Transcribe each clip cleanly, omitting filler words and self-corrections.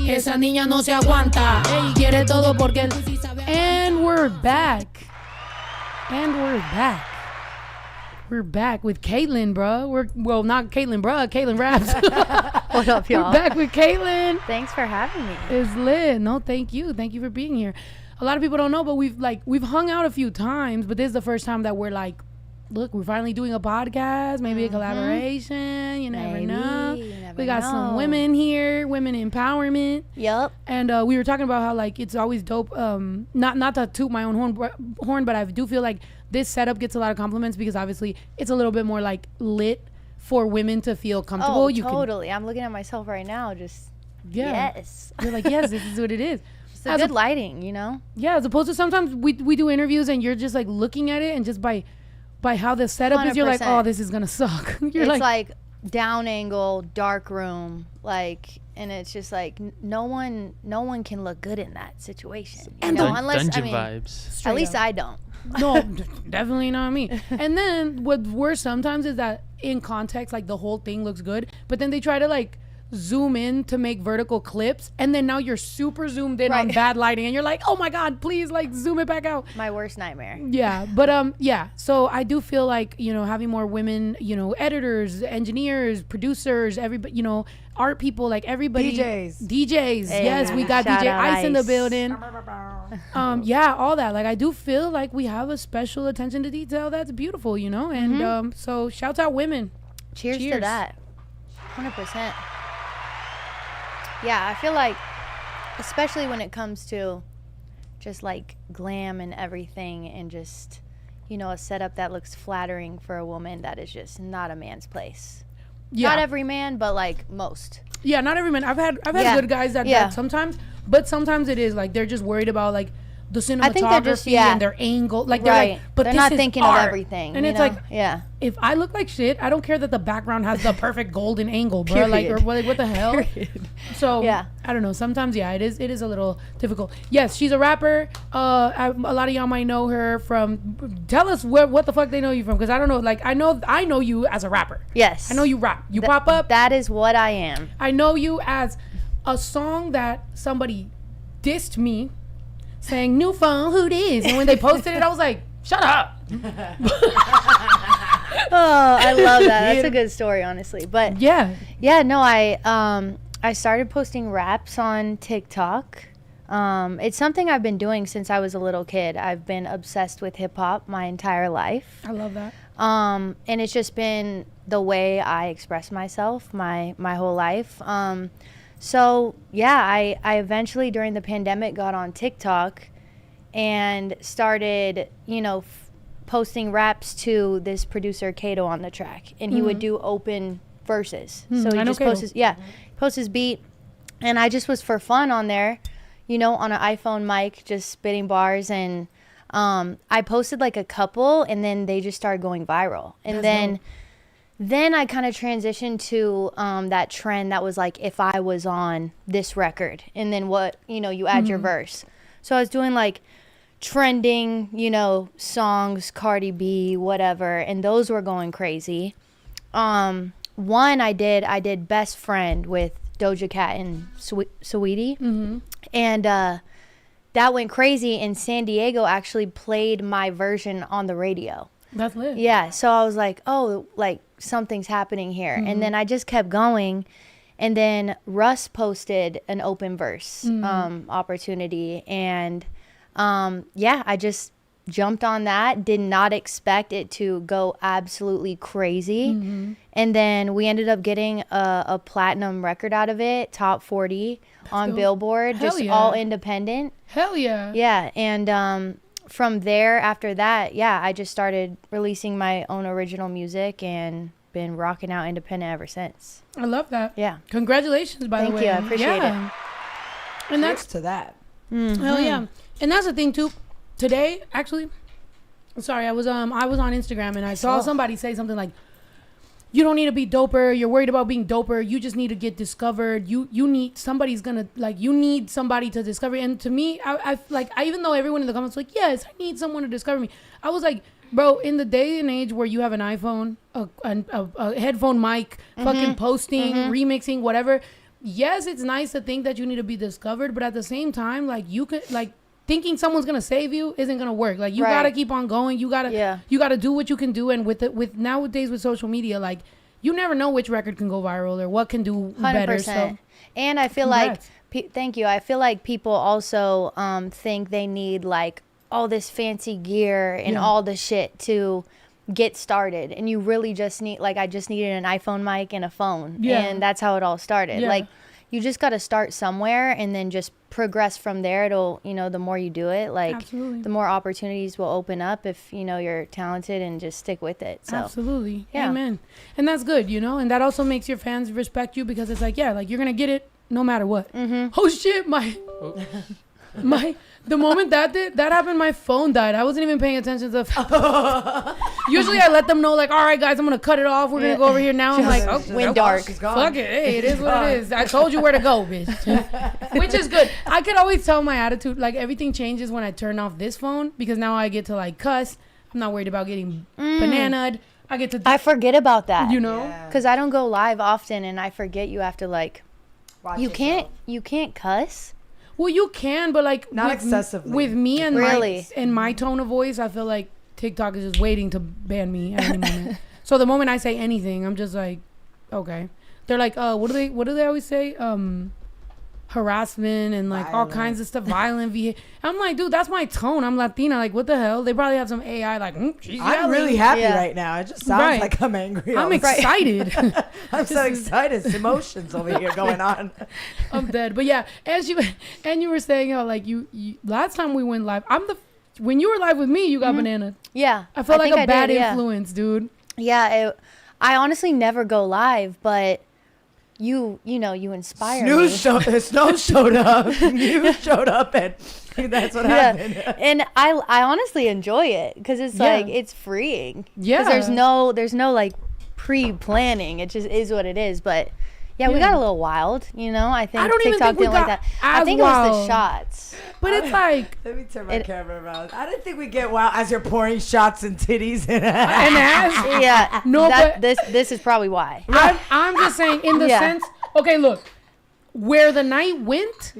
y esa niña no se aguanta. Quiere todo porque el pussy sabe. And we're back. We're back with KTLYN, bro. Not KTLYN, bro. KTLYN Raps. What up, y'all? We're back with KTLYN. Thanks for having me. It's lit. No, thank you. Thank you for being here. A lot of people don't know, but we've hung out a few times, but this is the first time that we're like, look, we're finally doing a podcast, maybe a collaboration. You never know. We got some women here, women empowerment. Yep. And we were talking about how like it's always dope. Not to toot my own horn, but I do feel like this setup gets a lot of compliments because obviously it's a little bit more like lit for women to feel comfortable. Oh, totally. I'm looking at myself right now. Just yes. You're like, yes, this is what it is. It's a good lighting, you know. Yeah, as opposed to sometimes we do interviews and you're just like looking at it and just by how the setup is, you're like, oh, this is gonna suck. You're it's like down angle, dark room, like, and it's just like no one can look good in that situation, you know, unless dungeon vibes. At least I don't. No, definitely not me. And then what's worse sometimes is that in context, like the whole thing looks good, but then they try to like zoom in to make vertical clips, and then now you're super zoomed in on bad lighting, and you're like, oh my god, please like zoom it back out. My worst nightmare. Yeah, but yeah, so I do feel like, you know, having more women, you know, editors, engineers, producers, everybody, you know, art people, like everybody, DJs. Hey, yes, we got DJ Ice in the building. Yeah, all that. Like I do feel like we have a special attention to detail that's beautiful, you know, and so shouts out women. Cheers to that. 100%. Yeah, I feel like, especially when it comes to just like glam and everything, and just, you know, a setup that looks flattering for a woman, that is just not a man's place. Yeah. Not every man, but like most. Yeah, not every man. I've had good guys that sometimes, but sometimes it is like they're just worried about like the cinematography and their angle. Like they're like, but they're not thinking of everything. And it's like, if I look like shit, I don't care that the background has the perfect golden angle, bro. Like, or like, what the hell? So I don't know. Sometimes, it is a little difficult. Yes, she's a rapper. A lot of y'all might know her from. Tell us what the fuck they know you from, because I don't know. Like, I know you as a rapper. Yes, I know you rap. You pop up. That is what I am. I know you as a song that somebody dissed me, saying new phone, who this? And when they posted it, I was like, shut up. Oh, I love that. That's a good story, honestly. But no, I started posting raps on TikTok. It's something I've been doing since I was a little kid. I've been obsessed with hip hop my entire life. I love that. And it's just been the way I express myself my whole life. So I eventually during the pandemic got on TikTok and started, you know, posting raps to this producer Cabo on the track, and he would do open verses. So he just posts his beat, and I just was for fun on there, you know, on an iPhone mic, just spitting bars, and I posted like a couple, and then they just started going viral, and then I kind of transitioned to that trend that was like, if I was on this record, and then what, you know, you add your verse. So I was doing like trending, you know, songs, Cardi B, whatever, and those were going crazy. One I did Best Friend with Doja Cat and Sweetie, and that went crazy, and San Diego actually played my version on the radio. That's lit. Yeah, so I was like, oh, like something's happening here. And then I just kept going, and then Russ posted an open verse opportunity, and I just jumped on that. Did not expect it to go absolutely crazy. And then we ended up getting a platinum record out of it, top 40 on Billboard, all independent. Hell yeah. Yeah, and from there, after that, I just started releasing my own original music and been rocking out independent ever since. I love that. Yeah. Congratulations, by the way. Thank you. I appreciate it. And that's to that. Hell yeah. And that's the thing too. Today, actually, sorry, I was on Instagram and I saw somebody say something like, you don't need to be doper. You're worried about being doper. You just need to get discovered. You need you need somebody to discover. And to me, I even though everyone in the comments was like, yes, I need someone to discover me. I was like, bro, in the day and age where you have an iPhone, a headphone mic, fucking posting, remixing, whatever, yes, it's nice to think that you need to be discovered, but at the same time, like you could like thinking someone's gonna save you isn't gonna work. Like you gotta keep on going. You gotta do what you can do. And with nowadays with social media, like you never know which record can go viral or what can do 100%. Better. So, and I feel like thank you. I feel like people also think they need like all this fancy gear and all the shit to get started, and you really just need like I just needed an iPhone mic and a phone, and that's how it all started. Like you just got to start somewhere and then just progress from there. It'll, you know, the more you do it, like absolutely. The more opportunities will open up if, you know, you're talented and just stick with it. So absolutely. Amen. And that's good, you know, and that also makes your fans respect you because it's like, yeah, like you're going to get it no matter what. Oh shit, the moment that happened, my phone died. I wasn't even paying attention to usually I let them know like, all right guys, I'm gonna cut it off, we're gonna go over here now. I'm like, oh, went dark. Fuck it, hey, it is what it is. I told you where to go, bitch. Which is good. I could always tell my attitude, like everything changes when I turn off this phone because now I get to like cuss. I'm not worried about getting bananaed. I forget about that, you know, because I don't go live often and I forget you have to like you can't cuss. Well, you can, but like not excessively. With me and my tone of voice, I feel like TikTok is just waiting to ban me at any moment. So the moment I say anything, I'm just like, okay. They're like, what do they always say? Harassment and like all kinds of stuff, violent. I'm like, dude, that's my tone. I'm Latina. Like, what the hell? They probably have some AI. Like, I'm really happy right now. It just sounds like I'm angry. I'm excited. I'm so excited. It's emotions over here going on. I'm dead. But yeah, you were saying how like you last time we went live, when you were live with me, you got banana. Yeah, I felt like a bad influence, dude. Yeah, I honestly never go live, but. You inspire me. Snow showed up. You showed up, and that's what happened. And I honestly enjoy it because it's like it's freeing. Yeah, because there's no like pre-planning. It just is what it is. But we got a little wild. You know, I think TikTok didn't like that. I think it was the shots. But it's like let me turn my camera around. I didn't think we get wild as you're pouring shots and titties and ass. Yeah, no, but this is probably why. I'm just saying in the sense. Okay, look, where the night went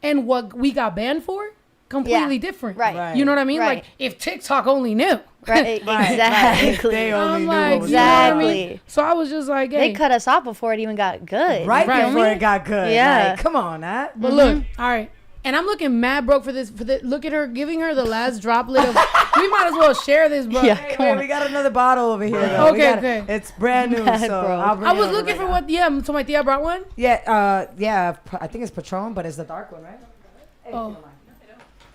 and what we got banned for, completely different. Right. You know what I mean? Like if TikTok only knew. Right. Exactly. They only knew what was exactly. You know what I mean? So I was just like, hey. They cut us off before it even got good. Right before it got good. Yeah. Like, come on, Nat. But look, all right. And I'm looking mad broke for this. Look at her giving her the last droplet of. We might as well share this, bro. Yeah, we got another bottle over here. Though. Okay. It's brand new, so I was looking for what. Yeah, so my tia brought one. Yeah, I think it's Patron, but it's the dark one, right? Oh.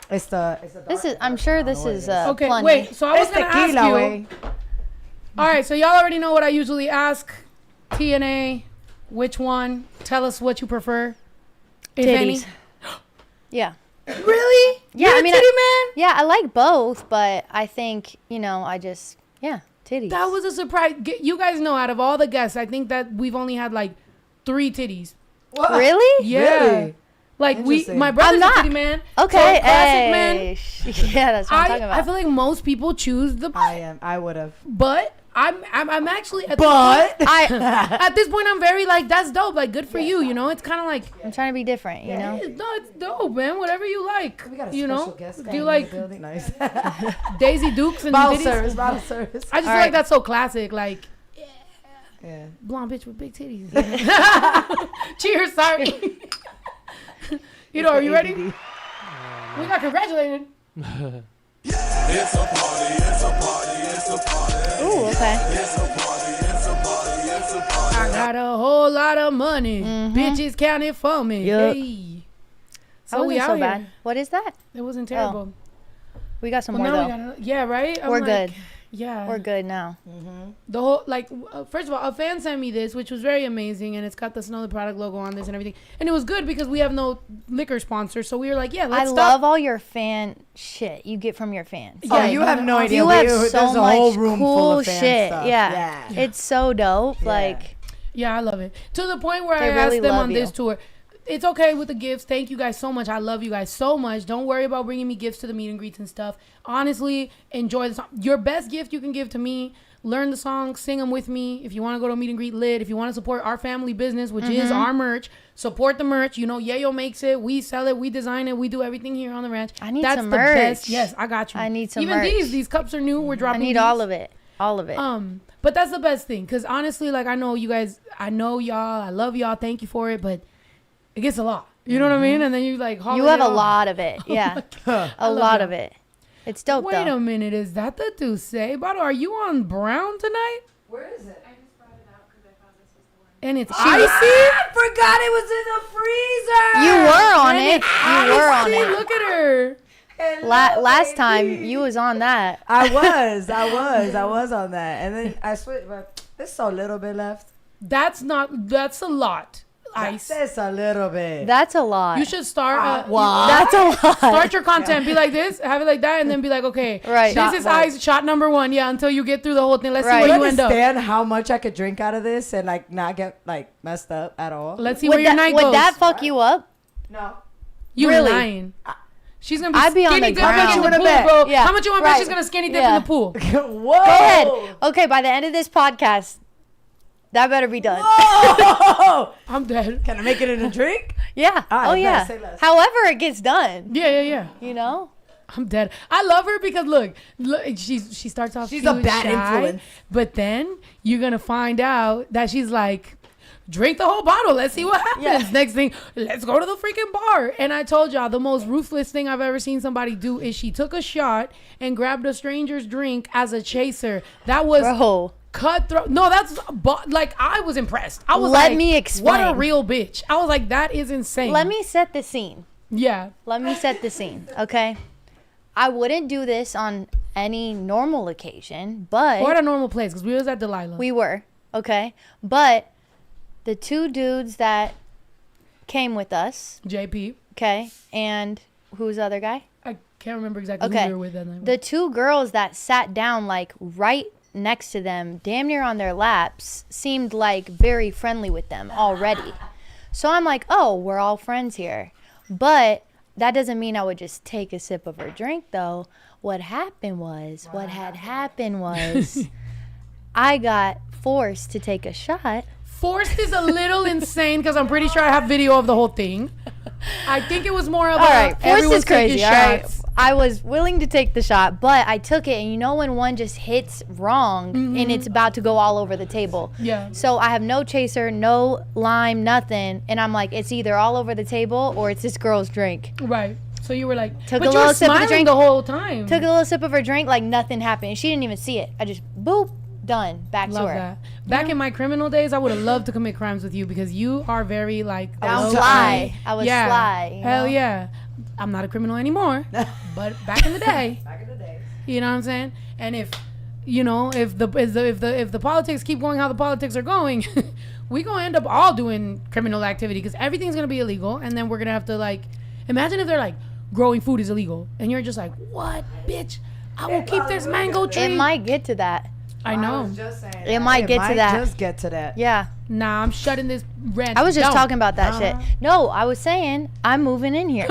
It's the. This is. I'm sure this is. Okay, plenty. wait. So I was gonna ask you. All right, so y'all already know what I usually ask. TNA, which one? Tell us what you prefer. If any. Yeah. Really? Yeah, You're a titty man? Yeah, I like both, but I think, titties. That was a surprise. You guys know, out of all the guests, I think that we've only had like 3 titties. What? Really? Yeah. Really? Like my brother's a titty man. Okay. So classic man. Yeah, that's what I'm talking about. I feel like most people choose the. I would have. But I'm actually at this point I'm very like, that's dope, like good for you, you know. It's kind of like I'm trying to be different, you know. No, it's dope, man. Whatever you like. We got a you special know. Guest Do you like nice. Daisy Dukes and bottle titties? Bottle service. I just feel like that's so classic, like blonde bitch with big titties. Cheers, sorry. You know, are you ready? We got congratulated. It's a party, it's a party, it's a party. Ooh, okay. It's a party, it's a party, it's a party. I got a whole lot of money. Bitches counting for me. Yep. Hey. So we out bad. What is that? It wasn't terrible. We got some more though. Right? We're good. Yeah. We're good now. The whole, first of all, a fan sent me this, which was very amazing, and it's got the Snow the Product logo on this and everything. And it was good because we have no liquor sponsor, so we were like, let's stop. love all your fan shit you get from your fans. Yeah, you have no idea. You have so much whole room cool full of fan shit. stuff. Yeah. It's so dope. Yeah. Yeah, I love it. To the point where I really asked them on love this you. tour, it's okay with the gifts. Thank you guys so much. I love you guys so much. Don't worry about bringing me gifts to the meet and greets and stuff. Honestly, enjoy this. Your best gift you can give to me, learn the songs, sing them with me. If you want to go to a meet and greet, lit. If you want to support our family business, which is our merch, support the merch. You know, Yayo makes it. We sell it. We design it. We do everything here on the ranch. I need That's some the merch. best. Yes, I got you. I need some Even merch. these cups are new. We're I dropping need these. all of it. All of it. But that's the best thing. Because honestly, like, I know you guys, I know y'all. I love y'all. Thank you for it. But it gets a lot. You know what I mean? And then you like, You have a lot of it. Yeah. A lot of it. It's dope, Wait though. a minute. Is that the Douce bottle? Are you on brown tonight? Where is it? And it's I forgot it was in the freezer. You were on And it. it's You were on icy. it. Look at her. Hello, Last time, baby. you was on that. I was on that, and then I switched. But there's so little bit left. That's a lot. Ice. That's a little bit. That's a lot. You should start. That's a lot. Start your content. Be like this. Have it like that, and then be like, okay, Right. This is ice. Shot number 1. Yeah, until you get through the whole thing. Let's see Right. where You you end up. understand how much I could drink out of this and like not get like messed up at all? Let's see where your night would goes. that fuck you up? No. You really? lying. She's gonna be I'd be on skinny the dipping ground. in the What you pool, wanna bet? bro. Yeah, How much you want to bet right. she's gonna skinny dip Yeah. in the pool? Whoa. Go ahead. Okay, by the end of this podcast, that better be done. Whoa. I'm dead. Can I make it in a drink? Yeah. All right, Oh, yeah. say less. However it gets done, Yeah. you know? I'm dead. I love her because look, she starts off. She's a cute, bad shy, influence. but then you're gonna find out that she's like, drink the whole bottle. Let's see what happens. Yeah. Next thing, let's go to the freaking bar. And I told y'all the most ruthless thing I've ever seen somebody do is she took a shot and grabbed a stranger's drink as a chaser. That was Bro. cutthroat. No, that's like I was impressed. I was Let like, me explain. What a real bitch. I was like, that is insane. Let me set the scene. Yeah. Let me set the scene, okay? I wouldn't do this on any normal occasion, but Or at a normal place because we was at Delilah. we were, okay? But the two dudes that came with us, JP. okay, and who's the other guy? I can't remember exactly who Okay. we were with that night. The two girls that sat down like right next to them, damn near on their laps, seemed like very friendly with them already. So I'm like, oh, we're all friends here. But that doesn't mean I would just take a sip of her drink, though. What had happened was, I got forced to take a shot. Forced is a little insane because I'm pretty sure I have video of the whole thing. I think it was more of All right, forced everyone's is crazy. taking All right, shots. I was willing to take the shot, but I took it, and you know when one just hits wrong and it's about to go all over the table. Yeah. So I have no chaser, no lime, nothing, and I'm like, it's either all over the table or it's this girl's drink. Right. So you were like, Took but a you were little sip of the smiling drink. the whole time. Took a little sip of her drink, like nothing happened. She didn't even see it. I just boop, done, back Love to her. that. Back in my criminal days, I would have loved to commit crimes with you because you are very like I was low sly. key. I was Yeah. sly. you Hell know? yeah. I'm not a criminal anymore, but back in the day, Back in the day. you know what I'm saying? And if the politics keep going how the politics are going, we gonna end up all doing criminal activity because everything's gonna be illegal, and then we're gonna have to like imagine if they're like growing food is illegal, and you're just like, what, bitch? I will keep this mango tree. It might get to that. I know. Just saying It might get to that. Just get to that. Yeah. Nah, I'm shutting this ranch. I was just down. talking about that shit. No, I was saying I'm moving in here.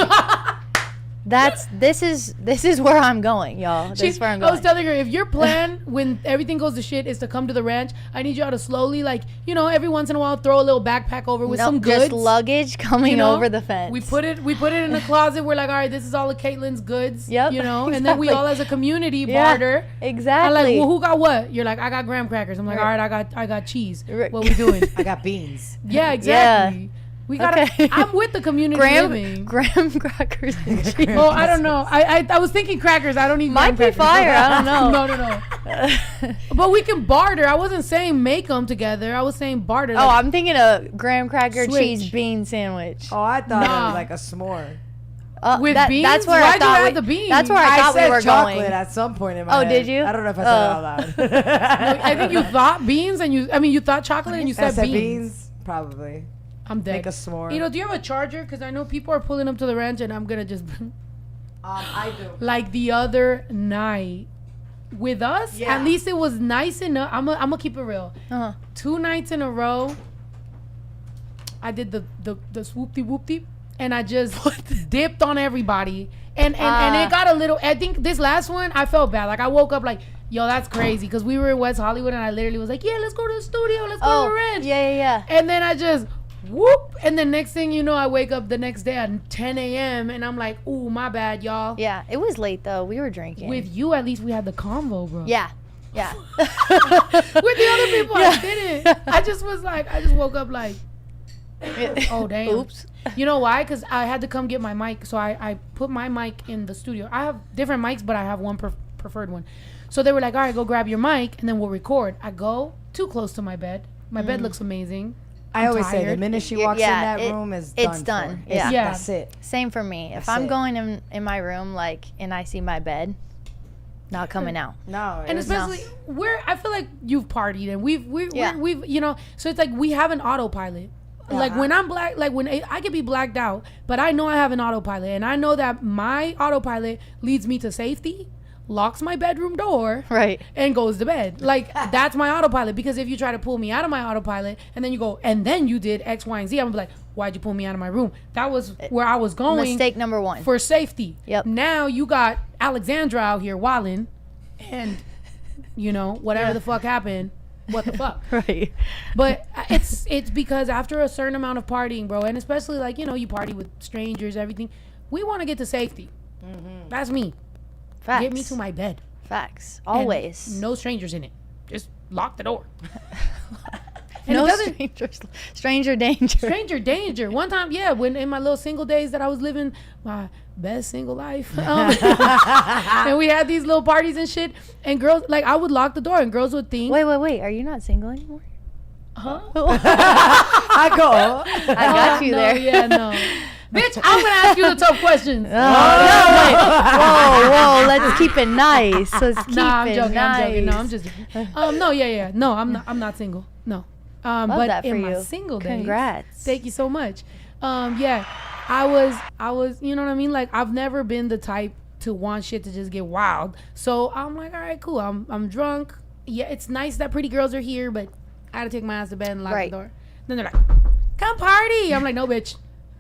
This is where I'm going, y'all. This is where I'm I was going. telling her, if your plan when everything goes to shit is to come to the ranch, I need y'all to slowly, like, you know, every once in a while throw a little backpack over with some goods. Just luggage coming you know? over the fence. We put it in the closet. We're like, all right, this is all of KTLYN's goods. Yep, You know, and then we exactly. all as a community Yeah, barter. exactly. I'm like, well, who got what? You're like, I got graham crackers. I'm like, Right. all right, I got cheese. Right. What we doing? I got beans. Yeah, exactly. We gotta. Okay. I'm with the community living. graham crackers and cheese. Oh, I don't know. I was thinking crackers. I don't need Might graham be crackers. fire. I don't know. No. But we can barter. I wasn't saying make them together. I was saying barter. Oh, like, I'm thinking a graham cracker Switch. cheese bean sandwich. Oh, I thought it Nah. was like a s'more. With That's beans? where Why'd I you thought add the beans? That's where I thought said we were chocolate going. at some point in my head. did you? I don't know if I said it out loud. I think you thought beans and you thought chocolate and you I said said beans. beans, probably. I'm dead. Make a s'more. You know, do you have a charger? Because I know people are pulling up to the ranch and I'm gonna just I do. like the other night with us. Yeah. At least it was nice enough. I'm gonna keep it real. Uh-huh. 2 nights in a row, I did the swoopty whoopty, and I just dipped on everybody, and it got a little. I think this last one I felt bad. Like I woke up like Yo, that's crazy. Because we were in West Hollywood and I literally was like, yeah, let's go to the studio. Let's go to the ranch. Yeah. And then I just whoop. And then next thing you know, I wake up the next day at 10 a.m. and I'm like, ooh, my bad, y'all. Yeah, it was late though. We were drinking. With you, at least we had the convo, bro. Yeah. With the other people, I didn't. I just woke up like, oh, damn. Oops. You know why? Because I had to come get my mic. So I put my mic in the studio. I have different mics, but I have one preferred one. So they were like, all right, go grab your mic and then we'll record. I go too close to my bed. My bed looks amazing. I always say the tired. minute she walks in that room is done. It's done. For. Yeah. That's it. Same for me. If I'm going in my room like and I see my bed, not coming out. No. And especially I feel like you've partied and we've you know, so it's like we have an autopilot. Like when I'm black, like when I could be blacked out, but I know I have an autopilot and I know that my autopilot leads me to safety, locks my bedroom door, Right. and goes to bed. Like that's my autopilot. Because if you try to pull me out of my autopilot and then you go and then you did X, Y, and Z, I'm gonna be like, why'd you pull me out of my room? That was where I was going. Mistake number one. For safety. Yep. Now you got Alexandra out here wilding, and you know whatever the fuck happened. What the fuck? Right. But it's because after a certain amount of partying, bro, and especially like, you know, you party with strangers, everything, we want to get to safety. That's me. Facts. Get me to my bed. Facts. And Always. no strangers in it. Just lock the door. And no strangers. Stranger danger. Stranger danger. One time, when in my little single days that I was living my best single life, and we had these little parties and shit, and girls, like, I would lock the door and girls would think, Wait. Are you not single anymore? huh? I go. I got you No, there. yeah, no. Bitch, I'm going to ask you the tough questions. Whoa, let's keep it nice. Let's keep Nah, I'm it joking. nice. I'm joking. No, I'm just joking. No, yeah. No, I'm not single. No. But that for in my you. single days. Congrats. Thank you so much. I was, you know what I mean? Like, I've never been the type to want shit to just get wild. So I'm like, all right, cool. I'm drunk. Yeah, it's nice that pretty girls are here, but I had to take my ass to bed and lock the door. Then they're like, come party. I'm like, no, bitch.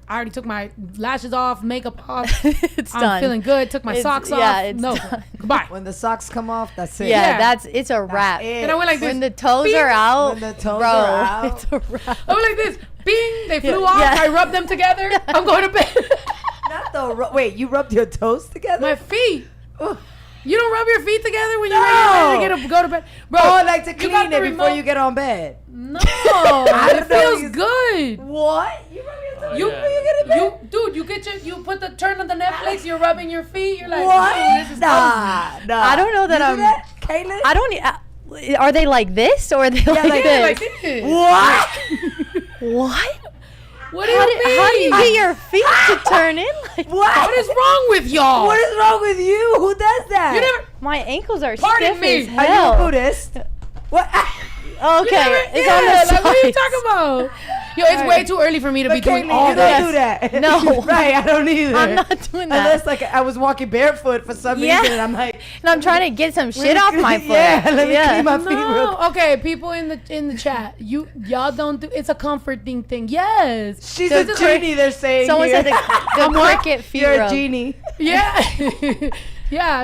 I already took my lashes off, makeup off. It's I'm done. feeling good. Took my socks off. Yeah, it's no, done. goodbye. When the socks come off, that's it. Yeah, it's a wrap. it. And I went like this. When the toes Beep. are out, When the toes bro, are out. it's a wrap. I went like this. Bing. They flew Yeah, off. yeah. I rubbed them together. I'm going to bed. Not the wait, you rubbed your toes together? My feet. Ugh. You don't rub your feet together when No. you're ready to go to bed, bro. Oh, like to you clean got it the before remote. you get on bed. No, I it don't know, feels you- good. What? You rub your toes You, before you get in bed? dude, you put the turn on the Netflix. You're rubbing your feet. You're like, What? "Ooh, this is Nah. I don't know that You I'm. do that, Caitlyn? I don't. Are they like this or are they like like this? like this. What? What? What do you mean? How do you get your feet to turn in like What? What is wrong with y'all? What is wrong with you? Who does that? You never. My ankles are Pardon stiff me. as Are hell. you a Buddhist? What? Okay, it's on the like, side. what are you talking about? Yo, it's way too early for me to be But doing Caitlyn, all you that. don't do that. No. Right, I don't either. I'm not doing that. Unless like I was walking barefoot for some Yeah. reason and I'm like, And I'm trying to get some shit off my foot. Yeah, let me clean my feet real No, quick. okay, people in the chat, y'all don't do. It's a comforting thing. Yes, She's This a is great. genie, they're saying Someone here. said the cricket feet You're rub. a genie. Yeah,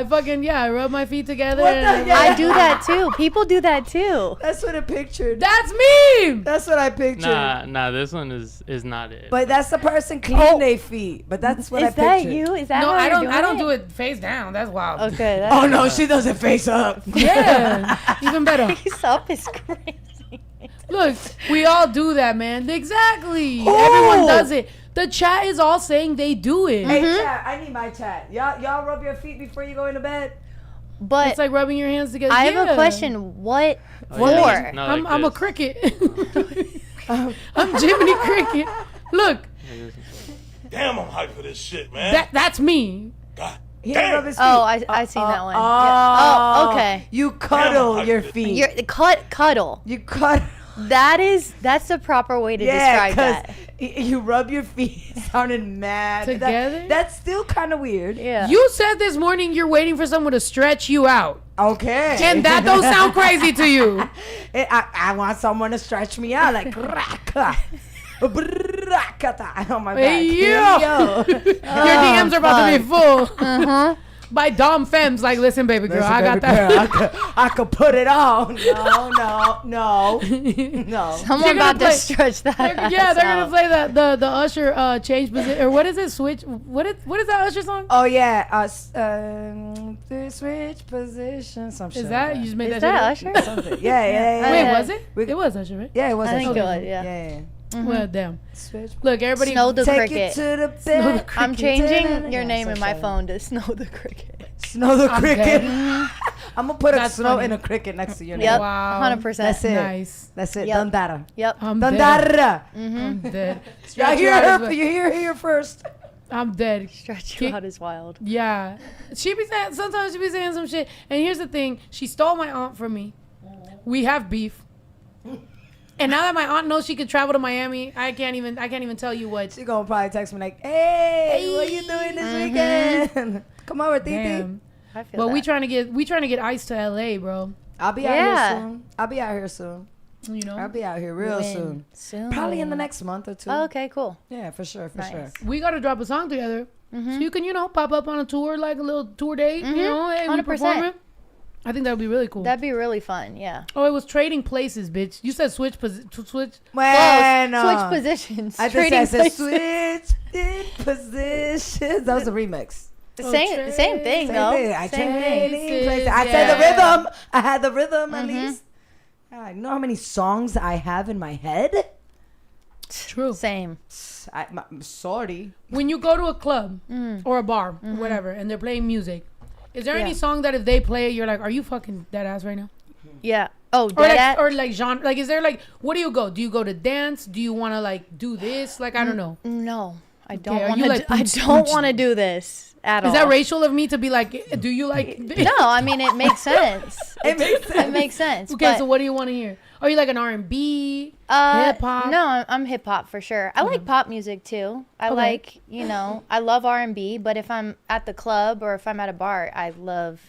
I rub my feet together. What the and hell? I do that too. People do that too. That's what I pictured. That's me. That's what I pictured. Nah, this one is not it. But that's the person cleaning their feet. But that's what I Is that pictured. you? Is that No, how I you're don't. doing I don't do it face down. That's wild. Okay. That's Oh no, she does it face up. Yeah, even better. face up is crazy. Look, we all do that, man. Exactly. Oh. Everyone does it. The chat is all saying they do it. Hey chat, I need my chat. Y'all rub your feet before you go into bed. But It's like rubbing your hands together. I have Yeah. a question. What Oh, yeah. for? No, I'm like a this. cricket. I'm Jiminy Cricket. Look, Damn, I'm hyped for this shit, man. that's me. God. He didn't rub his feet. Oh, I seen that one. Yeah. Oh, okay. You cuddle Damn, your I- feet. You're cuddle. You cuddle. That's the proper way to Yeah, describe because that. you rub your feet. It sounded mad. Together? That's still kind of weird. Yeah. You said this morning you're waiting for someone to stretch you out. Okay. And that don't sound crazy to you. I want someone to stretch me out like raka. On my back. Hey, yo. Your DMs are about to be full. Uh-huh. by Dom Femmes. Like, listen, baby girl, Listen, I got baby that. girl, I could put it on. No. Someone about to stretch that. They're gonna play the Usher change position, or what is it? Switch. What is that Usher song? Oh yeah, switch position. Some shit. Is that like you just made Is that that shit up? Usher? Something. Yeah. Wait, was it? It was Usher, right? Yeah, it was. I think Usher. it was, yeah. Yeah. Well, damn. Switch. Look, everybody. Snow the Take Cricket. it to the bed. I'm changing your Yeah, name in my Sexuality. phone to Snow the Cricket. Snow the I'm cricket. dead. I'm gonna put a That's snow funny. and a cricket next to your name. Yep, Wow. 100%. That's it. Nice. That's it. Yep. Dandara. Yep. I'm dead. Dandara. I'm dead. Y'all Stretch hear you out her? as well. You hear her here first. I'm dead. Stretch you Kick- out is wild. Yeah. She be saying, sometimes she be saying some shit. And here's the thing. She stole my aunt from me. We have beef. And now that my aunt knows she could travel to Miami, I can't even tell you what. She gonna probably text me like, "Hey, what you doing this weekend? Come over, Titi." Damn. I feel But that. we trying to get ice to LA, bro. I'll be out here soon. You know? I'll be out here real When? soon. Probably in the next month or two. Oh, okay, cool. Yeah, for sure. Nice. We gotta drop a song together. So you can, pop up on a tour, like a little tour date, hey, we 100%. perform it. I think that would be really cool. That'd be really fun, yeah. Oh, it was trading places, bitch. You said switch. Bueno. Switch positions. I just Trading said places. switch in positions. That was a remix. Same thing, Same though. thing. I Same trading thing. places. I said the rhythm. I had the rhythm at least. You know how many songs I have in my head? True. Same. Sorry. When you go to a club or a bar, or whatever, and they're playing music, is there any Yeah. song that if they play, you're like, are you fucking dead ass right now? Yeah. Oh, Or like genre, like, is there like, what do you go? Do you go to dance? Do you want to like do this? Like, I don't know. No, I don't are want you to. like I boots, don't boots? want to do this at all. Is that racial of me to be like, do you like? No, I mean it makes sense. It makes sense. It makes sense. Okay, but, so what do you want to hear? Are you like an R&B, hip hop? No, I'm hip hop for sure. I like pop music too. I Okay. like, I love R&B, but if I'm at the club or if I'm at a bar, I love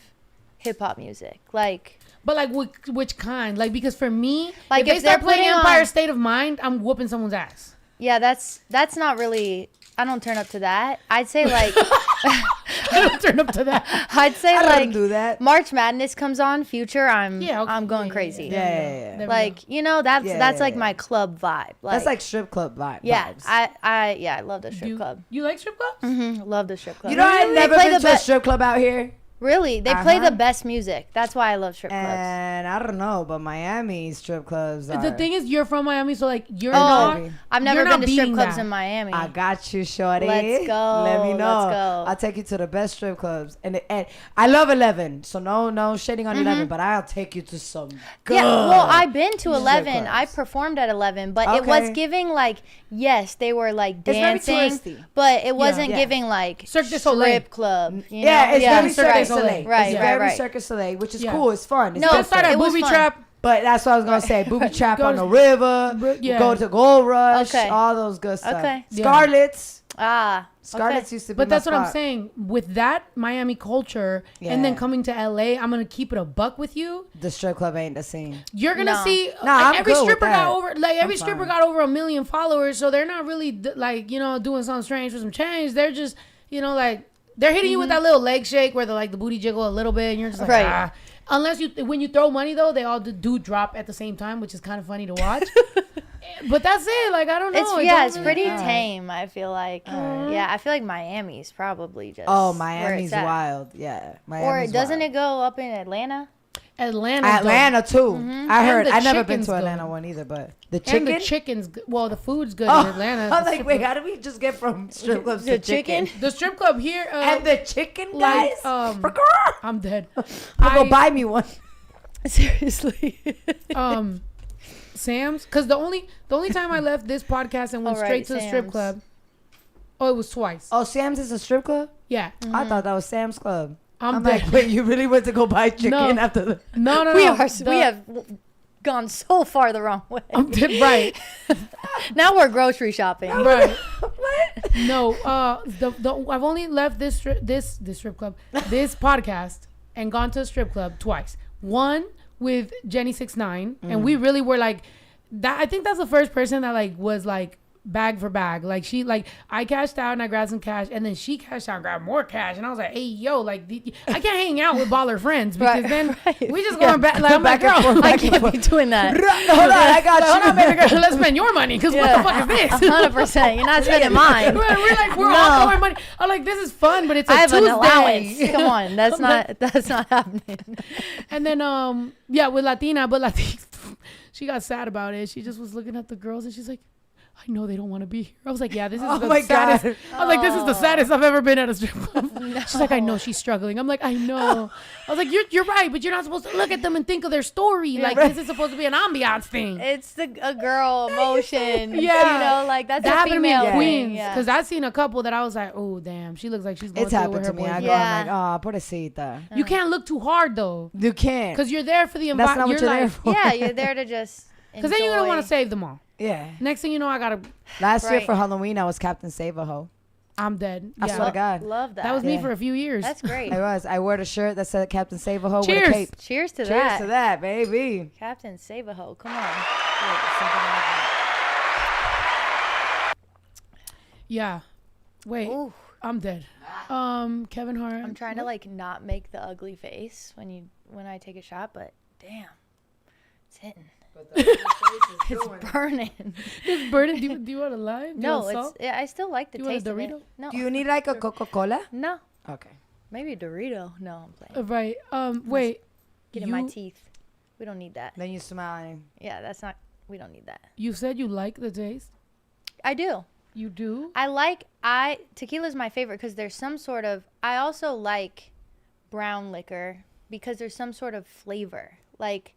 hip hop music. Like, But like, which kind? Like, because for me, Like, if they if they're start playing putting Empire on- State of Mind, I'm whooping someone's ass. yeah, that's not really. I don't turn up to that. I'd say like I don't turn up to that. I'd say I like don't do that. March Madness comes on, Future. I'm going yeah, crazy. Yeah. There we Like go. that's Yeah. like my club vibe. That's like strip club vibes. yeah. I love the strip you, club. you like strip clubs? Love the strip club. You know, I've They never play been the to a strip club out here. Really, they play Uh-huh. the best music. That's why I love strip clubs. And I don't know, but Miami strip clubs are... The thing is, you're from Miami, so like, you're Oh, not. I've never you're not been to strip beating clubs that. in Miami. I got you, shorty. Let's go, Let me know. let's go. I'll take you to the best strip clubs. And I love 11, so no shitting on 11, but I'll take you to some good... Yeah, well, I've been to strip 11. I clubs. performed at 11, but it was Okay. giving like, yes, they were like It's very dancing, touristy. but it wasn't Yeah. giving like Cirque du Soleil. strip club. You Yeah, know? it's very Cirque Cirque du du Soleil. Soleil. Right, It's right, very right. Cirque du Soleil, which is Yeah. cool. It's fun. It's No, Let's start at it was booby fun. trap. But that's what I was gonna say. Booby trap Go on to- the river. Yeah. Go to Gold Rush. Okay. All those good stuff. Okay. Yeah. Scarlet's. Okay. Used to be But my that's what I'm spot. saying. With that Miami culture, and then Yeah. coming to LA, I'm gonna keep it a buck with you. The strip club ain't the scene. You're gonna No. see Nah, I'm every good with stripper got that. over every I'm stripper fine. got over 1 million followers, so they're not really like doing something strange for some change. They're just like they're hitting you with that little leg shake where the booty jiggle a little bit, and you're just like Right. ah. Unless when you throw money though, they all do drop at the same time, which is kind of funny to watch. But that's it. Like I don't know. It's don't pretty really- tame. I feel like. Yeah, I feel like Miami's probably just. Oh, where Miami's it's at. wild. Yeah. Or Miami's doesn't wild. it go up in Atlanta? Atlanta too. I heard. the I never been chicken's to Atlanta good. one either, but the And chicken. the chicken's good. Well, the food's good Oh, in Atlanta. I was The like, wait, how did we just get from strip clubs The to chicken? chicken? The strip club here, And the chicken like, guys. I'm dead. I'll go buy me one. Seriously. Sam's, because the only time I left this podcast and went All right, straight to the strip Sam's. club, it was twice. Oh, Sam's is a strip club? Yeah, I thought that was Sam's Club. I'm like, dead. wait, you really went to go buy chicken No. after the... No, we no. have gone so far the wrong way. I'm dead. Right, Now we're grocery shopping. right. What? No, I've only left this strip club, this podcast, and gone to a strip club twice. One with Jenny 6ix9ine, and we really were like that. I think that's the first person that like was like bag for bag. Like she, like I cashed out and I grabbed some cash, and then she cashed out and grabbed more cash, and I was like, hey yo, like I can't hang out with baller friends because then we just going back. Like I'm like, girl, I can't be doing that. Hold on, I got you. hold on, baby girl, let's spend your money because what the fuck is this? 100%. You're not spending mine. We're all throwing money. I'm like, this is fun, but it's a I have Tuesday. an allowance. Come on, that's not happening. And then with Latina, but Latina, she got sad about it. She just was looking at the girls and she's like, I know they don't want to be here. I was like, yeah, this is the saddest. God. I was like, this is the saddest I've ever been at a strip club. No. She's like, I know she's struggling. I'm like, I know. I was like, you're right, but you're not supposed to look at them and think of their story. Like, this is supposed to be an ambiance thing. It's a girl emotion. Yeah. You know, like that's that a happened to me female in Queens. thing. Because I've seen a couple that I was like, oh, damn, she looks like she's going It's through it with happened her to me. boyfriend. I'm like, oh, pobrecita. You can't look too hard, though. You can't. Because you're there for the That's not environment. what you're there for. Yeah, you're there to just. Because then you're going to want to save them all. Yeah. Next thing you know, I got to... Last year for Halloween, I was Captain Save-A-Ho. I'm dead. I swear to God. Love that. That was me for a few years. That's great. I wore a shirt that said Captain Save-A-Ho with Cheers. a cape. Cheers to Cheers that. to that, baby. Captain Save-A-Ho. Come on. Yeah. Wait. Ooh. I'm dead. Kevin Hart. I'm trying to like not make the ugly face when I take a shot, but damn, it's hitting. It's burning. It's burning. Do you want a lime? Do you No, want salt? I still like the Do you want taste a of Dorito? it. No. Do you need like a Coca-Cola? No. Okay. Maybe a Dorito. No, I'm playing. Right. Wait. Get in my teeth. We don't need that. Then you smiling. Yeah, that's not. We don't need that. You said you like the taste. I do. You do? Tequila's my favorite because there's some sort of. I also like brown liquor because there's some sort of flavor. Like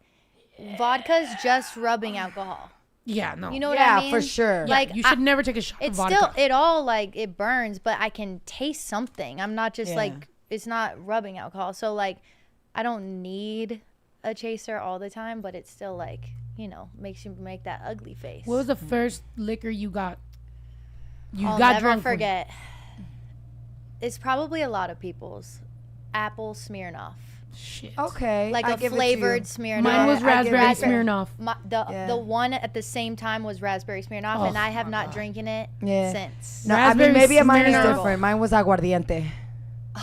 vodka's just rubbing alcohol. Yeah. No. You know what I mean? Yeah, for sure. Like you should never take a shot of It's vodka. still it all like it burns, but I can taste something. I'm not just like it's not rubbing alcohol. So like I don't need a chaser all the time, but it's still like, you know, makes you make that ugly face. What was the first liquor you got? I'll got never drunk from? forget. It's probably a lot of people's apple Smirnoff. Shit. Okay. Like I a give it to flavored you. Smirnoff. Mine was I give it raspberry to you. Smirnoff. The one at the same time was raspberry Smirnoff, and I have not drinking it since. No, I mean, Raspberry maybe mine is Smirnoff. different. Mine was aguardiente.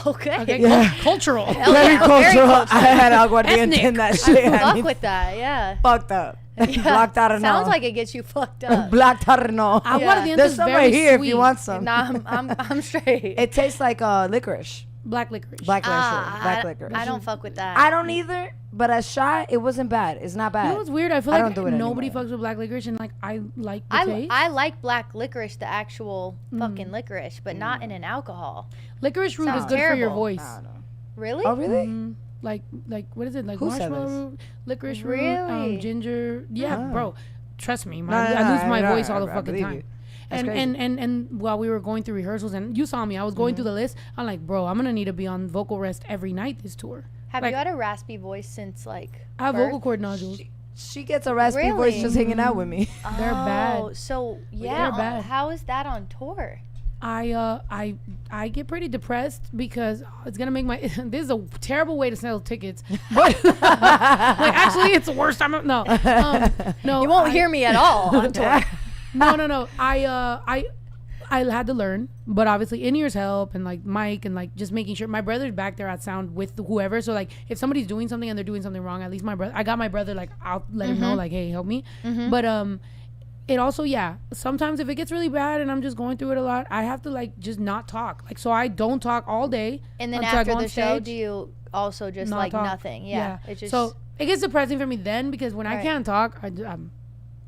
Okay. Okay. Yeah. Cultural. Hell Very yeah, cultural. I had aguardiente Ethnic. in that shit. I Fuck mean, with that, yeah. fucked up. Yeah. Blocked out or no. Sounds like it gets you fucked up. Blocked out or no. Aguardiente There's is some very right here sweet. if you want some. Nah, I'm straight. It tastes like licorice. Black licorice. Black licorice. Black I licorice. don't fuck with that. I don't either, but a shot, it wasn't bad. It's not bad. You know what's weird? I feel I like don't do it nobody anymore. fucks with black licorice, and like I like the taste. I like black licorice, the actual fucking licorice, but not in an alcohol. Licorice root is Sounds good for your terrible. voice. I don't know. Really? Oh, really? Like what is it? Like Who said marshmallow this? root, licorice root, Really? ginger. Yeah, Oh. bro. Trust me, No, I lose my no, voice all the I fucking believe time. you. That's And, crazy. and while we were going through rehearsals, and you saw me, I was going through the list. I'm like, bro, I'm gonna need to be on vocal rest every night this tour. Have Like, you had a raspy voice since like I have birth? vocal cord nodules. She gets a raspy voice Really? just hanging out with me. They're bad. Oh, so yeah. They're bad. How is that on tour? I get pretty depressed because it's gonna make my this is a terrible way to sell tickets, but like actually it's the worst time. No, no, You won't hear me at all on tour. no. I had to learn, but obviously in-ears help, and like mic, and like just making sure my brother's back there at sound with whoever. So like if somebody's doing something and they're doing something wrong, at least I got my brother, like I'll let him know, like, hey, help me. But it also, sometimes if it gets really bad and I'm just going through it a lot, I have to like just not talk. Like, so I don't talk all day. And then until I after go on the show, stage. do you also just Not like talk. nothing? Yeah. It just So it gets depressing for me then, because when I Right. can't talk, I'm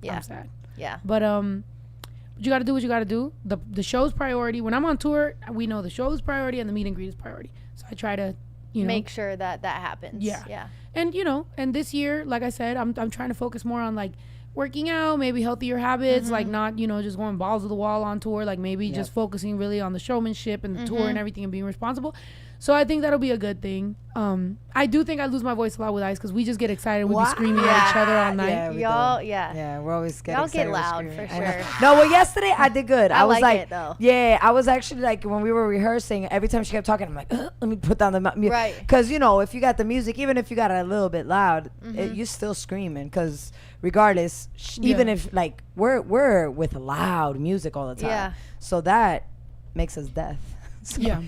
yeah. sad. Yeah. But you got to do what you got to do. The show's priority. When I'm on tour, we know the show's priority and the meet and greet is priority. So I try to, Make sure that happens. Yeah. Yeah. And and this year, like I said, I'm trying to focus more on like working out, maybe healthier habits, like not, just going balls to the wall on tour, like maybe just focusing really on the showmanship and the tour and everything and being responsible. So I think that'll be a good thing. I do think I lose my voice a lot with Ice because we just get excited. We be screaming at each other all night. Yeah, we Y'all, do. yeah. Yeah, we're always getting Y'all get excited, loud, screaming. for I know. sure. No, well, yesterday I did good. I was like like, it, though. Yeah, I was actually like, when we were rehearsing, every time she kept talking, I'm like, let me put down the music. Right. Because, if you got the music, even if you got it a little bit loud, you're still screaming. Because regardless. Even Yeah. if like we're with loud music all the time. Yeah. So that makes us deaf. So- Yeah.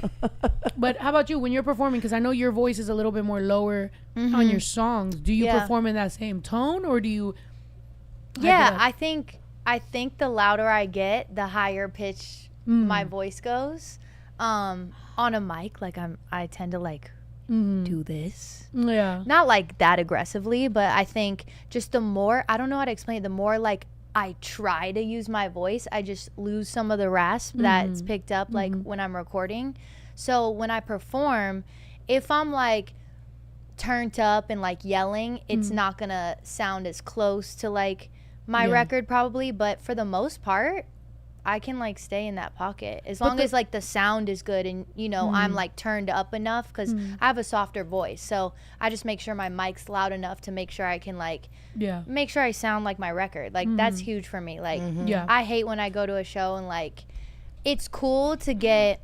But how about you when you're performing? Because I know your voice is a little bit more lower on your songs. Do you Yeah. perform in that same tone, or do you? Yeah, hype I think the louder I get, the higher pitch my voice goes. On a mic, like I tend to like do this. it up? Yeah. Not like that aggressively, but I think just the more, I don't know how to explain it, the more like I try to use my voice, I just lose some of the rasp that's picked up like when I'm recording. So when I perform, if I'm like turned up and like yelling, it's not gonna sound as close to like my Yeah. record probably, but for the most part, I can like stay in that pocket as long as like the sound is good and you know I'm like turned up enough because I have a softer voice, so I just make sure my mic's loud enough to make sure I can like Yeah. make sure I sound like my record. Like that's huge for me. Like Yeah. I hate when I go to a show and like it's cool to get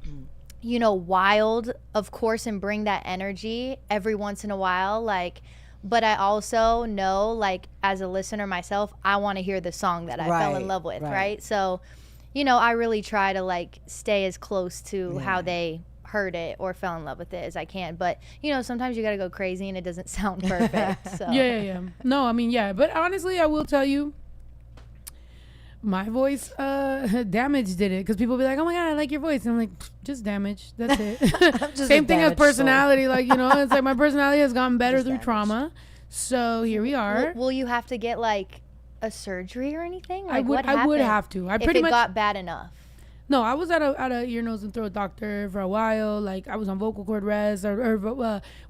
you know wild of course and bring that energy every once in a while, like, but I also know like as a listener myself, I want to hear the song that I fell in Right, love with, right. right? So you know, I really try to like stay as close to how they heard it or fell in love with it as I can. But you know, sometimes you gotta go crazy and it doesn't sound perfect. So Yeah. No, I mean, yeah. But honestly, I will tell you, my voice damage did it because people be like, "Oh my god, I like your voice," and I'm like, "Just damage. That's it." Just Same a thing as damaged soul. personality. Like, you know, it's like my personality has gotten better Just through damaged. trauma. So here we are. will you have to get like a surgery or anything? Like, I would. what I would happened have to. I if pretty it much. got bad enough. No, I was at a ear, nose, and throat doctor for a while. Like I was on vocal cord rest,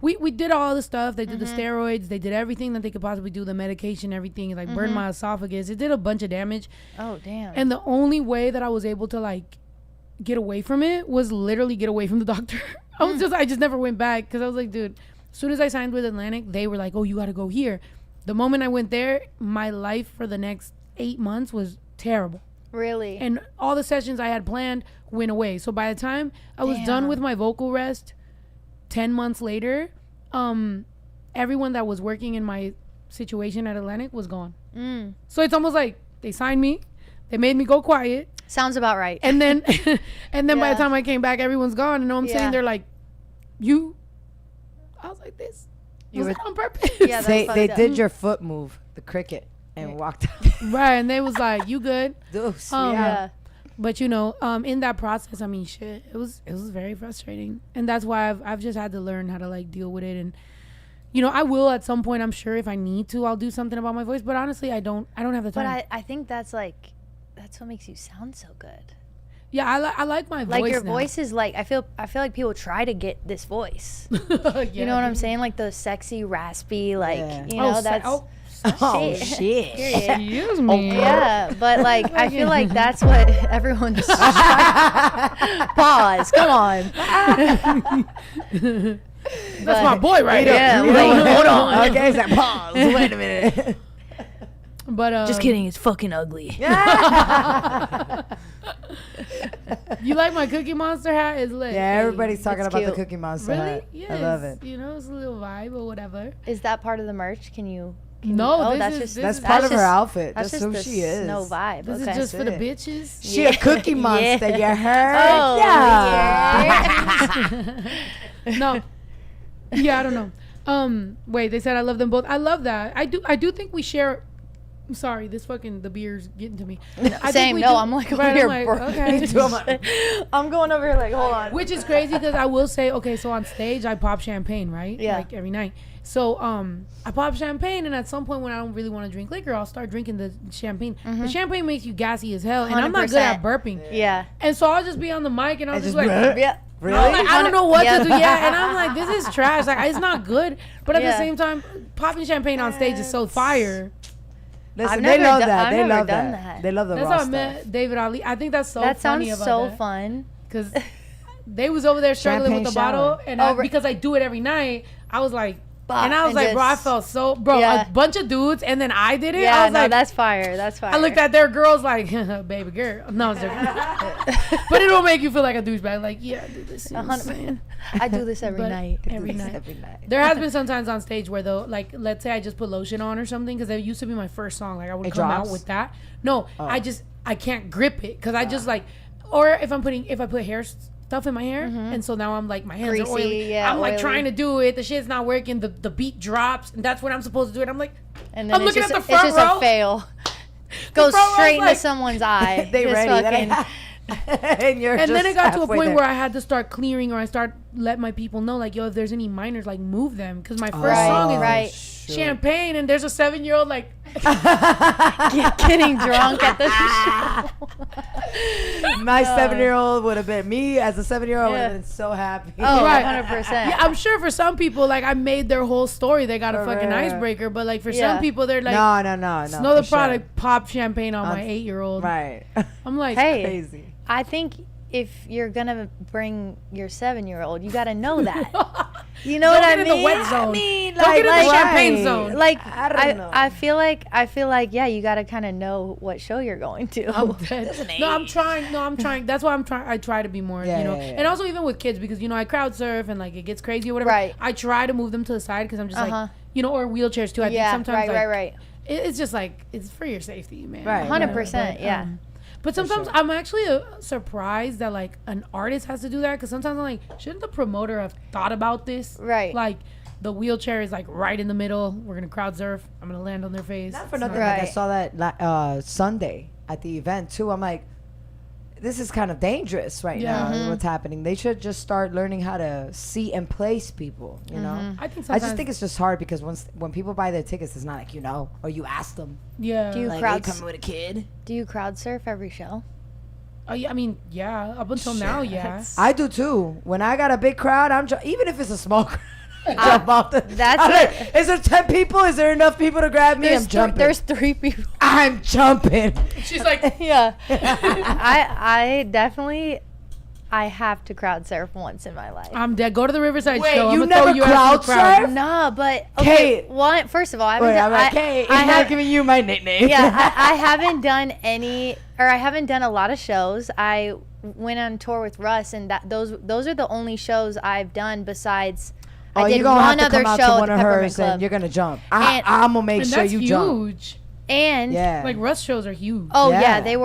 we did all the stuff. They did the steroids. They did everything that they could possibly do. The medication, everything. Like burned my esophagus. It did a bunch of damage. Oh damn. And the only way that I was able to like get away from it was literally get away from the doctor. I just never went back because I was like, dude. As soon as I signed with Atlantic, they were like, oh, you got to go here. The moment I went there, my life for the next 8 months was terrible. Really? And all the sessions I had planned went away. So by the time I was done Damn. with my vocal rest 10 months later, everyone that was working in my situation at Atlantic was gone. So it's almost like they signed me, they made me go quiet, Sounds about right. and then by Yeah. the time I came back, everyone's gone. And I'm Yeah. sitting there like, you. I was like this. You Was were- that on purpose? Yeah, They that's they fucked up. did your foot move, the cricket, and walked out. Right, and they was like, you good? Deuce, Yeah. But you know, in that process, I mean, shit, it was very frustrating, and that's why I've just had to learn how to like deal with it. And you know, I will at some point, I'm sure, if I need to, I'll do something about my voice. But honestly, I don't have the time. But I think that's like that's what makes you sound so good. yeah, I like my voice. Like your now. voice is like I feel like people try to get this voice. Yeah, You know what I'm saying? Like the sexy, raspy, like Yeah. you know that's Oh shit! period. Excuse me. Yeah, but like I feel like that's what everyone's pause. Come on. That's my boy right Yeah, here. like, hold on. Okay, it's like, pause. Wait a minute. But Just kidding. It's fucking ugly. You like my Cookie Monster hat? It's lit. Yeah, everybody's talking It's about the cute. Cookie Monster Really? hat. Yeah. I love it. You know, it's a little vibe or whatever. Is that part of the merch? Can you? No, oh, this that's is- just this That's is- part of her just- outfit. That's That's just who the she is. snow vibe. This okay. is just for the it. bitches. She a Cookie Monster. You heard? Oh, yeah. No. Yeah, I don't know. Wait, they said I love them both. I love that. I do think we share. I'm sorry, the beer's getting to me. I think Same. we No, do- I'm like over right, here, I'm bro. like, okay. Me too, I'm like- I'm going over here like, hold on. Which is crazy because I will say, okay, so on stage I pop champagne, right? Yeah. Like every night. So I pop champagne, and at some point when I don't really want to drink liquor, I'll start drinking the champagne. The champagne makes you gassy as hell, and I'm not good at 100%. burping. Yeah. And so I'll just be on the mic, and I'll just just like. Yeah. Really? I'm like, I don't know what Yeah. to do. Yeah, and I'm like, this is trash. Like, it's not good. But at the Yeah. same time, popping champagne on stage is so fire. Listen, I've they never love done- that. I've They never love done that. that. They love the That's raw how I stuff. met David Ali. I think that's so That funny sounds about so that. fun. Because they was over there struggling with Champagne the bottle, shower. and Oh, because I do it every night, I was like, And I was like, bro, I felt so, bro, Yeah. a bunch of dudes, and then I did it. Yeah, I was no, like, that's fire. That's fire. I looked at their girls like, baby girl. No, it's different. But it'll make you feel like a douchebag. Like, yeah, I do this. You know what I'm saying? I do this every But night. Every night. Every night. There has been sometimes on stage where though, like, let's say I just put lotion on or something, because it used to be my first song. Like, I would It come drops? out with that. No, I can't grip it because I just like, or if I put hair stuff in my hair, and so now I'm like, my hands Greasy, are oily. yeah, I'm like oily. trying to do it. The shit's not working. The beat drops, and that's when I'm supposed to do it. I'm like, And then I'm it's looking just, at the front it's just row. a fail. Goes front row's straight into like- someone's eye. They Just ready. fucking- And you're And then just it got to a halfway point there. where I had to start clearing, or I start let my people know, like, yo, if there's any minors, like, move them, because my first Right, song is right. Champagne, and there's a 7-year-old like, Getting drunk at the show. My 7-year-old would have been me as a 7-year-old. Would Yeah. have been so happy. Oh, Right. 100%. yeah, I'm sure for some people, like, I made their whole story. They got a fucking Right. icebreaker, but like for Yeah. some people, they're like, no. know the for sure. product, pop champagne on my 8-year-old. Right. I'm like, Hey, Crazy. I think if you're gonna bring your 7-year-old, you gotta know that. You know Don't what I get mean? in the wet zone. I mean, Don't get in the like- champagne zone. Like I don't know. I feel like yeah, you gotta kind of know what show you're going to. I'm dead. No, I'm trying. That's why I try to be more, Yeah, you know. yeah, yeah. And also even with kids, because, you know, I crowd surf and like it gets crazy or whatever. Right. I try to move them to the side because I'm just Uh-huh. like, you know, or wheelchairs too. I Yeah, think sometimes right. It's just like, it's for your safety, man. Right. 100%, But, yeah. But sometimes sure. I'm actually surprised that like an artist has to do that, because sometimes I'm like, shouldn't the promoter have thought about this? Right. Like the wheelchair is like right in the middle. We're gonna crowd surf. I'm gonna land on their face. Not for It's nothing. not- Like I Right. saw that Sunday at the event too. I'm like, this is kind of dangerous right Yeah. now. Mm-hmm. What's happening? They should just start learning how to see and place people. You know. Mm-hmm. I think I sometimes. just think it's just hard because when people buy their tickets, it's not like, you know, or you ask them yeah. Do you like, are you crowd coming with a kid? do you crowd surf every show? Oh yeah. I mean, yeah. Up until now, yeah. I do too. When I got a big crowd, even if it's a small crowd. I jump off the. that's I'm like, it. is there 10 people? Is there enough people to grab me? I'm jumping. There's 3 people. I'm jumping. She's like, Yeah. I definitely I have to crowd surf once in my life. I'm dead. Go to the Riverside Wait, show. you I'm gonna throw never you out in crowd the crowd. surf? Nah, but okay. Kate. One, first of all, I haven't Wait, done, I'm like, hey, I I'm not have- giving you my nickname. yeah, I haven't done I haven't done a lot of shows. I went on tour with Russ, and those are the only shows I've done besides. Oh, I did you're gonna one have to other come out show to at one the of Peppermint hers, Club. and you're gonna jump. And- I'm gonna make And sure that's you jump. huge. And Yeah. Like Russ shows are huge. oh Yeah. yeah, they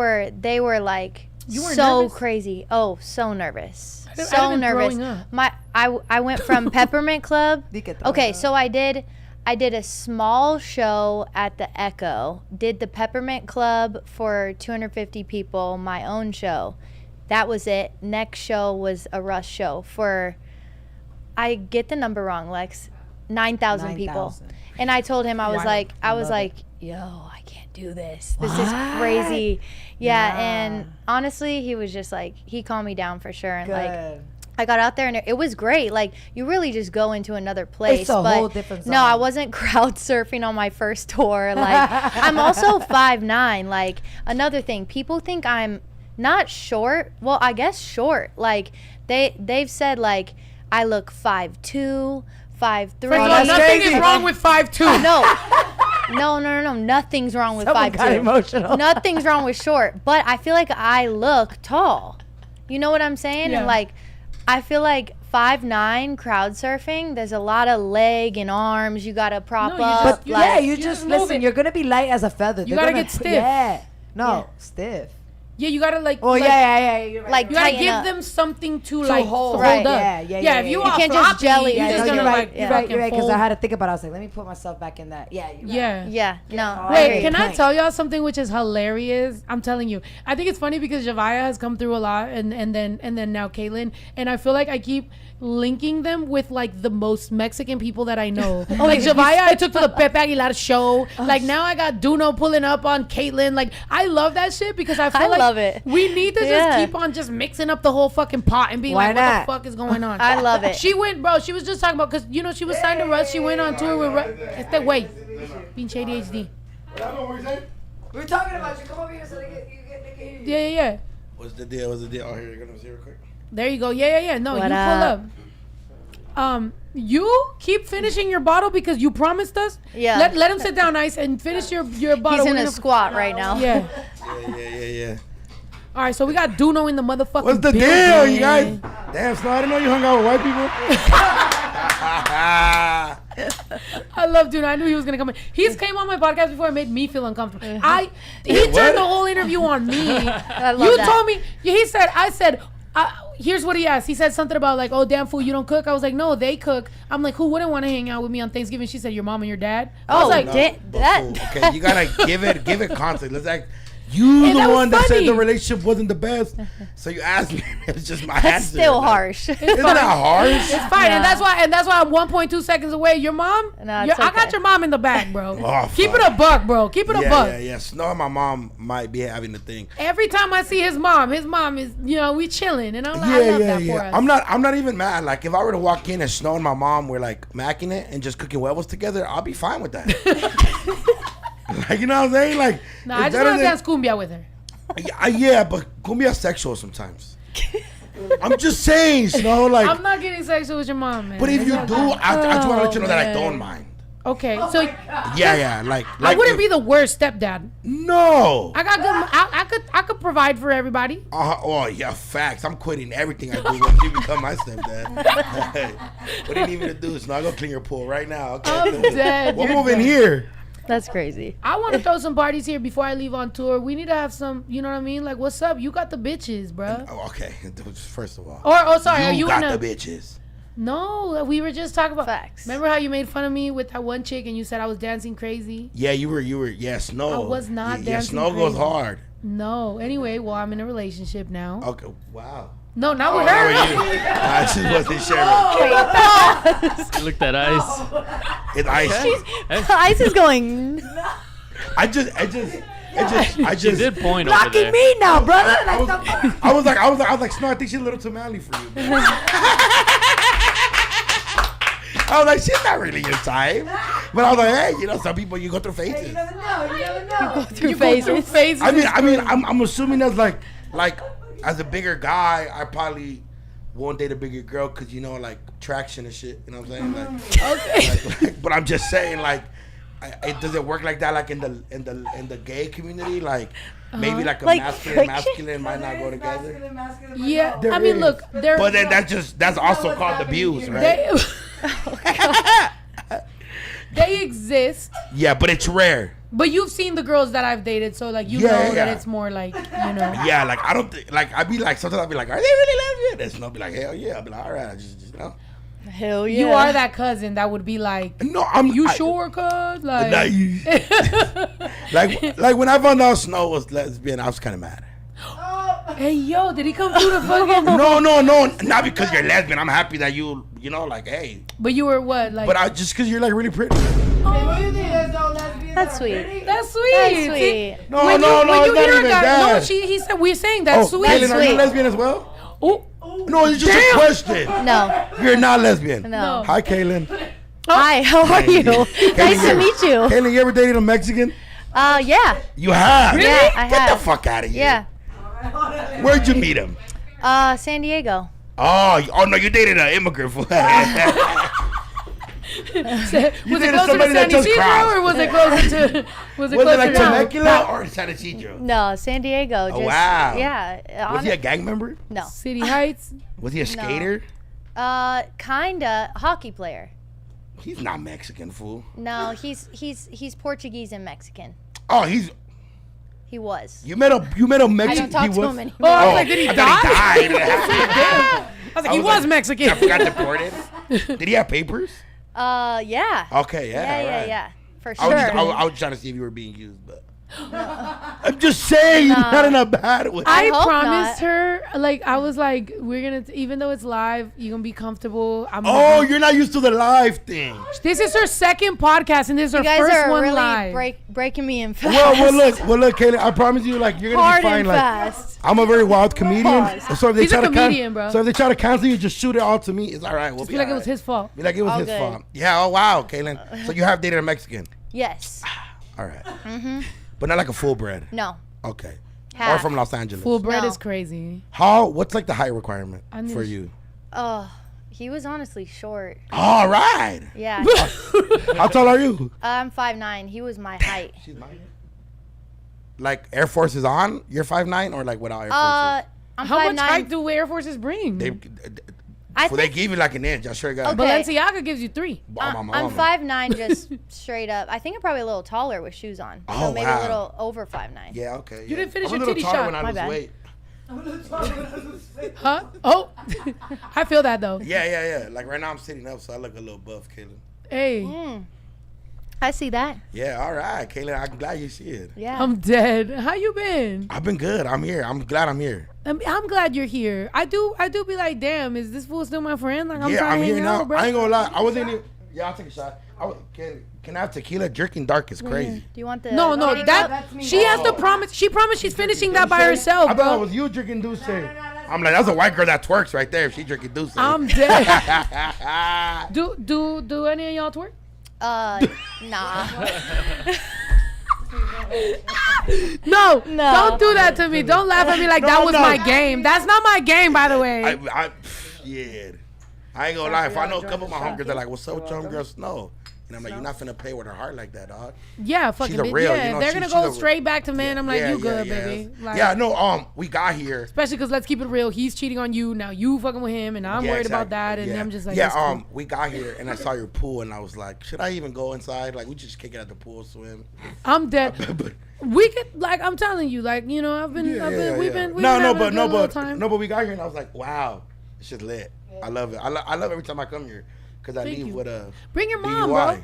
were like You weren't so nervous? crazy. Oh, so nervous. I'd have So been nervous. throwing up. I went from Peppermint Club. You get the- Okay, so I did a small show at the Echo. Did the Peppermint Club for 250 people, my own show. That was it. Next show was a Rush show for, I get the number wrong, Lex, 9,000 people. 9,000. And I told him, I was Wild. like, yo, I can't do this. This is crazy. Yeah, Nah. and honestly, he was just like, he calmed me down for sure. And like, Good. I got out there and it was great. Like, you really just go into another place. It's a but whole different no, I zone. wasn't crowd surfing on my first tour. Like, I'm also 5'9". Like, another thing, people think I'm not short. Well, I guess short. Like, they've said like I look 5'2", 5'3". First of all, that's nothing crazy. is wrong with 5'2". No. Nothing's wrong with Someone got 5'2". emotional. Nothing's wrong with short, but I feel like I look tall. You know what I'm saying? Yeah. And like, I feel like 5'9" crowd surfing. There's a lot of leg and arms you gotta prop No, you up. just- But You yeah, just- you you just just move listen. it. You're gonna be light as a feather. You They're gotta gonna get put- stiff. Yeah. No, Yeah. stiff. Yeah, you gotta like. Oh like, yeah. You're right. Like, You gotta tighten give up. them something to To like hold. hold Right. up. Yeah, If you yeah. are You can't just floppy, jelly. you're Yeah, just no, gonna you're like. right. You're right. fucking Because fold. I had to think about it. I was like, let me put myself back in that. Yeah. You're right. Yeah. Yeah, no. I Wait, agree. can I Plank. tell y'all something which is hilarious? I'm telling you. I think it's funny because Javaya has come through a lot, and then now KTLYN, and I feel like I keep linking them with like the most Mexican people that I know. Like Javaya, I took to the Pepe Aguilar show. Like now I got Duno pulling up on KTLYN. Like I love that shit because I feel I like love it. we need to just Yeah. keep on just mixing up the whole fucking pot and being Why like, not? what the fuck is going on? I love it. She went, bro. She was just talking about because you know she was signed to Russ. She went on tour with Russ. Wait, pinche ADHD. We were talking about you. Come over here so they can hear you. Yeah. What's the deal? Oh, here, you're gonna see real quick. There you go. Yeah. No, What you pull up? up. You keep finishing your bottle because you promised us. Yeah. Let him sit down, Ice, and finish your bottle. He's in We're a gonna- squat right now. Yeah. Yeah. All right, so we got Duno in the motherfucking. What's the building. deal, you guys? Damn, Snow, I didn't know you hung out with white people. I love Duno. I knew he was gonna come in. He's came on my podcast before. It made me feel uncomfortable. He What? turned the whole interview on me. I love You that. told me. I said. Here's what he asked. He said something about like, oh damn fool, you don't cook. I was like, no, they cook. I'm like, who wouldn't want to hang out with me on Thanksgiving? She said, your mom and your dad. I was Oh, like, Okay, you gotta give it context. Let's act. You And the that was one that said funny. the relationship wasn't the best, so you asked me. It's just my That's answer. still Like, harsh. Isn't that harsh? it's fine, Yeah. and that's why I'm 1.2 seconds away. Your mom, No, it's I got okay. your mom in the back, bro. Oh, Keep it fuck. a buck, bro. Keep it a buck. Yeah. Snow and my mom might be having a thing. Every time I see his mom is, we chilling, and I'm like, I love that for us. I'm not even mad. Like if I were to walk in and Snow and my mom were like macking it and just cooking huevos together, I'll be fine with that. Like you know what I'm saying? Like No, it's I just better want to than- dance cumbia with her. Yeah, but cumbia sexual sometimes. I'm just saying, Snow. Like, I'm not getting sexual with your mom, man. but if you do, I just want to let you know that I man. don't mind. Okay, so Yeah. Like I wouldn't if- be the worst stepdad. No. I got good. I could provide for everybody. Oh yeah, facts. I'm quitting everything I do when you become my stepdad. What do you need me to do? Snow, I go clean your pool right now. Okay. I'm dead. We'll You're move in dead. here. That's crazy. I want to throw some parties here before I leave on tour. We need to have some. You know what I mean? Like, what's up? You got the bitches, bruh. Oh, okay. First of all, Sorry, are you got in a? the bitches. No, we were just talking about. Facts. Remember how you made fun of me with that one chick and you said I was dancing crazy? Yeah, you were. Yeah, Snow. I was not Yeah, dancing Snow goes crazy. hard. No. Anyway, well, I'm in a relationship now. Okay. Wow. No, not Oh, with how her. are you? I just wasn't sharing. Look at Ice. It's ice. Ice is going. I just. She did point over Blocking there. me now, brother. Like, I was like, Snow, I think she's a little too manly for you. Man. I was like, she's not really your type. But I was like, hey, some people you go through phases. you never know. Through You go through phases. phases. I mean, I'm assuming that's like as a bigger guy, I probably won't date a bigger girl because like traction and shit. You know what I'm saying? Like, Okay. but I'm just saying like, it doesn't work like that. Like in the gay community, like maybe like a Like masculine might not go together. Yeah. There I mean, is. look, there. But then that's also called abuse, right? They, they exist, Yeah, but it's rare. but you've seen the girls that I've dated, so like you Yeah, know yeah. that it's more like Yeah, like I don't think like I'd be like sometimes I'd be like, are they really lesbian? And I'll be like, hell yeah. I'll be like, all right, just Hell yeah. You are that cousin that would be like, No, you sure, cuz? Like, like when I found out Snow was lesbian, I was kind of mad. hey, yo, did he come through the fucking? No, not because you're lesbian. I'm happy that you like, hey. But you were what? Like, But just because you're like really pretty. That's sweet. that's sweet. That's See, sweet. No, when no, you, no, when it's you not hear a even guy, that. no, he said we're saying that's sweet. Kaylin, are you sweet. lesbian as well? Oh, No, it's just Damn. a question. No. You're not lesbian. No. Hi, Kaylin. Hi, how are you? Nice to meet you. Kaylin, you ever dated a Mexican? Yeah. You have. Yeah, I Get have. the fuck out of here. Yeah. Where'd you meet him? San Diego. Oh no, you dated an immigrant. Was dated it closer to somebody San that just Isidro crossed. or was it closer to? Was it Was closer it like to? Temecula or San Isidro? No, San Diego. Just, wow. Yeah. Was he a gang member? No. City Heights. Was he a skater? Kinda hockey player. He's not Mexican, fool. No, he's Portuguese and Mexican. Oh, He was. you met a I Mexican. don't talk he to was. him anymore. Oh, I was like, did he I die? thought he died. I was like, he was Mexican. I forgot deported. Did he have papers? Yeah. Okay, yeah. Yeah, right. yeah. For I was, sure. I was trying to see if you were being used, but I'm just saying, Nah. not in a bad way. I hope promised not. her, like, I was like, we're gonna, even though it's live, you're gonna be comfortable. I'm Oh, gonna you're not used to the live thing. this is her second podcast, and this is her you guys first are one really live. breaking me in fast. Well, look, Kaylin. I promise you, like, you're gonna Hard be fine. and Like, fast. I'm a very wild comedian. Pause. So if they He's a try to comedian, bro. So if they try to cancel you, just shoot it all to me. It's all right. We'll Just be feel like it all was right. his fault. Be like it was All his good. fault. Yeah. Oh wow, Kaylin. So you have dated a Mexican. Yes. All right. But not like a full bred. No. Okay. Or Half. from Los Angeles. Full bread No. is crazy. What's like the height requirement I need for to- you? He was honestly short. All right. Yeah. How tall are you? I'm 5'9". He was my height. She's mine. Like Air Force is on? You're 5'9" or like without Air Forces? I'm How 5'9". much height do Air Forces bring? They I they think give you like an inch. I sure got. Okay. Balenciaga gives you 3. I'm 5'9", just straight up. I think I'm probably a little taller with shoes on. So Oh, maybe wow. a little over 5'9". Yeah, okay. You didn't finish I'm your a little titty taller shot. when I My lose bad. weight. Huh? Oh, I feel that though. Yeah. Like right now I'm sitting up, so I look a little buff, Kaylin. Hey, I see that. Yeah, all right, Kaylin. I'm glad you see it. Yeah. I'm dead. How you been? I've been good. I'm here. I'm glad I'm here. I'm glad you're here. I do be like, damn, is this fool still my friend? Like I'm Yeah, trying I'm to here hang now. out, bro. I ain't gonna lie. I wasn't even. Yeah, I'll take a shot. Can I have tequila? Jerking dark is crazy. Do you want the? No, kitty cup? that she has to promise. She promised she's finishing that by herself, I thought it bro. was you drinking Douce. I'm like, that's a white girl that twerks right there. If she drinking Douce. I'm dead. Do any of y'all twerk? Nah. No, No. don't do that to me. Don't laugh at me like that was my game. That's not my game, by the way. Yeah. I ain't gonna lie. If I know a couple of my homegirls, they're like, what's up with your homegirls? No. And I'm like, you're not finna play with her heart like that, dog. Yeah, fucking a bitch. real, Yeah, you know, they're she- gonna she's go a- straight back to man. I'm like, you good, baby. Like, Yeah, no, we got here. especially because let's keep it real. He's cheating on you. Now you fucking with him, and I'm Yeah, worried about exactly. that. And yeah. I'm just like, yeah, that's cool. we got here and I saw your pool and I was like, should I even go inside? Like, we just kick it at the pool, swim. I'm dead. But- We could, like, I'm telling you, like, you know, we've been having a good little time. but we got here and I was like, wow, it's just lit. I love it. I love every time I come here because I Thank leave you. with a Bring your mom, DUI. bro.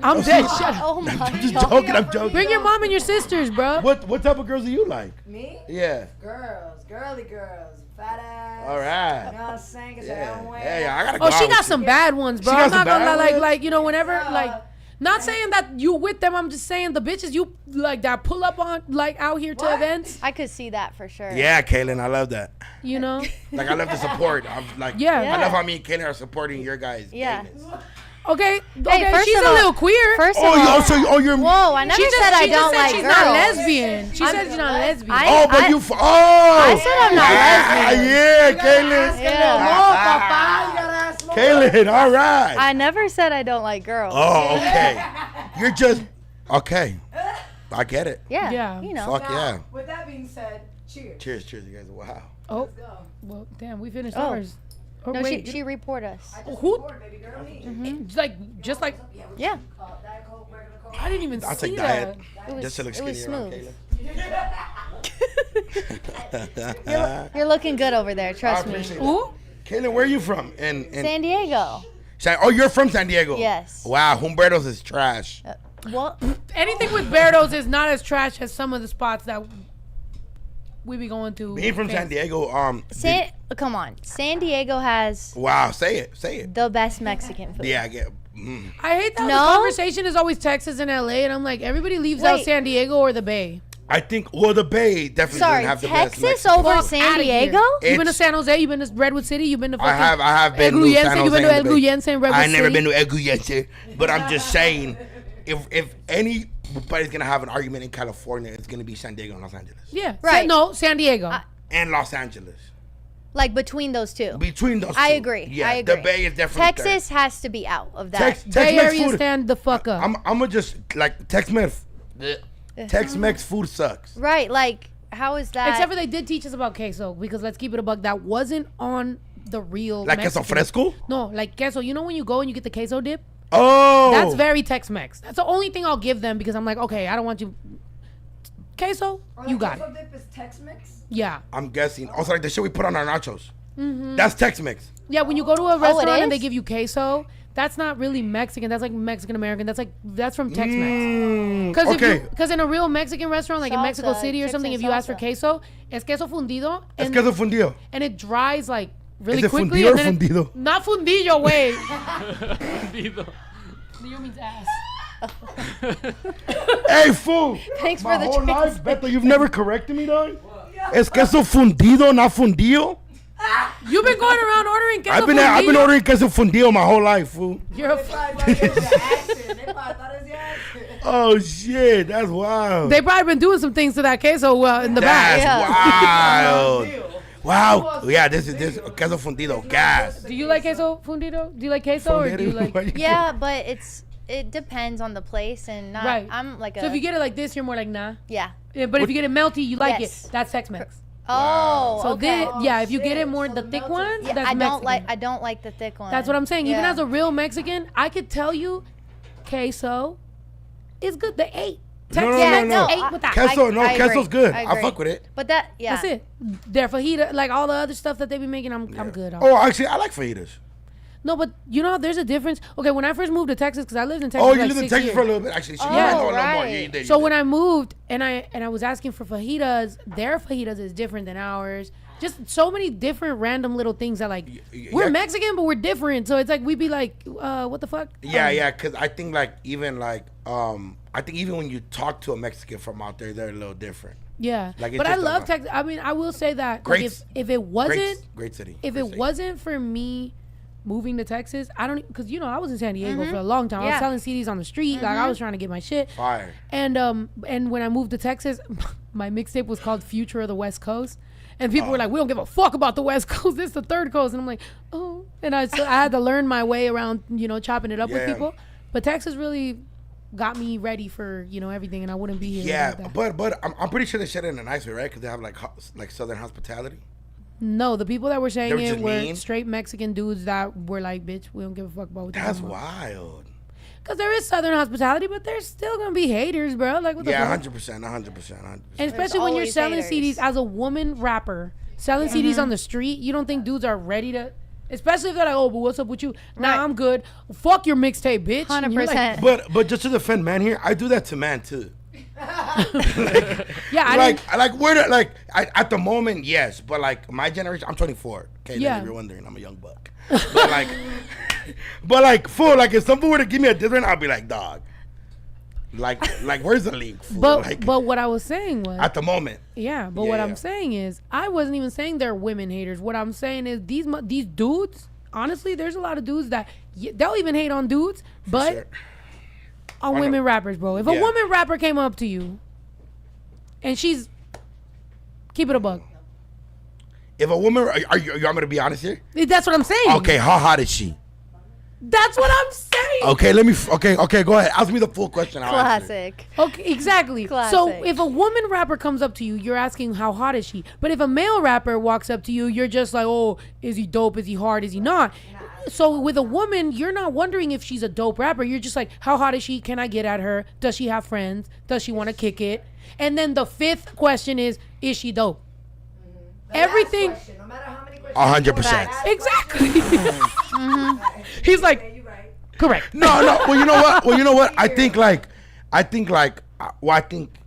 I'm dead. Shut up. Oh my I'm just god. joking. I'm joking. Bring your mom and your sisters, bro. What type of girls do you like? Me? Yeah. Girls, girly girls, fat ass. All right. You know what I'm saying? Get your Yeah. own way. Yeah, I gotta go Oh, she out got with some you. bad ones, bro. She got I'm some not gonna bad lie, ones? like, you know, whenever, like, not saying that you with them. I'm just saying the bitches you like that pull up on, like, out here to events. I could see that for sure. Yeah, Kaylin, I love that. You know. Like, I love the support. I'm like, Yeah. I love how me and Kaylin are supporting your guys' Yeah. gayness. Okay. Hey, first she's of a all- little queer. First of Oh, all, you're. whoa! I never said I don't like she's girls. not lesbian. She said she's not lesbian. Oh, but you. Oh. I said I'm not lesbian. Yeah, Kaylin. Yeah. Kaylin, all right. I never said I don't like girls. Oh, okay. You're just okay. I get it. Yeah. Yeah. You know. Fuck yeah. With that being said, cheers. Cheers, you guys. Wow. Oh, well, damn, we finished Oh. ours. Or No, wait, she report us. who? Baby girl, me. Just like Yeah. Diet Coke, regular Coke. I didn't even I'll see take that. diet. It was, Just to look it was skinnier around smooth. Kaylin. You're looking good over there. I Trust me. appreciate that. Who? Kaylin, where are you from? In San Diego. Oh, you're from San Diego. Yes. Wow, Humberto's is trash. What? Anything with Berto's is not as trash as some of the spots that we be going to. Being from San Diego, Come on. San Diego has wow, say it. the best Mexican food. Yeah, I get. I hate that the No? conversation is always Texas and LA, and I'm like, everybody leaves out Wait. San Diego or the Bay. I think the Bay definitely Sorry, doesn't have the best Texas Mexican over food. Fuck San outta Diego? here. You been to It's- San Jose? You been to Redwood City? You been to fucking I have been El to San Gluyense? Jose. You been to El and the Bay. Gluyense in Redwood I never City? been to El Gluyense, but I'm just saying, if anybody's gonna have an argument in California, it's gonna be San Diego and Los Angeles Yeah. Right. No, San Diego. and Los Angeles. Like between those two. Between those, I two. agree. Yeah, I agree. the Bay is definitely Texas has to be out of that. Tex-Mex Bay Area food. stand the fuck up. I'm gonna just like Tex-Mex. Tex-Mex food sucks. Right, like how is that? Except for they did teach us about queso, because let's keep it a buck. That wasn't on the real Like queso Mexican. fresco. No, like queso. You know when you go and you get the queso dip? Oh, That's very Tex-Mex. That's the only thing I'll give them, because I'm like, okay, I don't want you. Queso, you got it. Queso dip is Tex-Mex? Yeah. I'm guessing. Also, like the shit we put on our nachos. That's Tex-Mex. Yeah, when you go to a restaurant and they is? give you queso, that's not really Mexican. That's like Mexican American. That's from Tex-Mex. Because okay. in a real Mexican restaurant, like in Mexico Salsa, City or chips something, and if you ask for salsa. queso, it's queso fundido, Es and, queso fundido. and it dries like really Is it quickly. fundido and or then fundido? Not fundillo, way. Fundido. Fundido means ass. Hey, fool! Thanks My for the whole life, translation. Beto, you've never corrected me, dog? Es queso fundido, not fundido? You've been going around ordering queso I've been fundido? ordering queso fundido my whole life, fool. You're a They probably thought it was your accent. They probably thought it was your accent. Oh, shit, that's wild. They probably been doing some things to that queso in the back. That's Yeah. wild. Wow. Yeah, this queso fundido. Gas. Do you like queso fundido? Do you like queso or do you like? Yeah, but it depends on the place and not. Right. I'm like So if you get it like this, you're more like nah. yeah. Yeah, but if you get it melty, you like Yes. it. That's Tex-Mex. Oh, So okay. if you get it more the thick ones, Yeah, that's I don't Mexican. like the thick one. That's what I'm saying. Even Yeah. as a real Mexican, I could tell you, queso is good. The 8. No, Yeah, no, no, no. 8 with that. Queso, no, I agree. queso's good. I I agree. fuck with it. But that, yeah. That's it. Their fajita, like all the other stuff that they be making, I'm good on. Oh, actually, I like fajitas. No, but you know, there's a difference. Okay, when I first moved to Texas, because I lived in Texas Oh, for you like lived in 6 Texas years. for a little bit. Actually, Oh, you might know a little more. right. Yeah, you did. So when I moved and I was asking for fajitas, their fajitas is different than ours. Just so many different random little things that like we're yeah. Mexican, but we're different. So it's like we'd be like, what the fuck? Yeah, because I think even when you talk to a Mexican from out there, they're a little different. Yeah. Like, it's but I just love about- Texas. I mean, I will say that Great like, if it wasn't Great city. if Great it city. wasn't for me moving to Texas, I don't because I was in San Diego for a long time. I was Yeah. selling CDs on the street, like I was trying to get my shit. Fire. And when I moved to Texas, my mixtape was called Future of the West Coast. And people were like, we don't give a fuck about the West Coast. This is the third coast. And I'm like, oh. And I had to learn my way around, chopping it up with Yeah. people. But Texas really got me ready for, everything. And I wouldn't be here. Yeah, without that. but I'm pretty sure they said it in a nice way, right? Because they have like Southern hospitality. No, the people that were saying They were it just were mean? straight Mexican dudes that were like, bitch, we don't give a fuck about what you That's talking about. wild. Because there is Southern hospitality, but there's still going to be haters, bro. Like, what the Yeah, fuck? 100%. And especially when you're always selling haters. CDs as a woman rapper, selling CDs on the street, you don't think dudes are ready to, especially if they're like, oh, but what's up with you? Nah, Right. I'm good. Fuck your mixtape, bitch. And you're like, 100%. But just to defend man here, I do that to man too. yeah, At the moment, yes, but like my generation, I'm 24. Okay, Yeah. if you're wondering, I'm a young buck. But like, fool, like if someone were to give me a different, I'd be like, dog. Like where's the link? Fool? But what I was saying was, at the moment, yeah, but what Yeah. I'm saying is, I wasn't even saying they're women haters. What I'm saying is these dudes, honestly, there's a lot of dudes that they'll even hate on dudes, but sure. on women rappers, bro. If a Yeah. woman rapper came up to you and she's, keep it a buck. If a woman, are you I'm gonna be honest here? That's what I'm saying. Okay, how hot is she? That's what I'm saying. Okay, go ahead. Ask me the full question. I'll answer it. Classic. Okay, exactly. So Classic. if a woman rapper comes up to you, you're asking how hot is she. But if a male rapper walks up to you, you're just like, oh, is he dope? Is he hard? Is he not? So with a woman, you're not wondering if she's a dope rapper. You're just like, how hot is she? Can I get at her? Does she have friends? Does she want to kick it? And then the fifth question is she dope? Everything. No matter how many questions. 100%. Exactly. He's like, correct. No. Well, you know what? I think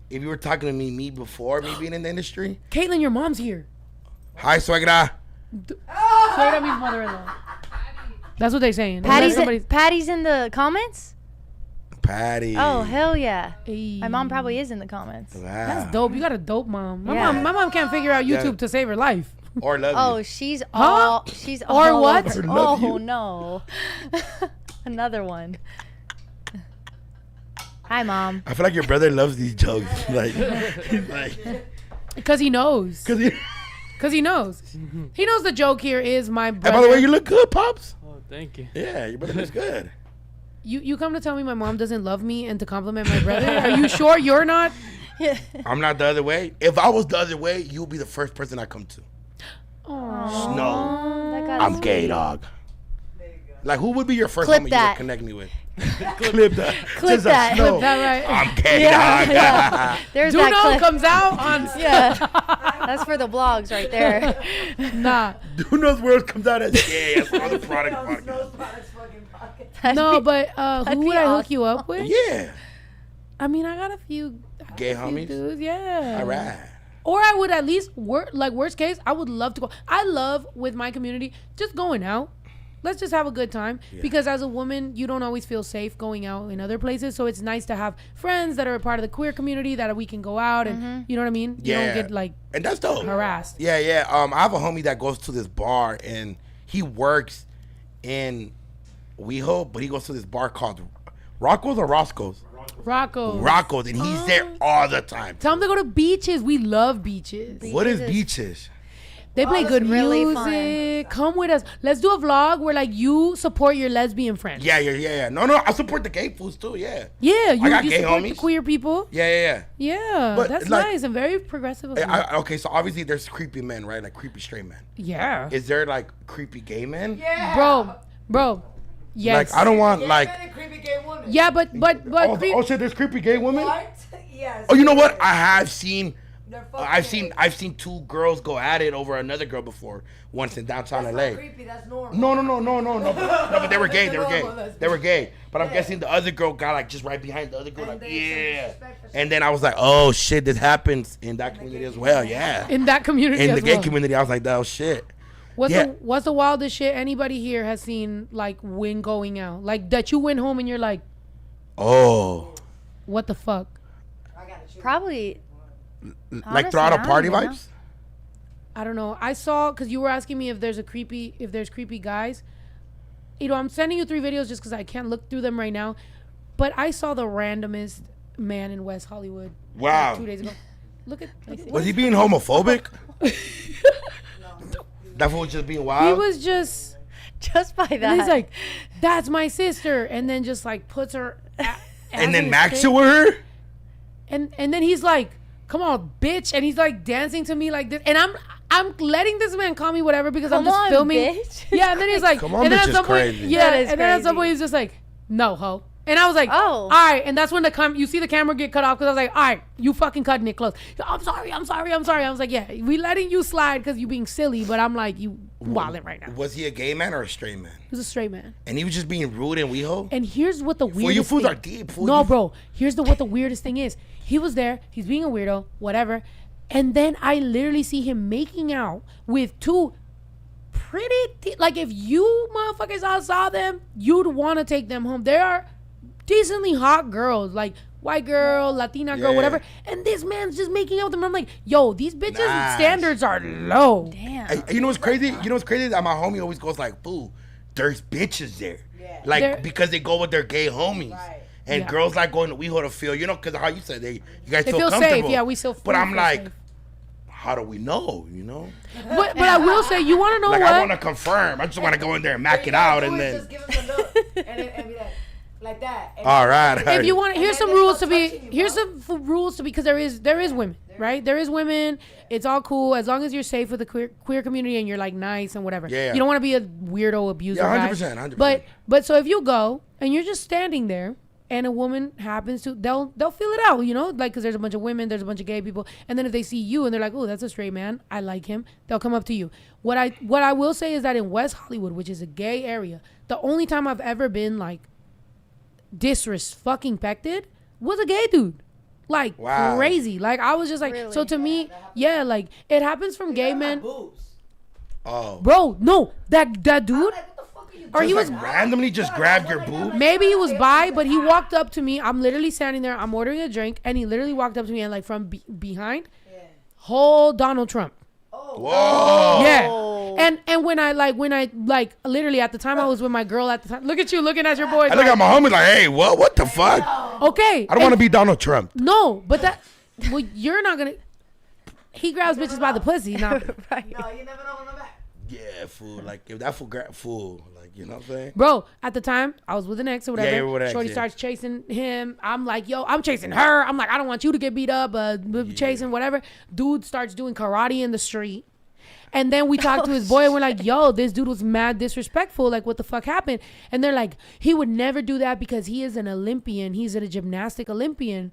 if you were talking to me before me being in the industry, KTLYN, your mom's here. hi, suegra. Suegra means mother-in-law. That's what they're saying. Patty's in the comments? Patty. Oh, hell yeah. Hey. My mom probably is in the comments. Wow. That's dope. You got a dope mom. Yeah. My mom can't figure out YouTube Yeah. to save her life. Or love Oh, you. she's Huh? she's Or all what? over- Or love Oh you. no. Another one. Hi, mom. I feel like your brother loves these jokes. He's like, Because he knows. cause he. Because he knows. He knows the joke here is my And brother. by the way, you look good, pops. Oh, thank you. Yeah, your brother looks good. You come to tell me my mom doesn't love me and to compliment my brother? Are you sure you're not? I'm not the other way. If I was the other way, you'll be the first person I come to. Aww. No, That guy's I'm gay, sweet. dog. Like, who would be your first Clip homie you that. would connect me with? Clip that. Clip Just that. Snow. Clip that right. I'm gay, Yeah, dog. yeah. There's that Duno clip. comes out on... Yeah. That's for the blogs right there. Nah. Duno's words comes out as gay. That's one of the product podcast. Snow's products fucking pocket. No, but that'd who be would I hook awesome. you up with? Yeah. I mean, I got a few... Gay few homies? dudes, yeah. All right. Or I would at least worst case, I would love to go. I love with my community just going out. Let's just have a good time because as a woman, you don't always feel safe going out in other places. So it's nice to have friends that are a part of the queer community that we can go out and you know what I mean. You Yeah. don't get like And that's dope. harassed. Yeah. I have a homie that goes to this bar and he works in WeHo, but he goes to this bar called Rocco's or Roscoe's? Rocco's, and he's there all the time. Tell them to go to beaches. We love beaches. What is Beaches. beaches? They play that's good really music. Come with us. Let's do a vlog where like you support your lesbian friends. Yeah. No, I support the gay fools too. Yeah. Yeah, you, got you gay support the homies. queer people. Yeah. Yeah, But, that's like, nice and very progressive. Of you. Okay, so obviously there's creepy men, right? Like creepy straight men. Yeah, Is there like creepy gay men? Yeah. bro. Yes. Like I don't want like. And a creepy gay woman. Yeah, but Oh shit! There's creepy gay women. What? Yes. Oh, you know what? I have seen. They're fucking I've seen two girls go at it over another girl before. Once in downtown That's LA. not creepy. That's normal. No. But they were gay. They were gay. Normal, They were gay. But I'm Yeah. guessing the other girl got like just right behind the other girl, And like they some yeah. disrespect for And then I was like, oh shit, this happens in that community as well. Yeah. in that community. In as the gay well. community, I was like, oh shit. What's Yeah. what's the wildest shit anybody here has seen like when going out? Like that you went home and you're like, Oh. what the fuck? I gotta choose. Probably. Like Honestly, throw out a I party don't know. vibes? I don't know. I saw because you were asking me if there's creepy guys. You know, I'm sending you 3 videos just because I can't look through them right now. But I saw the randomest man in West Hollywood. Wow. Like 2 days ago. Look at. Was he being homophobic? That fool was just being He wild? was just. Just by that. And he's like, "That's my sister," and then just like puts her. And then Max it with her? And then he's like, "Come on, bitch!" And he's like dancing to me like this, and I'm letting this man call me whatever because I'm Come just on, filming. bitch. Yeah, and then he's like, Come on, and then bitch at is some point, crazy. yeah, That is and then at some crazy. point he's just like, "No, ho." And I was like, Oh. all right. And that's when you see the camera get cut off because I was like, all right, you fucking cutting it close. I'm sorry. I was like, yeah, we letting you slide because you being silly, but I'm like, you wilding right now. Was he a gay man or a straight man? He was a straight man. And he was just being rude and WeHo? And here's what the weirdest Fool, you fools thing. are deep. Fool. No, You- bro. Here's what the weirdest thing is. He was there. He's being a weirdo. Whatever. And then I literally see him making out with 2 pretty... like, if you motherfuckers all saw them, you'd want to take them home. There are decently hot girls. Like, white girl, Latina girl, Yeah. whatever. And this man's just making out with them. I'm like, yo, these bitches' Nice. standards are low. Damn. Hey, you know what's crazy? That my homie always goes like, "Fool, there's bitches there." Yeah. Like There- because they go with their gay homies. Right. And Yeah. girls like going to WeHo to feel, because how you said you guys They feel feel comfortable. safe. Yeah, we still But I'm feel like, safe. how do we know? But I will say, you want to know Like what? I want to confirm. I just want to go in there and mac it out and then. Just give him the look and be like that. And All right. If you want, And here's then some they rules to start be. touching you, Here's bro. some rules to be because there is women, right? There is women. It's all cool as long as you're safe with the queer community and you're like nice and whatever. Yeah. You don't want to be a weirdo abuser. Yeah, guy. 100%, 100%. But so if you go and you're just standing there and a woman happens to, they'll feel it out, like because there's a bunch of women, there's a bunch of gay people, and then if they see you and they're like, oh, that's a straight man, I like him, they'll come up to you. What I will say is that in West Hollywood, which is a gay area, the only time I've ever been like disrespected was a gay dude. Like Wow. crazy. Like I was just like, Really? so to me, yeah, like it happens from gay men. Boobs. Oh. Bro, no, that dude, Like, what the fuck are you or he Just was like randomly just grabbed your boob. maybe he was bi, but he walked up to me. I'm literally standing there. I'm ordering a drink, and he literally walked up to me and like from behind, whole Donald Trump. Whoa. Yeah. And when I literally at the time I was with my girl at the time. Look at you looking at your boys. I look at my homie like, hey, what the fuck? Okay. I don't want to be Donald Trump. No, but well, you're not gonna. He grabs bitches by the pussy. Now, Right. No, you never know on the back. Yeah, fool. Like if that fool grab fool, like you know what I'm saying? bro, at the time I was with an ex or whatever. Yeah, you were with an ex, Shorty yeah. starts chasing him. I'm like, yo, I'm chasing her. I'm like, I don't want you to get beat up. Chasing whatever. Dude starts doing karate in the street. And then we talked to his boy and we're like, yo, this dude was mad disrespectful. Like, what the fuck happened? And they're like, he would never do that because he is an Olympian. He's a gymnastic Olympian.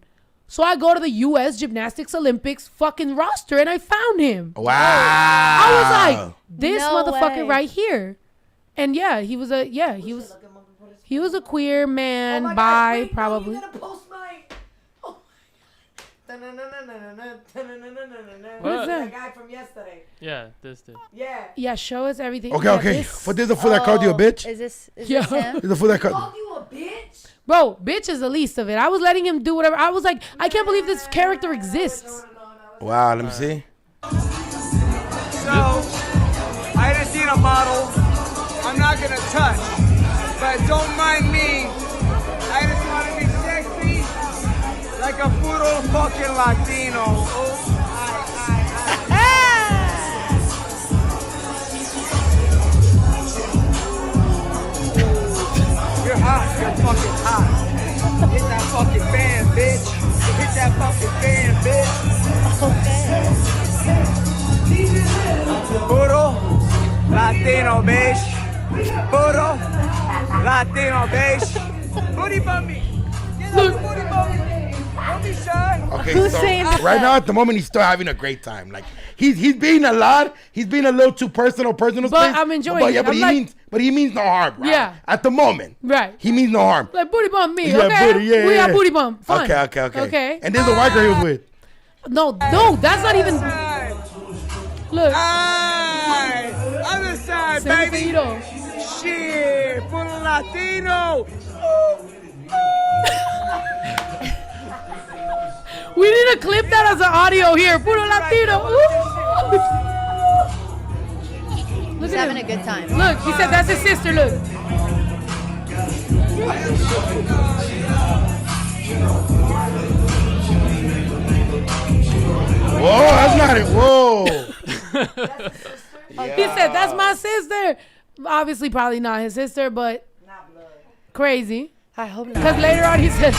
So I go to the U.S. Gymnastics Olympics fucking roster and I found him. Wow. I was like, this No motherfucker way. right here. And yeah, he was a queer man, Oh my bi, gosh, wait, no, probably. you gotta post my. Oh my God. What is that? That guy from yesterday. Yeah, this dude. Yeah. Yeah, show us everything. Okay, Yeah, okay. this- But there's a fool that called you a bitch. Is this Yeah. him? There's a fool that called. Called you a bitch? Bro, bitch is the least of it. I was letting him do whatever. I was like, I can't believe this character exists. Wow, let me see. So, I just seen a model. I'm not gonna touch, but don't mind me. I just want to be sexy, like a puro fucking Latino. Oh, fucking hot. Hit that fucking fan, bitch. Hit that fucking fan, bitch. Puro Latino, bitch. Puro Latino, bitch. Booty bump me. Get up, booty bump me. Don't be shy. Okay, Who's so saying that? right now at the moment he's still having a great time. Like he's being a lot. He's being a little too personal But space. I'm enjoying But yeah, it. but I'm he means no harm. Right? Yeah. At the moment. Right. He means no harm. Like booty bump me. Yeah, Okay. booty, yeah, we yeah. got booty bump. Fun. Okay. And this is the white girl he was with. No, that's not even. Side. Look. Aye. Other side, baby. Santito. Shit. Puro Latino. We need to clip that as an audio here. Puro Latino. Look He's at having him. a good time. Look, he said that's his sister. Look. Whoa, that's not it. Whoa. He said that's my sister. Obviously, probably not his sister, but crazy. I hope not. Because later on he says,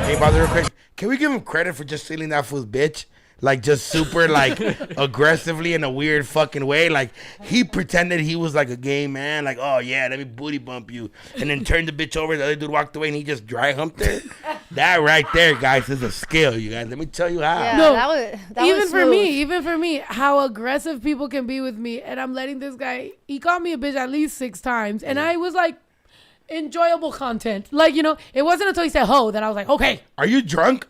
Hey, bother real quick. Can we give him credit for just stealing that fool's bitch? Like just super like aggressively in a weird fucking way. Like he pretended he was like a gay man. Like, oh yeah, let me booty bump you. And then turned the bitch over. The other dude walked away and he just dry humped her. That right there, guys, is a skill, you guys. Let me tell you how. Yeah, No, that even was for smooth. even for me, how aggressive people can be with me, and I'm letting this guy. He called me a bitch at least 6 times, and I was like, enjoyable content. Like it wasn't until he said "ho" that I was like, okay. Are you drunk?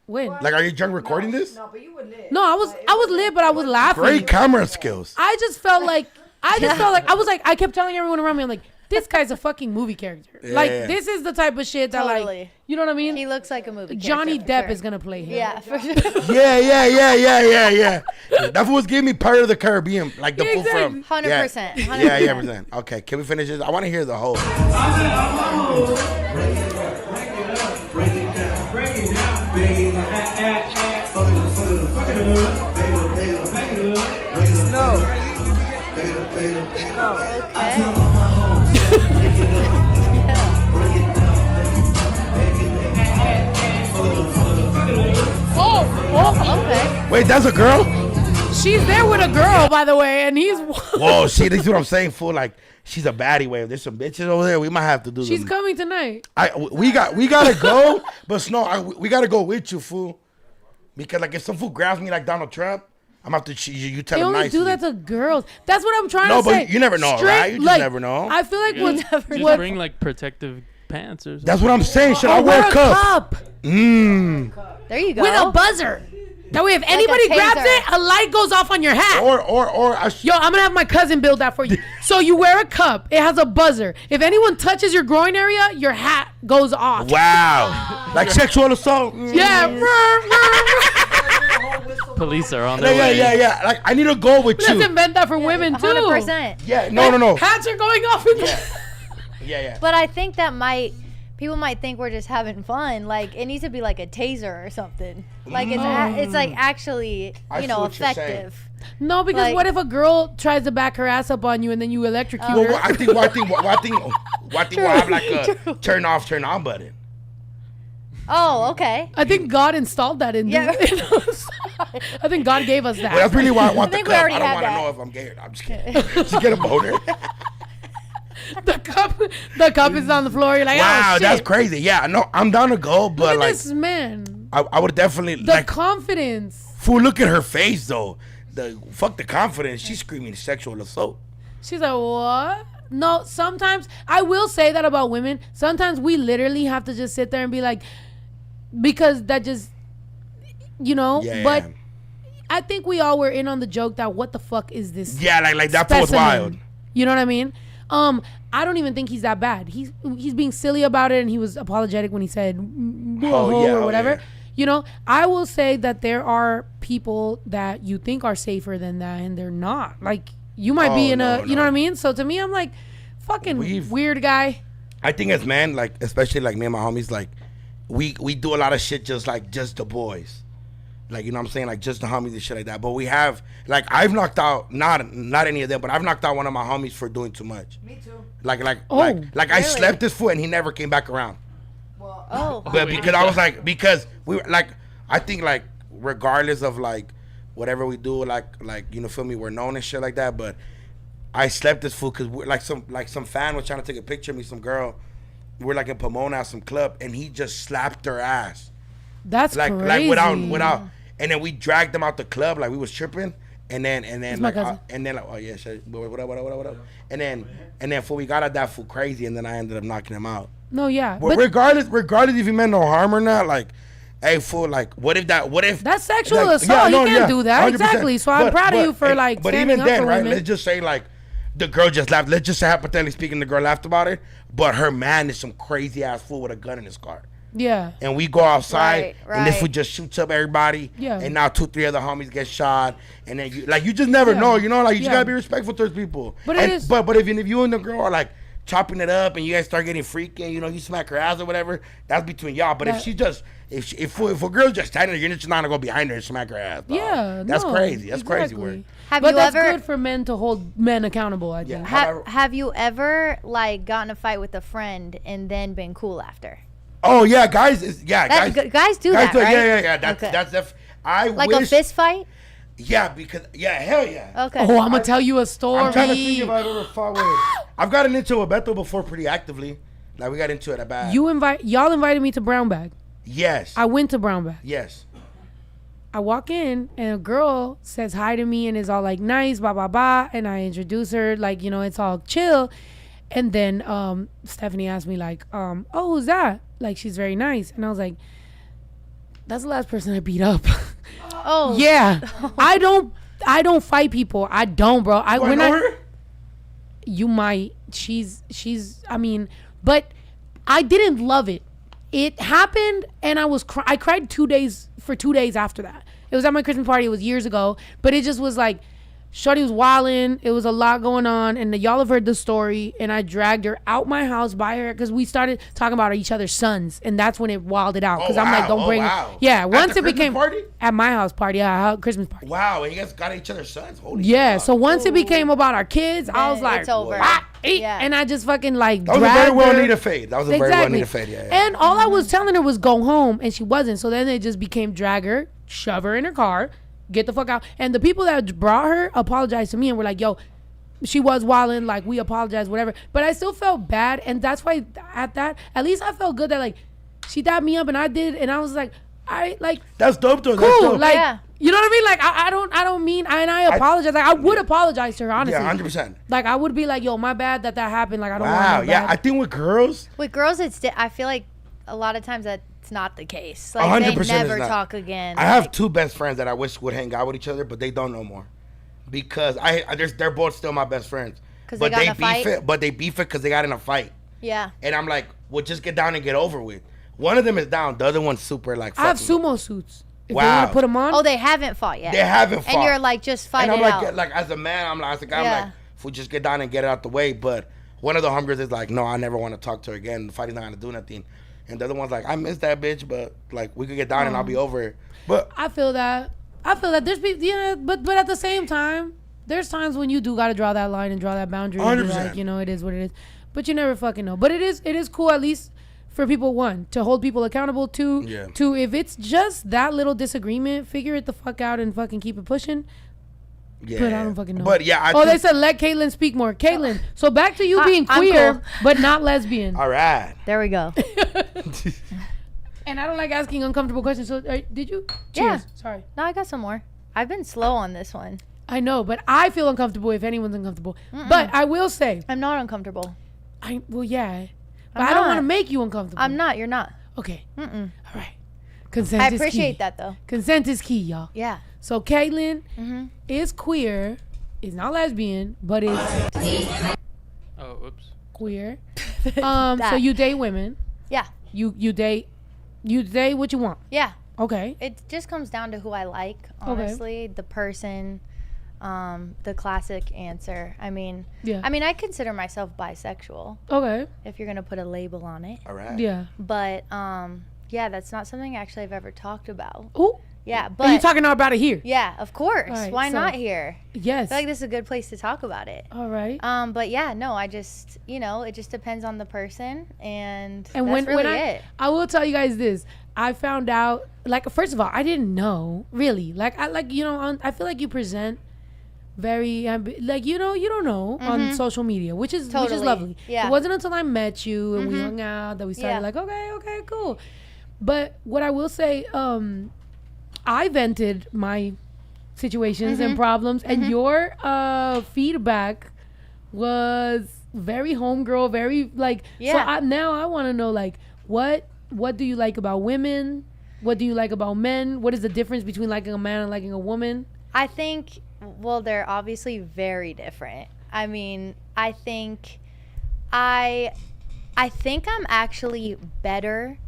When? Like, are you drunk recording this? No, but you were lit. No, I was lit, but I was laughing. Great camera skills. I just felt like I kept telling everyone around me, I'm like, this guy's a fucking movie character. Like Yeah. this is the type of shit that Totally. like, you know what I mean? He looks like a movie Johnny character, Depp for sure. is gonna play him. Yeah, for sure. Yeah. That fool was giving me Pirates of the Caribbean, like the fool from 100%. Yeah, 100%. Okay, can we finish this? I want to hear the whole. Okay. Wait, that's a girl? She's there with a girl, by the way, and he's Whoa, see, this is what I'm saying, fool. Like, she's a baddie. Way. If there's some bitches over there, we might have to do. she's them. coming tonight. We gotta go, but Snow, we gotta go with you, fool. Because like, if some fool grabs me like Donald Trump, I'm gonna have to you tell They him only nicely. do that to girls. That's what I'm trying No, to say. but you never know, right? You just never know. I feel like Just what bring like protective pants or something. That's what I'm saying. Should I or wear a cup? cup There you go. with a buzzer. That way, if anybody grabs taser. it, a light goes off on your hat. Or Yo, I'm gonna have my cousin build that for you. So you wear a cup. It has a buzzer. If anyone touches your groin area, your hat goes off. wow, like sexual assault. Yeah. Police are on their way. Yeah. Like, I need to go with Let's you. invent that for women too. 100%. Yeah, no. Hats are going off. In Yeah. But I think that people might think we're just having fun. Like, it needs to be like a taser or something. Like, it's like actually, I see what you're saying. effective. No, because Like- what if a girl tries to back her ass up on you and then you electrocute her? Well, I think we'll have like a turn off, turn on button. Oh, okay. I think God installed that in. Yeah. I think God gave us that. Well, that's really why I want the think we cup. already I don't had want to that. know if I'm gay or not. I'm just kidding. Just get a boner. the cup is on the floor. You're like, Wow, oh shit. that's crazy. Yeah, no, I'm down to go, Look but at like, this man. I would definitely The like. confidence. Fool, look at her face though. Fuck the confidence. She's screaming sexual assault. She's like, what? No, sometimes I will say that about women. Sometimes we literally have to just sit there and be like, because that just, Yeah. But I think we all were in on the joke that what the fuck is this? Yeah, like that was specimen? wild. You know what I mean? I don't even think he's that bad. He's being silly about it, and he was apologetic when he said or whatever. Yeah. I will say that there are people that you think are safer than that, and they're not. Like, you might be in you know what I mean? So to me, I'm like, fucking weird guy. I think as men, like, especially like me and my homies, like, we do a lot of shit just the boys. Like, you know what I'm saying? Like, just the homies and shit like that. But we have, like, I've knocked out, not any of them, but I've knocked out one of my homies for doing too much. Me too. Like I Really? slept this fool and he never came back around. Oh. But because I was like, because we were like, I think like, regardless of like, whatever we do, like, you know, feel me, we're known and shit like that. But I slept this fool because some fan was trying to take a picture of me, some girl. We're like in Pomona at some club and he just slapped her ass. That's like crazy. without, and then we dragged them out the club like we was tripping, and then my cousin. like oh yeah, shit, what up, and then before we got at that fool crazy, and then I ended up knocking him out. No, yeah. But regardless if he meant no harm or not, like, hey fool, like what if that's sexual like, assault? yeah, you can't do that. 100%. Exactly. So I'm proud of you for like but standing even up then, for right? women. Let's just say like the girl just laughed. Let's just say hypothetically speaking, the girl laughed about it, but her man is some crazy ass fool with a gun in his car. Yeah. And we go outside, Right. and this fool just shoots up everybody. Yeah. And now 2-3 other homies get shot, and then you just never know, you know, like you just Yeah. gotta be respectful to those people. But and, it is- But if you and the girl are like chopping it up, and you guys start getting freaky, and you know you smack her ass or whatever, that's between y'all. But if a girl's just standing there, you're just not gonna go behind her and smack her ass. Dog. Yeah. That's no, crazy. That's crazy exactly. work. Have But you that's ever good for men to hold men accountable, I think. Yeah. have you ever like gotten in a fight with a friend and then been cool after? Oh yeah, guys do Guys do guys that, right? Yeah. Okay. That's I Like wish, a fist fight? Yeah, because hell yeah. Okay. Oh, I'm gonna tell you a story. I'm trying to think if I've ever fought with. I've gotten into a Beto before pretty actively. Like we got into it bad. Y'all invited me to Brown Bag. Yes. I went to Brown Bag. Yes. I walk in and a girl says hi to me and is all like nice, blah blah blah, and I introduce her like, you know, it's all chill. And then Stephanie asked me like, oh, who's that? Like, she's very nice. And I was like, that's the last person I beat up. Oh. Yeah. I don't fight people. I don't, bro. Do I know her? You might. She's I mean, but I didn't love it. It happened and I cried 2 days after that. It was at my Christmas party. It was years ago, but it just was like Shorty was wildin'. It was a lot going on, and y'all have heard the story. And I dragged her out my house by her because we started talking about each other's sons, and that's when it wilded out. Because I'm like, don't bring. Yeah, once it became party? at my house party, Christmas party. Wow, and you guys got each other's sons. Holy Yeah, fuck. so once it became about our kids, I was like, it's over. Yeah. and I just fucking like That was a dragged very well her. needed fade. That was a very well needed fade. Yeah. And all I was telling her was go home, and she wasn't. So then it just became drag her, shove her in her car, get the fuck out. And the people that brought her apologized to me and were like, yo, she was wildin', like we apologize, whatever. But I still felt bad, and that's why at least I felt good that like she dapped me up and I did, and I was like, I like That's dope though. cool, That's dope. like Yeah. you know what I mean? Like I don't mean, and I apologize. Like I would apologize to her honestly. Yeah, 100%. Like I would be like, yo, my bad that happened. Like I don't Wow. want no Yeah, bad. I think with girls, With girls, I feel like a lot of times that's not the case. Like 100% they it's never not. talk again. I have Like, two best friends that I wish would hang out with each other, but they don't no more because they're both still my best friends. 'Cause But they got in a beef fight? it. But they beef it because they got in a fight, yeah. and I'm like, well, just get down and get over with. One of them is down. The other one's super like. I have fucking- sumo suits. If they Wow. want to put them on. Oh, they haven't fought yet. They haven't fought. And you're like, just fight And I'm it like, out. like as a man, I'm like, I'm Yeah. like, if we just get down and get it out the way. But one of the homegirls is like, no, I never want to talk to her again. The fighting's not gonna do nothing. And the other one's like, I miss that bitch, but like we could get down and I'll be over it. But I feel that. There's people, yeah, but at the same time, there's times when you do gotta draw that line and draw that boundary. And be 100%. like, you know, it is what it is. But you never fucking know. But it is cool at least for people, one, to hold people accountable. Two, if it's just that little disagreement, figure it the fuck out and fucking keep it pushing. yeah, But I don't fucking know. But yeah, I they think, said let Caitlyn speak more. Caitlyn, so back to you being I'm quear, cool. but not lesbian. all right. There we go. And I don't like asking uncomfortable questions. So did you? Yeah. Cheers. Sorry. No, I got some more. I've been slow on this one. I know, but I feel uncomfortable if anyone's uncomfortable. But I will say, I'm not uncomfortable. But I I'm don't want to not. make you uncomfortable. I'm not. You're not. Okay. Mm-mm. All right. Consent I is appreciate key. that though. Consent is key, y'all. Yeah. So Caitlyn is queer, is not lesbian, but is Oh, oops. queer. So That. you date women. Yeah. You date what you want. Yeah. Okay. It just comes down to who I like, honestly. The person, the classic answer. I mean, Yeah. I consider myself bisexual, Okay. if you're gonna put a label on it. All right. Yeah. But yeah, that's not something actually I've ever talked about. Ooh. Yeah, And you're but talking about it here. yeah, of course. All right, Why so- not here? I Yes. feel like this is a good place to talk about it. All right. But yeah, no, I just, it just depends on the person, and that's And when really I it. will tell you guys this, I found out, like, first of all, I didn't know really, like, I feel like you present very like, you don't know on social media, which is Totally. lovely. Yeah. It wasn't until I met you and we hung out that we started Yeah. like, okay, cool. But what I will say, I vented my situations and problems, and your feedback was very homegirl, very like. Yeah. So now I want to know, like, what do you like about women? What do you like about men? What is the difference between liking a man and liking a woman? I think, well, they're obviously very different. I mean, I think I'm actually better,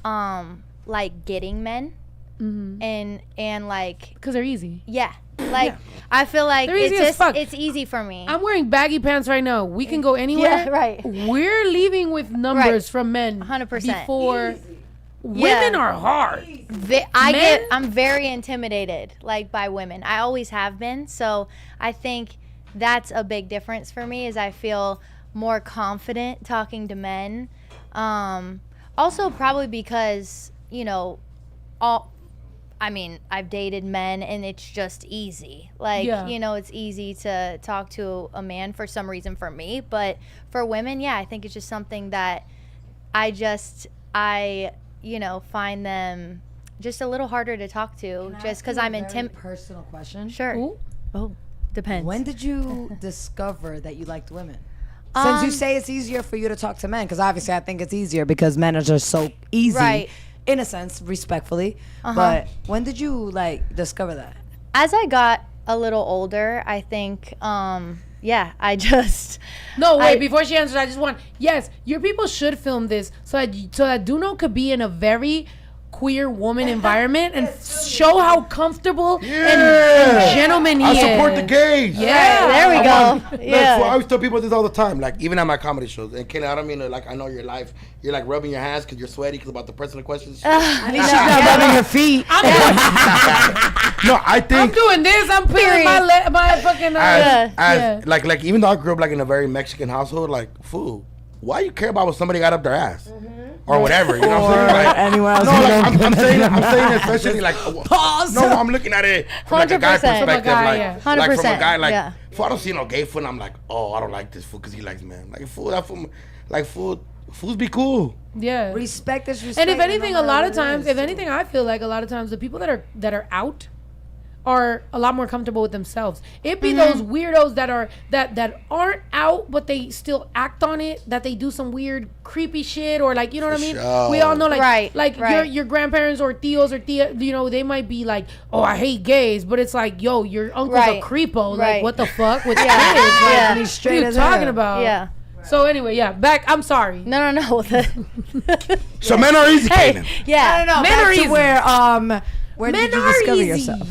like getting men, and like, Because they're easy. yeah, like I feel like They're easy it's as just fuck. it's easy for me. I'm wearing baggy pants right now. We can go anywhere. Yeah, right. We're leaving with numbers Right. from men. 100%. Before women are hard. Men? I'm very intimidated, like, by women. I always have been. So I think that's a big difference for me, is I feel more confident talking to men. Also probably because, I've dated men and it's just easy. Like, Yeah. it's easy to talk to a man for some reason for me. But for women, yeah, I think it's just something that I find them just a little harder to talk to, just because I'm intimidated. Personal question. Sure. Ooh. Oh, depends. When did you discover that you liked women? Since you say it's easier for you to talk to men, because obviously I think it's easier because men are just so easy, Right. in a sense, respectfully. But when did you discover that? As I got a little older, I think, I just. No, wait, I- before she answers, I just want, yes, your people should film this so that Duno could be in a very queer woman environment and show how comfortable and gentleman he I is. support the gays. Yeah. There we I go. want- Yeah. Look, I always tell people this all the time, like even at my comedy shows. And Kayla, I don't mean to, like, I know your life. You're like rubbing your hands because you're sweaty because about the personal questions. I think she's not rubbing her feet. No, I I'm think doing this. I'm putting my fucking. as like even though I grew up like in a very Mexican household, like, fool, why you care about what somebody got up their ass or whatever? You know what I'm saying? Like, Anyone else? no, like, I'm saying especially like Pause. No, I'm looking at it from like a guy 100%. perspective, From a guy, like, yeah. like from a 100%, guy, like, yeah. if I don't see no gay fool, I'm like, oh, I don't like this fool because he likes men. Like, fool, that fool, like, fools be cool. Yeah. Respect is respect. And if no anything, matter a lot what of it times, is, if too. anything, I feel like a lot of times the people that are out are a lot more comfortable with themselves. It be those weirdos that aren't out but they still act on it, that they do some weird creepy shit, or like, you know what I mean? sure. We all know, like, Right. your grandparents or tios or tia, they might be like, oh, I hate gays, but it's like, yo, your uncle's Right. a creepo. Like, Right. what the fuck with Yeah. kids? Like, Yeah. He's what are straight you as talking hell. about? Yeah. So anyway, yeah, back. I'm sorry. No. So men are easy, Kanan. Yeah. No, Men back are to easy. where Men did you are discover easy. yourself?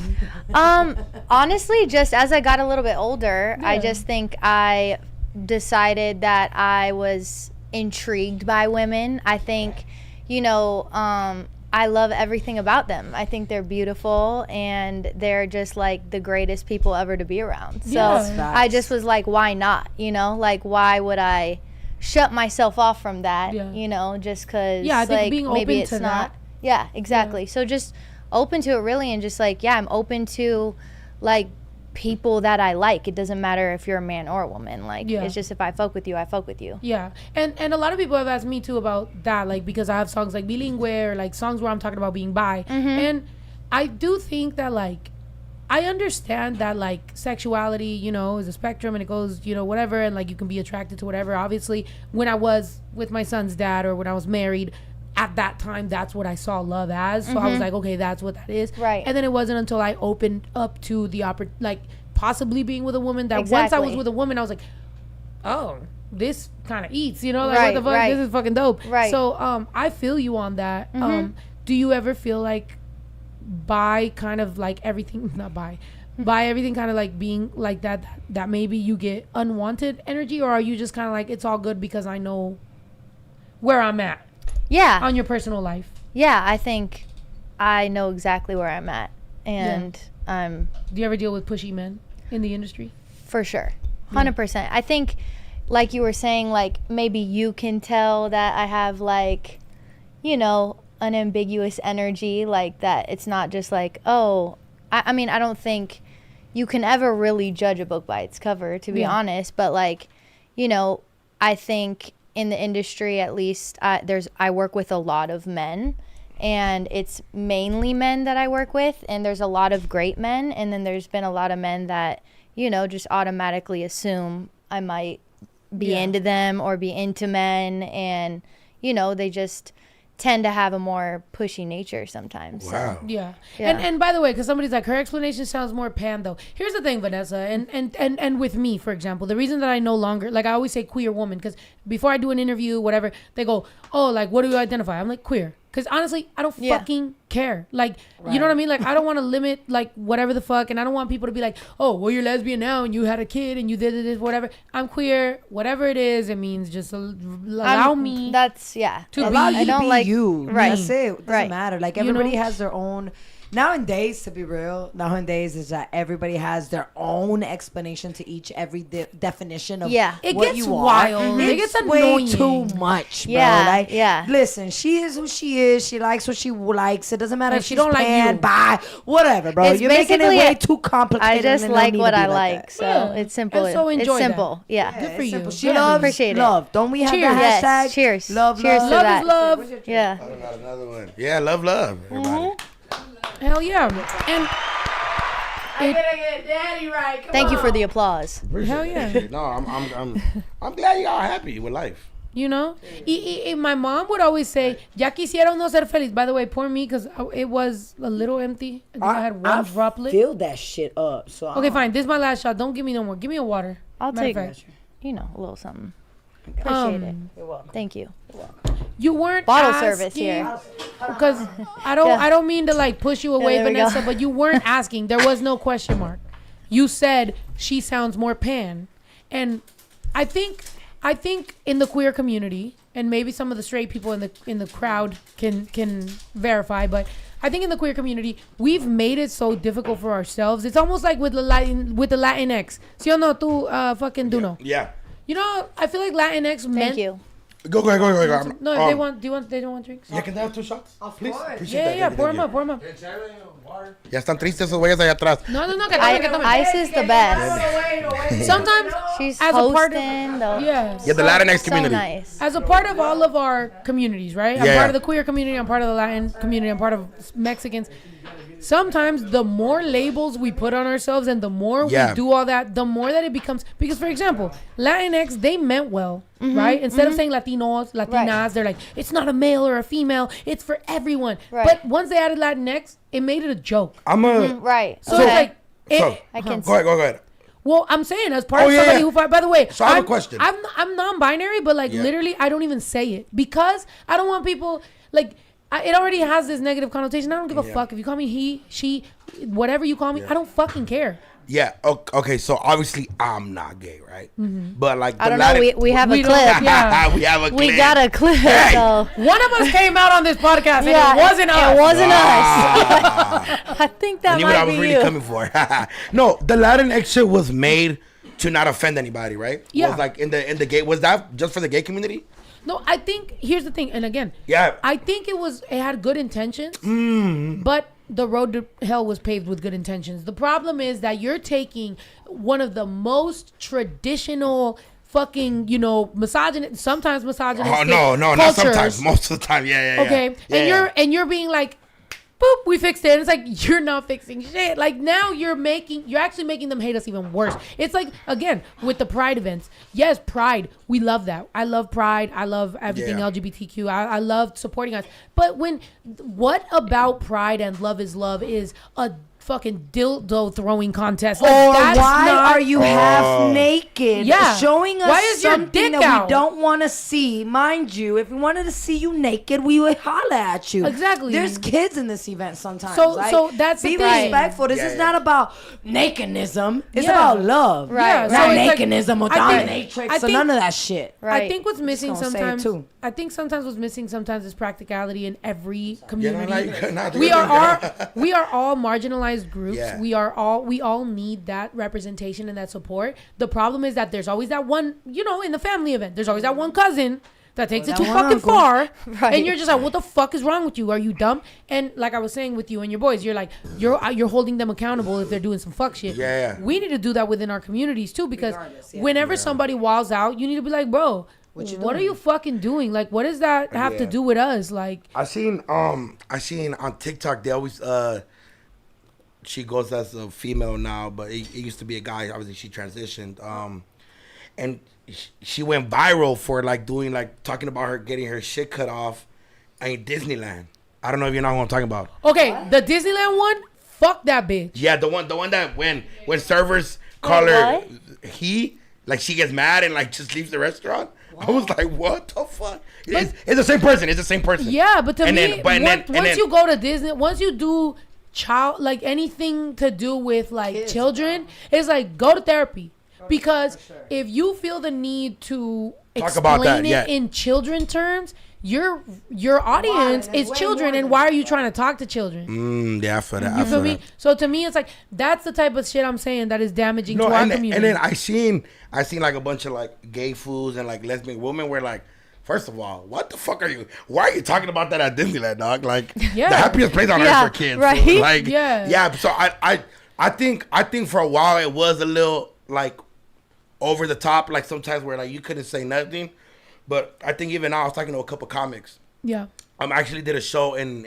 Honestly, just as I got a little bit older, I Yeah. just think I decided that I was intrigued by women. I think, I love everything about them. I think they're beautiful and they're just like the greatest people ever to be around. So Yeah. I just was like, why not? Like, why would I shut myself off from that? Yeah. Just because, Yeah, I think like, being maybe open it's to not. that. Yeah, exactly. So just open to it, really, and just like, I'm open to like people that I like. It doesn't matter if you're a man or a woman. Like, Yeah. it's just, if I fuck with you, I fuck with you. Yeah, and a lot of people have asked me too about that, like, because I have songs like Bilingue or like songs where I'm talking about being bi, and I do think that, like, I understand that, like, sexuality, is a spectrum and it goes, whatever, and like you can be attracted to whatever. Obviously, when I was with my son's dad or when I was married, at that time, that's what I saw love as. So I was like, okay, that's what that is. Right. And then it wasn't until I opened up to the like possibly being with a woman that once I was Exactly. with a woman, I was like, oh, this kind of eats, like, Right, what the fuck, right. this is fucking dope. Right. So I feel you on that. Do you ever feel like by kind of like everything, not by everything kind of like being like that maybe you get unwanted energy, or are you just kind of like, it's all good because I know where I'm at Yeah. on your personal life? Yeah, I think I know exactly where I'm at. and Do you ever deal with pushy men in the industry? for sure, 100%. I think, like you were saying, like maybe you can tell that I have like, you know, an ambiguous energy, like that. It's not just like, oh, I mean, I don't think you can ever really judge a book by its cover, to be honest. But like, you know, I think in the industry, at least, I work with a lot of men, and it's mainly men that I work with, and there's a lot of great men, and then there's been a lot of men that, you know, just automatically assume I might be into them or be into men, and, you know, they just tend to have a more pushy nature sometimes. Wow. So, Yeah. Yeah. And by the way, because somebody's like, her explanation sounds more pan though. Here's the thing, Vanessa, and with me, for example, the reason that I no longer, like I always say queer woman, because before I do an interview, whatever, they go, oh, like, what do you identify? I'm like, queer. Because honestly, I don't fucking care. Like, you know what I mean? Like, I don't want to limit, like, whatever the fuck. And I don't want people to be like, oh, well, you're lesbian now and you had a kid and you did this, whatever. I'm queer. Whatever it is, it means just allow me. That's, To Allow be- you to be you. Right. That's it. It doesn't matter. Like, You know? everybody has their own. Nowadays, to be real, is that everybody has their own explanation to every definition of It what gets you are. wild. It It's gets way annoying. too much, bro. Yeah, Like, yeah. listen, she is who she is. She likes what she likes. It doesn't matter And if she she's don't like pan, you. bi, whatever, bro. It's You're making it basically way a- too complicated. I just and it don't like need what to be I like like. that. So Yeah. it's simple. And so enjoy it's that. simple. Yeah. Good for you. Simple. She Yeah. loves Appreciate it. love. Don't we have Cheers. the Yes. hashtag? Cheers. Love, Cheers love. to Love that. is love. Yeah. I got another one. Yeah, love, everybody. Hell yeah. And Thank you for the applause. hell yeah. No, I'm glad you all happy with life. You know, my mom would always say, "Ya quisiera uno ser feliz." By the way, poor me, because it was a little empty. I think I had one droplet. Fill that shit up. So Okay, fine. This is my last shot. Don't give me no more. Give me a water. I'll Matter take, of fact. you know, a little something. Appreciate it. You're welcome. Thank you. You weren't Bottle service here. because I don't mean to like push you away, there we go. Vanessa, but you weren't asking. There was no question mark. You said she sounds more pan, and I think in the queer community, and maybe some of the straight people in the crowd can verify, but I think in the queer community we've made it so difficult for ourselves. It's almost like with the Latinx. ¿Sí o no, tú fucking Duno? Yeah. You know, I feel like Latinx men. Thank you. Go ahead. No, if they want, they don't want drinks. Yeah, can they have 2 shots? Please. Appreciate Yeah, that. yeah, Thank pour you, them up, thank pour them up. Ya están tristes esos güeyes allá atrás. No, que tomen. Ice is the best. Sometimes, She's as a part of, hosting. The, yes. Yeah, the Latinx so community. nice. As a part of all of our communities, right? I'm Yeah, part yeah. of the queer community. I'm part of the Latin community. I'm part of Mexicans. Sometimes the more labels we put on ourselves and the more we do all that, the more that it becomes. Because, for example, Latinx, they meant well, right? Instead of saying Latinos, Latinas, they're like, it's not a male or a female. It's for everyone. Right. But once they added Latinx, it made it a joke. I'm a... Right. So okay. it's like... So, I can go ahead. Well, I'm saying as part Oh, of yeah, somebody yeah. who fight. By the way, So I have a question. I'm non-binary, but like literally, I don't even say it because I don't want people like. It already has this negative connotation. I don't give a fuck if you call me he, she, whatever you call me. I don't fucking care. Yeah. Okay. So obviously I'm not gay, right? But like the I don't know. We have a clip. Yeah. we have a clip. We got a clip. Hey. So. One of us came out on this podcast, and Yeah, it wasn't us. It wasn't Ah. us. I think that I knew what might I was be really you. coming for. No, the Latinx shit was made to not offend anybody, right? Yeah. Was like in the gay. Was that just for the gay community? No, I think here's the thing, and again, Yeah. I think it had good intentions, but the road to hell was paved with good intentions. The problem is that you're taking one of the most traditional fucking, sometimes misogynistic Oh no, not cultures, sometimes. Most of the time, yeah. okay, Yeah. and you're being like, boop, we fixed it. And it's like, you're not fixing shit. Like, now you're actually making them hate us even worse. It's like, again, with the Pride events. Yes, Pride, we love that. I love Pride. I love everything LGBTQ. I love supporting us. But what about Pride and Love is Love is a fucking dildo throwing contest? Like, Or that's why not- are you half naked? Yeah. Showing us Why is your something dick that out? we don't want to see. Mind you, if we wanted to see you naked, we would holler at you. Exactly. There's kids in this event sometimes. So that's the be thing. respectful. This Yeah, is yeah. not about nakedism. It's Yeah. about love. Right, Yeah, Not so it's like- nakedism or I think- dominatrix I or think- none of that shit. Right. I think what's missing gonna say it sometimes. too. I think sometimes what's missing sometimes is practicality in every community. Like, we are all marginalized groups. Yeah. We all need that representation and that support. The problem is that there's always that one, in the family event, there's always that one cousin that takes it too fucking far. Right. And you're just like, what the fuck is wrong with you? Are you dumb? And like I was saying with you and your boys, you're like, you're holding them accountable if they're doing some fuck shit. Yeah. We need to do that within our communities too, because whenever somebody walls out, you need to be like, bro, what are you fucking doing? Like, what does that have to do with us? Like, I seen on TikTok they always she goes as a female now, but it used to be a guy. Obviously, she transitioned. And she went viral for like doing like talking about her getting her shit cut off in Disneyland. I don't know if you know what I'm talking about. Okay, the Disneyland one, fuck that bitch. Yeah, the one that when servers call her like she gets mad and like just leaves the restaurant. I was like, what the fuck? It's the same person. It's the same person. Yeah, but to And me, then- once you go to Disney, once you do like anything to do with like kids, children, it's like go to therapy. Because if you feel the need to explain it in children terms, your audience is children, and why are you trying to talk to children? Yeah, I feel that. You feel me? So to me, it's like that's the type of shit I'm saying that is damaging to our community. And then I seen like a bunch of like gay fools and like lesbian women where like, first of all, what the fuck are you? Why are you talking about that at Disneyland, dog? Like the happiest place on earth for kids, right? So, like, yeah. So I think for a while it was a little like over the top, like sometimes where like you couldn't say nothing, but I think even now I was talking to a couple comics. Yeah. I actually did a show in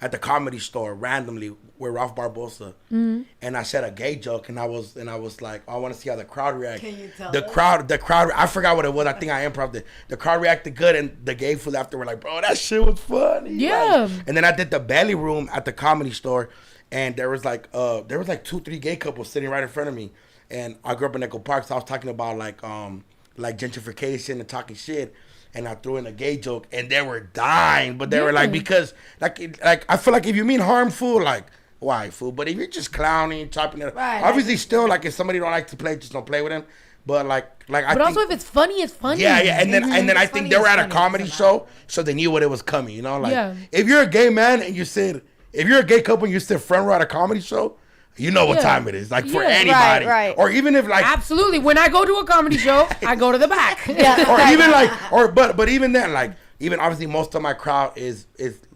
at the Comedy Store randomly with Ralph Barbosa, and I said a gay joke, and I was like, I want to see how the crowd react. Can you tell the crowd? I forgot what it was. I think I improv'd it. The crowd reacted good, and the gay fools after were like, bro, that shit was funny. Yeah. Like, and then I did the Belly Room at the Comedy Store, and there was like 2-3 gay couples sitting right in front of me. And I grew up in Echo Park, so I was talking about like gentrification and talking shit, and I threw in a gay joke, and they were dying, but they were like, because like I feel like if you mean harmful, like why fool? But if you're just clowning, chopping it, obviously still like if somebody don't like to play, just don't play with them. But but also if it's funny, it's funny. Yeah, and then I think they were at a comedy show, so they knew what it was coming. Like if you're a gay man and if you're a gay couple and you sit front row at a comedy show. You know what time it is, like for anybody, right. Or even if like absolutely. When I go to a comedy show, I go to the back. Or even like, but even then, like even obviously most of my crowd is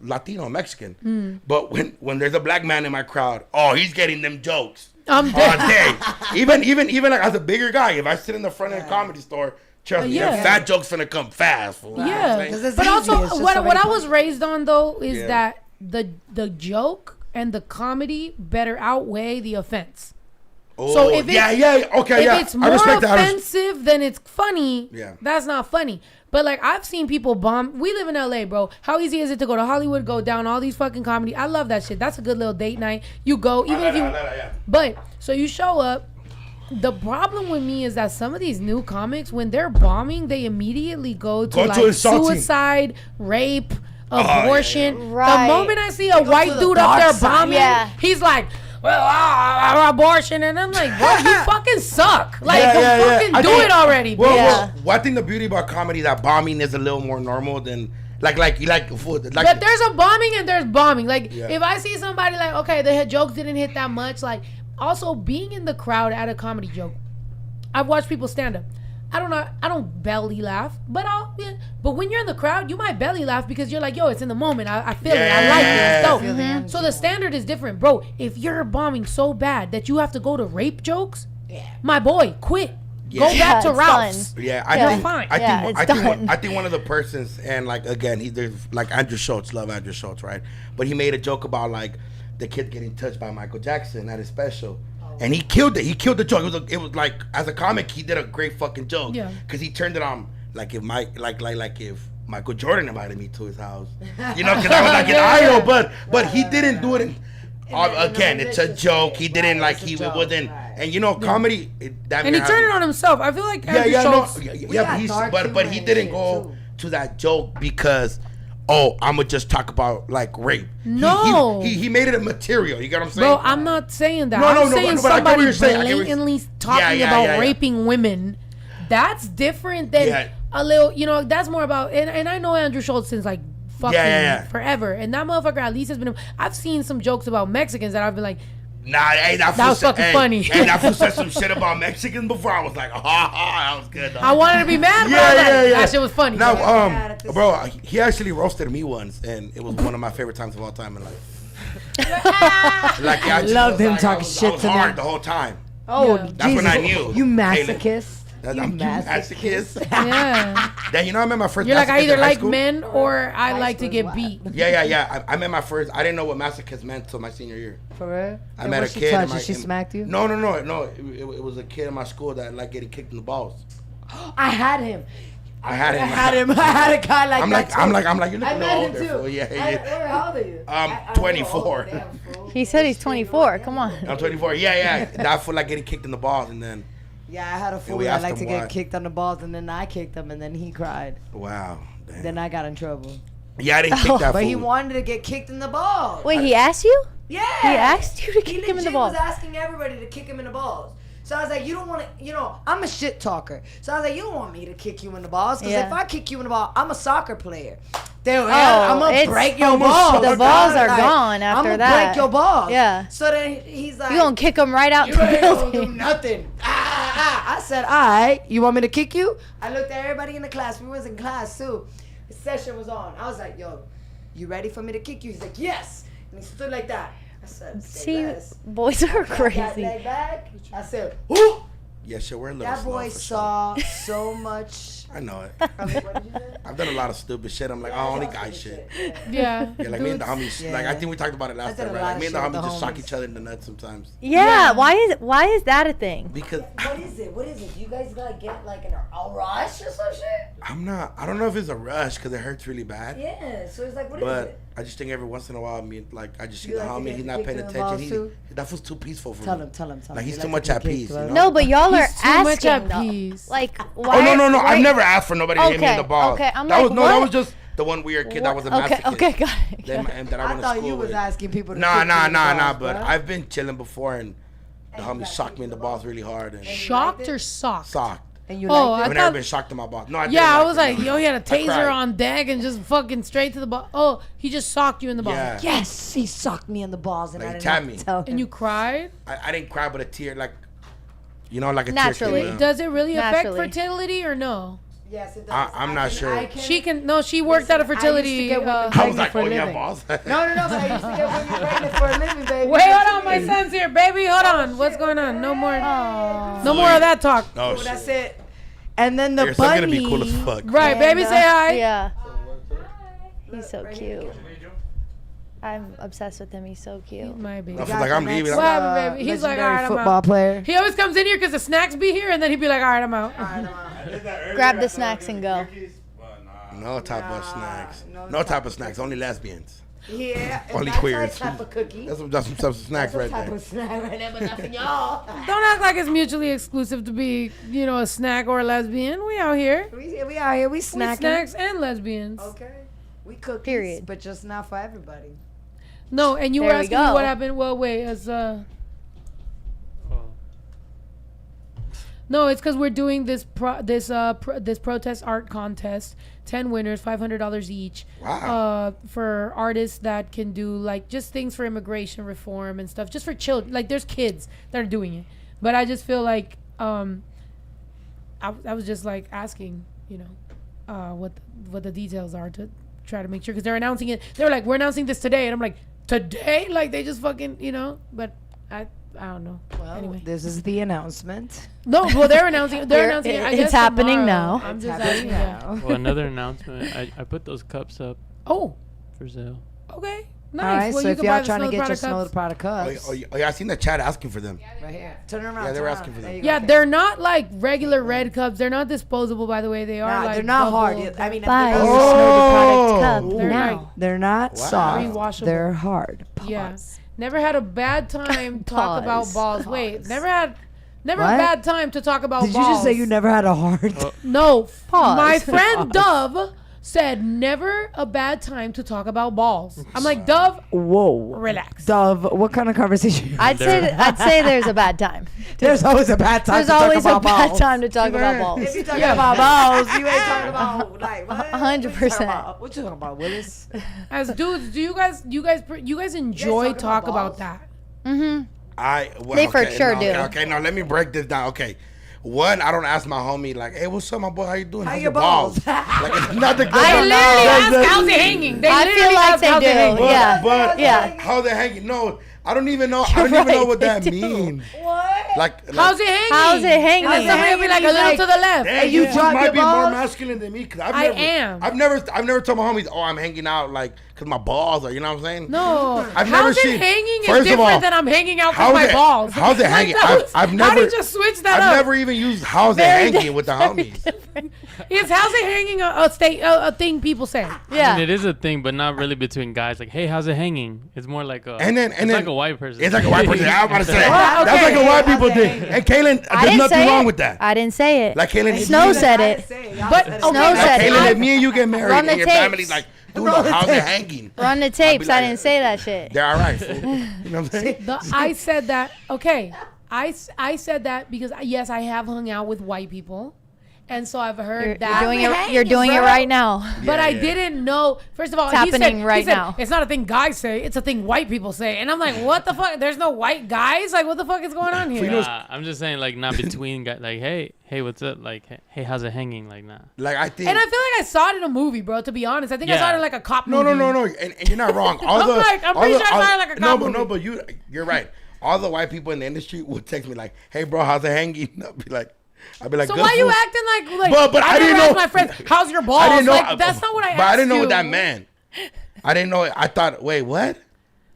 Latino, Mexican. But when there's a black man in my crowd, he's getting them jokes all day. even like as a bigger guy, if I sit in the front of the Comedy Store, trust me, them fat jokes finna come fast. Fool. Yeah, but also what I was raised on though is that the joke and the comedy better outweigh the offense. So if it's more offensive than it's funny, that's not funny. But like I've seen people bomb. We live in LA, bro. How easy is it to go to Hollywood, go down all these fucking comedy? I love that shit. That's a good little date night. You go, even if you. But so you show up. The problem with me is that some of these new comics, when they're bombing, they immediately go to like suicide, rape. Abortion. Right. The moment I see a white dude up there bombing, he's like, well, abortion, and I'm like, bro, you fucking suck. Like, fucking do it already, bro. Well, I think the beauty about comedy that bombing is a little more normal than like you like food. Like, but there's a bombing and there's bombing. Like, if I see somebody like, okay, the jokes didn't hit that much. Like, also being in the crowd at a comedy joke, I've watched people stand up. I don't belly laugh, but but when you're in the crowd, you might belly laugh because you're like, yo, it's in the moment. I feel it. I like it. It's dope. So the standard is different, bro. If you're bombing so bad that you have to go to rape jokes, my boy, quit. Go back to Ralph's. I think one of the persons, and like again, there's like Andrew Schultz, love Andrew Schultz, right? But he made a joke about like the kid getting touched by Michael Jackson at his special. And he killed it. He killed the joke. It was like as a comic, he did a great fucking joke. Yeah. Because he turned it on like if if Michael Jordan invited me to his house, because I was like an idol. But he didn't do it. Again, it's a joke. He didn't like he wasn't. And comedy. And he turned it on himself. I feel like but he didn't go to that joke because. I'm gonna just talk about like rape. No, he made it a material. You get what I'm saying? Bro, I'm not saying that. I'm saying somebody blatantly talking about raping women. That's different than a little, you know, that's more about, and I know Andrew Schultz since like fucking forever, and that motherfucker at least has been. I've seen some jokes about Mexicans that I've been like, nah, hey, that was fucking funny. Hey, that fool said some shit about Mexicans before. I was like, that was good. Though. I wanted to be mad, but that shit was funny. Now, bro, he actually roasted me once, and it was one of my favorite times of all time in life. Like, I loved him talking shit I was to me. hard the whole time. Oh, Yeah. That's when I knew. You masochist. I'm masochist. Yeah. Then you know I met my first. You're like, I masochist either in high like school. men or I like to get beat. Yeah. I met my first. I didn't know what masochist meant until my senior year. For real? I met a kid. Touched you? She smacked you? No. It was a kid in my school that liked getting kicked in the balls. I had him. I had him. I had a guy like that. I'm like, you're I looking met him older. too. Fool. Yeah. How old are you? I'm 24. He said he's 24. Come on. I'm 24. Yeah. That fool like getting kicked in the balls, and then. Yeah, I had a fool we that asked liked to him why. get kicked on the balls, and then I kicked him, and then he cried. Wow. Damn. Then I got in trouble. Yeah, I didn't kick that But fool. he wanted to get kicked in the balls. Wait, he asked you? Yeah. He asked you to kick him in the He balls. was asking everybody to kick him in the balls. So I was like, you don't want to, I'm a shit talker. So I was like, you don't want me to kick you in the balls. Because if I kick you in the ball, I'm a soccer player. I'm going to break your balls. The balls are gone after I'm gonna that. break your balls. Yeah. So then he's like, You gonna kick him right out you the ain't gonna do building. nothing. I said, all right, you want me to kick you? I looked at everybody in the class. We was in class too. The session was on. I was like, yo, you ready for me to kick you? He's like, yes. And he stood like that. I said, See, less. boys are Got that crazy. leg back. I said, whoo! Yeah, shit, we're a little That slow boy for saw so much. Sure. I know it. I mean, what did you say? I've done a lot of stupid shit. I'm like, Yeah, only I saw guy stupid shit. Yeah. Yeah, like me and the homies. Yeah. Like I think we talked about it I last did time, a right? lot Like of me and the shit homies with the just sock homies. each other in the nuts sometimes. Yeah, why is that a thing? Because What is it? What is it? You guys gotta get like a rush or some shit? I don't know if it's a rush because it hurts really bad. Yeah. So it's like, what is But it? I just think every once in a while, I just see You the like to homie, get he's not kicked paying in the attention. balls too? That feels too peaceful for Tell me. him. Like he's You too like much to at get peace. kicked, You right? know? No, but y'all are He's too much asking at though. peace. Like, Oh why? no! why- I've never asked for nobody to hit me in the balls. Okay, I'm that like, was that what? was just the one weird kid that was a masochist. Okay, got it. That I I went to thought school you was with. asking people to Nah. kick you in the balls, But bruh. I've been chilling before, and the homie socked me in the balls really hard and Shocked or socked? socked. And you Oh, liked it? I've I never thought- been shocked in my balls. No, I Yeah, I didn't was like like, it, no. yo, he had a I cried. taser on deck and just fucking straight to the ball. Oh, he just socked you in the ball. Yeah. Yes, he socked me in the balls, and Like, I didn't tapped have to me. tell him. And you cried? I didn't cry, but a tear, like, like a Naturally. tear came out. Does it really affect Naturally. fertility or no? Yes, it does. I'm not sure. She worked out of Listen, fertility. I used to get women I was pregnant like, for oh, a you have living. balls? No, but I used to get women pregnant for a living, baby. Wait, hold on, my son's here, baby. Hold on. What's going on? No more. No more of that talk. Oh, So that's shit. it. And then the Your son's bunny. gonna be cool as fuck. Right, baby, say hi. Yeah. He's so cute. I'm obsessed with him. He's so cute. My baby. I was like, I'm leaving. What happened, baby? He's like, legendary all right, I'm football out. player. He always comes in here because the snacks be here, and then he'd be like, all right, I'm out. Grab the snacks and go. No type of snacks. no No type of snacks. Only lesbians. Yeah, and Only that's queers. that type of cookie. That's some type of snacks right type there. of snack right there, but not for y'all. Don't act like it's mutually exclusive to be, a snack or a lesbian. We out here. We out here, we We snacking. snacks and lesbians. Okay. We cookies, Period. but just not for everybody. No, and you were There we asking me go. what happened. Well, wait, no, it's because we're doing this protest art contest. 10 winners, $500 each. Wow. For artists that can do like just things for immigration reform and stuff, just for children. Like there's kids that are doing it, but I just feel like I was just like asking, what the details are to try to make sure because they're announcing it. They were like, we're announcing this today, and I'm like, today? Like they just fucking, But I don't know. Well, Anyway. this is the announcement. No, well they're announcing. They're announcing. It, I it's guess happening tomorrow. now. I'm It's just happening asking. Yeah. Well, another announcement. I put those cups up Oh, for sale. okay, nice. All right, well, so you if can y'all buy the trying to Snow get your Product Snow the cups. Product cups, Yeah, I seen the chat asking for them. right here. Turn around. Yeah, they were turn asking around. for them. There you go. Yeah, they're not like regular red cups. They're not disposable, by the way. They are Nah, like they're not double- hard. I mean, Buy they're your not- Snow the Product Oh. cup They're now. they're not Wow. soft. Rewashable. They're hard. Yeah. Pause. Never had a bad time talk about Pause. balls. Wait, never a What? bad time to talk about Did balls. you just say you never had a hard? No. Pause. My friend Dove said never a bad time to talk about balls. I'm like, Dove, Whoa. relax. Dove, what kind of conversation? I'd say there's a bad time. There's always a bad time There's to talk always a about bad balls. time to talk about balls. If you're talking about balls, you ain't talking about like what? 100%. What you talking about, Willis? As dudes, do you guys enjoy talk about that? They for sure do. Okay, now let me break this down. Okay. One, I don't ask my homie like, "Hey, what's up, my boy? How you doing? How How's your your balls?" Like, it's not the I literally ask how's it hanging. They I literally feel like ask they how's it do. hanging. Yeah. But Yeah. how they hanging? No, I don't even know. I don't even know what that means. What? Like, How's it hanging? How's it hanging? And then somebody will be like a little to the left. Hey, you you drop might your be more balls? masculine than me because I am. I've never told my homies, "Oh, I'm hanging out like because my balls are." You know what I'm saying? No. I've never how's it seen- hanging is First of different all, than I'm hanging out with how's my it- balls. how's it Like, hanging? that was- I've How never- did you just switch that I've up? never even used how's it Very hanging with the homies. Is how's it hanging a thing people say? Yeah. I mean, it is a thing, but not really between guys. Like, hey, how's it hanging? It's more like a. And then like a white person. It's like a white person. I was about to say Well, that's like okay. a white people thing. And Kaylin, I there's didn't nothing say wrong it. with that. I didn't say it. Like Kaylin, Snow said it. But okay, Snow Like said it. Kaylin, if me and you get married Run the and your tapes. family's like, dude, how's it hanging? Run the tapes. like- I didn't say that shit. They're all right. Fool. You know what I'm saying? I said that. Okay, I said that because yes, I have hung out with white people, and so I've heard You're that. doing it. You're doing it right now. But Yeah, I yeah. didn't know. First of all, It's happening he right said, now. It's not a thing guys say. It's a thing white people say. And I'm like, what the fuck? There's no white guys. Like, what the fuck is going on here? I'm just saying, like, not between guys. Like, hey, what's up? Like, hey, how's it hanging? Like, nah. Like I think. And I feel like I saw it in a movie, bro. To be honest, I think I saw it in like a cop No, movie. no. And you're not wrong. All I'm the, like, I'm all pretty the- sure I all- saw it like a no, cop but no, movie. but you're right. All the white people in the industry would text me like, "Hey, bro, how's it hanging?" I'd be like, So "Good why you fool." acting like? But I never didn't asked know- my friends, how's your balls? I didn't know. Like, that's not what I asked. But I didn't know you. what that meant. I didn't know. I thought, wait, what?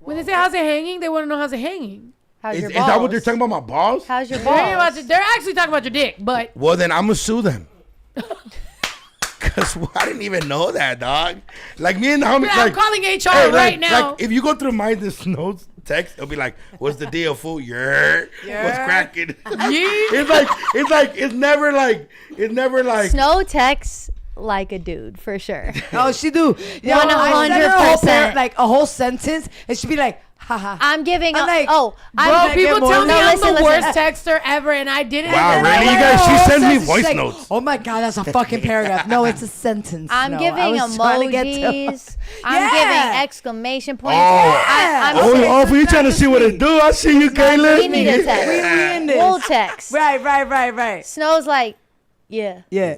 When they say how's it hanging, they want to know how's it hanging. How's Is your that what balls? they're talking about? My balls? How's your They're, talking about balls? they're actually talking about your dick, but Well, then I'm gonna sue them. Cause I didn't even know that, dog. Like me and the homies, I'm like calling HR hey, right like, now. Like if you go through my this notes text, it'll be like, "What's the deal, fool? What's cracking?" It's never like. Snow texts like a dude for sure. Oh, she do. Yeah, 100%. like a whole sentence, and she be like, haha. I'm giving. I'm like, Bro, I'm people tell me No, I'm listen, the listen. worst texter ever, and I didn't. Wow, and then I really? You went, guys, she whole sends me sentence, voice she's like, notes. Oh my god, that's a fucking paragraph. No, it's a sentence. I'm No, I giving was trying to get to- emojis. I'm Yeah. giving exclamation points. Oh. I'm Oh, for you trying to see what it do? I see you, Kaylin. We need a text. We in this. We'll text. Right. Snow's like, yeah. Yeah.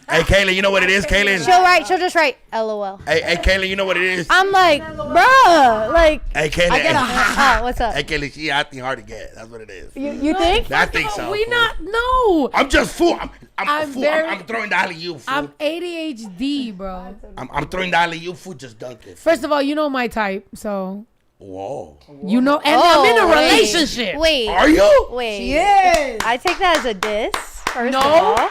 Hey, Kaylin, you know what it is, Kaylin? She'll just write LOL. Hey, Kaylin, you know what it is? I'm like, bruh, like, Hey, Kaylin. I get oh, what's up? Hey, Kaylin, she acting hard to get. That's what it is. You think? I think so. We fool. not no. I'm just fool. I'm I'm fool. very- I'm throwing the alley-oop, fool. I'm ADHD, bro. I'm throwing the alley-oop, fool. Just dunk it. First of all, you know my type, so Whoa. you know, and Oh, I'm in a wait. relationship. Wait. Are you? Wait. Yes. I take that as a diss. First No. of all.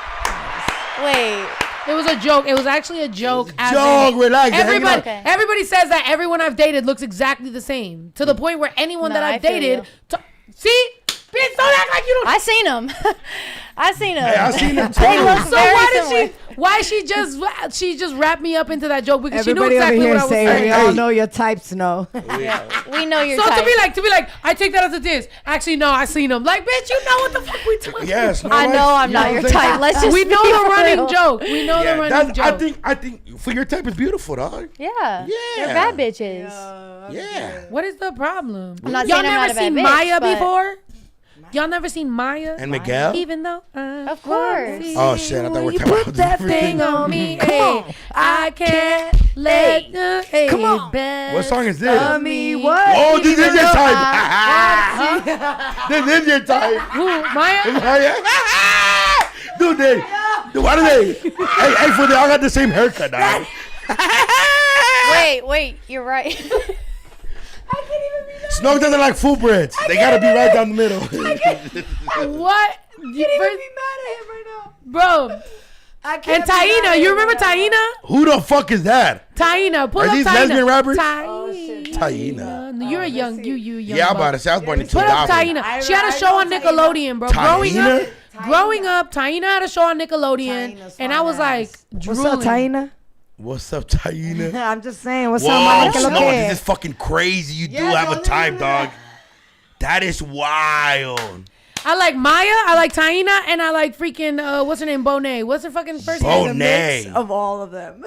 Wait. It was a joke. It was actually a joke. as Joke, in relax. Hang Everybody, on. Okay. everybody says that everyone I've dated looks exactly the same, to the point where anyone No, that I I've feel dated, you. see, bitch, don't act like you don't. I seen him. I seen him. Hey, I seen him too. They look So very why similar. did she just wrapped me up into that joke because Everybody she knew exactly over here what I was saying saying. we all know your types, no. We know your So type. to be like, I take that as a diss. Actually, no, I seen him. Like, bitch, you know what the fuck we talking Yes. about. no, I right? know I'm You not know your what I'm saying? type. Let's just We know be the real. running joke. We know the Yeah, running that's, joke. I think for your type is beautiful, dog. Yeah. Yeah. They're bad bitches. Yeah. What is the problem? I'm not Y'all saying I'm never not a bad seen bitch, Maya but- before? Y'all never seen Maya? And Miguel? Even though Of course. Oh shit! I thought we were talking about that different thing things. on me, hey, I can't let you, hey, Come on. What song is this? Tell me what? Oh, this is your type. This is your type. Who, Maya? Dude, why do they? Hey, for they all got the same haircut, dog. Wait, you're right. Snow doesn't like full braids. They gotta be right down the middle. What? Be mad at him right now. Bro. I can't And be mad at Taina, him you remember right now. Taina? Who the fuck is that? Taina, pull Are up these Taina. lesbian rappers? Taina. Taina. You're a young, you young. Yeah, I'm buck. about to say I was born in Put up 2000. Taina. She had a I show know on Taina. Nickelodeon, bro. Taina? Growing up, Taina had a show on Nickelodeon, Taina's and I was fine like, ass. What's up, drooling. Taina? What's up, Taina? I'm just saying, what's Whoa, up, Snow, Mama? this is fucking crazy. You do have a type, dog. That is wild. I like Maya, I like Taina, and I like freaking, what's her name, Bonet. What's her fucking first name? Bonet. Of all of them.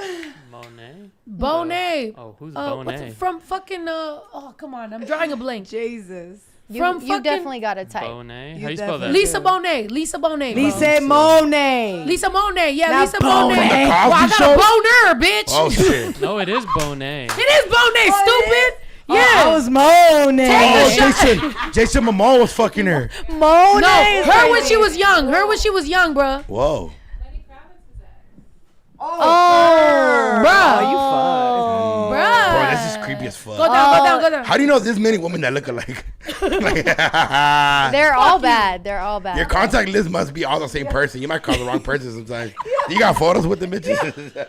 Monet? Bonet. Oh, who's What's Bonet? from fucking, oh, come on. I'm drawing a blank. Jesus. From You fucking definitely got a type. Bonet? You How you spell that? definitely- Lisa Bonet. Lisa Bonet. bro. Lisa Monet. Lisa Monet. Yeah, Not Lisa Bonet. Bonet. The Well, I Cosby got a boner, bitch. Oh, shit. No, it is Bonet. It is Bonet, Oh, stupid. Oh, Yeah. I was Monet. Oh, Jason Momoa was fucking her. Monet. No, her when she was young. Her when she was young, bruh. Whoa. Oh, Bruh. you fucked. Bro, Bruh. this is creepy as fuck. Go down, go down, go down. How do you know there's many women that look alike? They're all bad. They're all bad. Your contact list must be all the same person. You might call the wrong person sometimes. You got photos with the bitches?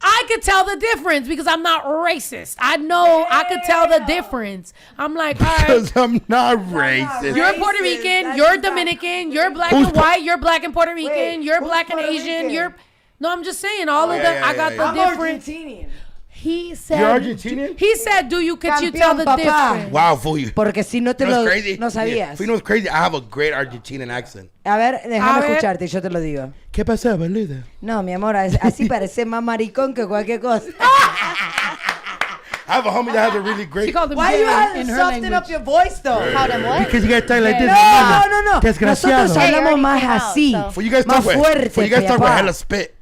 I could tell the difference because I'm not racist. I know I could tell the difference. I'm like, all right, Because I'm not racist. you're Racist. Puerto Rican, That's you're not- Dominican, you're black Who's and white, you're black and Puerto Rican, Wait, you're who's black and Puerto Asian, Rican? you're. No, I'm just saying all of yeah, them. yeah, I got yeah, the yeah. I'm difference. Argentinian. He said. You're Argentinian? He said, "Do you could you tell the Campeón, papá. difference?" Wow, fool you. Porque si no te You know lo what's crazy? no sabías. You know what's crazy? I have a great Argentinian accent. A ver, déjame A ver. escucharte y yo te lo digo. ¿Qué pasa, boluda? No, mi amor, así parece más maricón que cualquier cosa. I have a homie that has a really She great... called him Why you gay have in to her soften language. up your voice, though? How them what? Because you gotta talk like this. No, no, no. Desgraciado. Nosotros Hey, hablamos already más came out, así. so- For you guys Más talk with, fuerte, for you guys talk with papá. hella spit.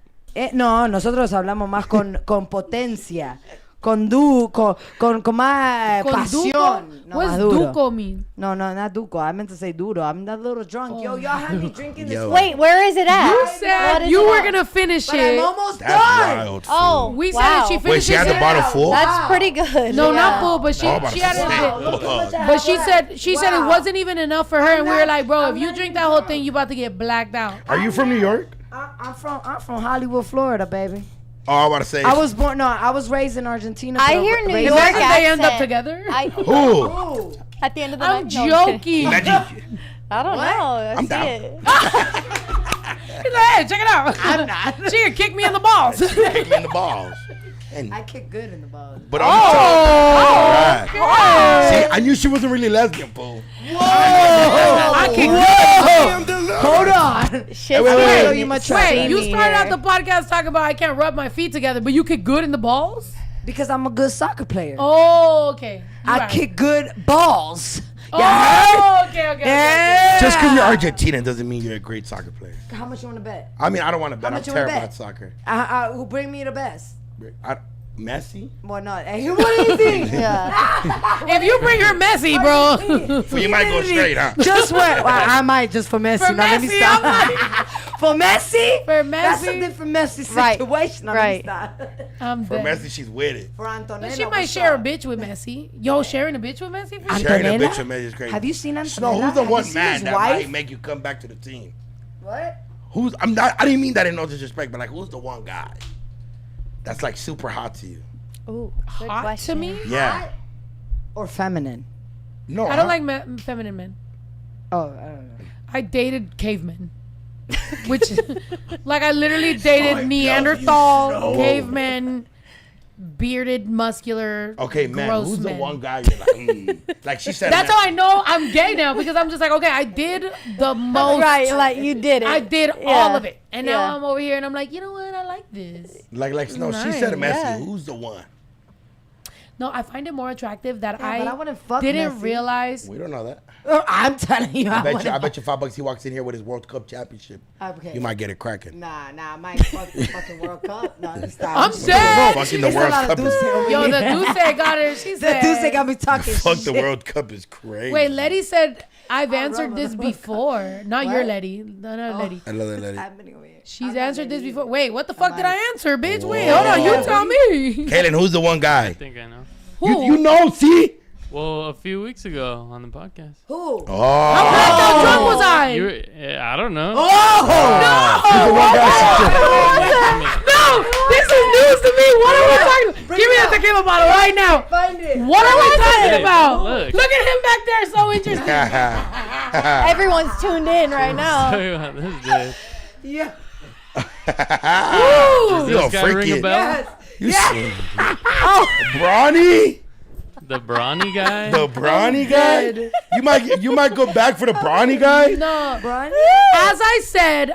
No, nosotros hablamos más con potencia. Con más Con pasión. Duco? No, What's más duro. Duco mean? No, not Duco. I meant to say duro. I'm a little drunk. Yo, y'all had me drinking this. Yo. Wait, where is it at? You What said is you it were at? gonna finish But I'm it. almost That's done. wild, fool. Oh, We wow. said she Wait, finished she had it. the bottle full? That's pretty good. No, Yeah. not full, but she Oh, I'm about she to had say. it. But she said it wasn't even enough for her, and we were like, bro, if you drink that whole thing, you about to get blacked out. Are you from New York? I'm from Hollywood, Florida, baby. Oh, I want to say... I was raised in Argentina. I but hear New raised- York Imagine they end up accent. together. Who? Ooh. At the end of the I'm night. No, I'm kidding. joking. Imagine... I don't know. I I'm see down. it. He's like, hey, check it out. I'm not. She could kick me in the balls. Kicking in the balls. And, I kick good in the balls. but on the top. Oh, Right. See, I knew she wasn't really lesbian, fool. I kick good. Hold on. Shit's wait, getting wait. You my trash. Wait, you steamy started out here. the podcast talking about I can't rub my feet together, but you kick good in the balls? Because I'm a good soccer player. Oh, okay. You I right. kick good balls. Oh, okay. Yeah. Just because you're Argentinian doesn't mean you're a great soccer player. How much you want to bet? I mean, I don't want to bet. How I'm much you wanna terrible bet? at soccer. Who bring me the best? Messi? Well, not. Hey, what is he? Yeah. If you bring her messy, bro. Well, you might go straight, huh? Just what? Well, I might just for Messi. For Now, let me Messi, stop. I'm For Messi? For That's a Messi, different Messi Right, situation. Now, right. Let me stop. I'm For dead. Messi, she's with it. For Antonella. But she might what's share a up? bitch with Messi. Yo, sharing a bitch with Messi? For sure? Sharing a Antonella? bitch with Messi is crazy. Have you seen Antonella? Snow, who's the Have you one seen man his that wife? might make you come back to the team? What? Who's? I didn't mean that in no disrespect, but like, who's the one guy that's like super hot to you? Ooh, good Hot to question. me? Yeah. Or feminine? No, I don't like feminine men. Oh, I don't know. I dated cavemen. Which, like, I literally dated Neanderthal, cavemen, bearded, muscular, Okay, man. gross Who's men. the one guy you're like? Like she said. That's how I know I'm gay now, because I'm just like, okay, I did the most. Right, like you did it. I did Yeah. all of it. And Yeah. now I'm over here and I'm like, you know what? I like this. Like Snow. She said Nice, Messi. yeah. Who's the one? No, I find it more attractive that Yeah, but I wouldn't fuck didn't Messi. realize. We don't know that. I'm telling you. I bet you $5 he walks in here with his World Cup championship. Okay. You might get it cracking. Nah, I might fuck the fucking World Cup. No, stop. I'm dead. Fucking the It's a World lot of Cup is. Dulce over Yo, here. the Duce got her. She The said. Dulce got me talking Fuck shit. the World Cup is crazy. Wait, Letty said, I've answered rubber this the World before. Not your What? Letty. Another Letty. I love that lady. Happening over here. She's I'm not answered this ready before. either. Wait, what the fuck did I answer, bitch? Wait, Whoa. hold on. You tell me. Kaylin, who's the one guy? I think I know. Who? You know, see? Well, a few weeks ago on the podcast. Who? Oh. How drunk was I? I don't know. He's the one guy she said. No, this is news to me. What are we talking about? Give me a tequila bottle right now. Find it. What are we talking Hey, about? look. Look at him back there, so interested. Everyone's tuned in right now. This dude. Yeah. Does You a this guy ring a freaky. bell? Yes. Brawny? The brawny guy? The brawny guy? You might go back for the brawny guy? No. Brawny? As I said,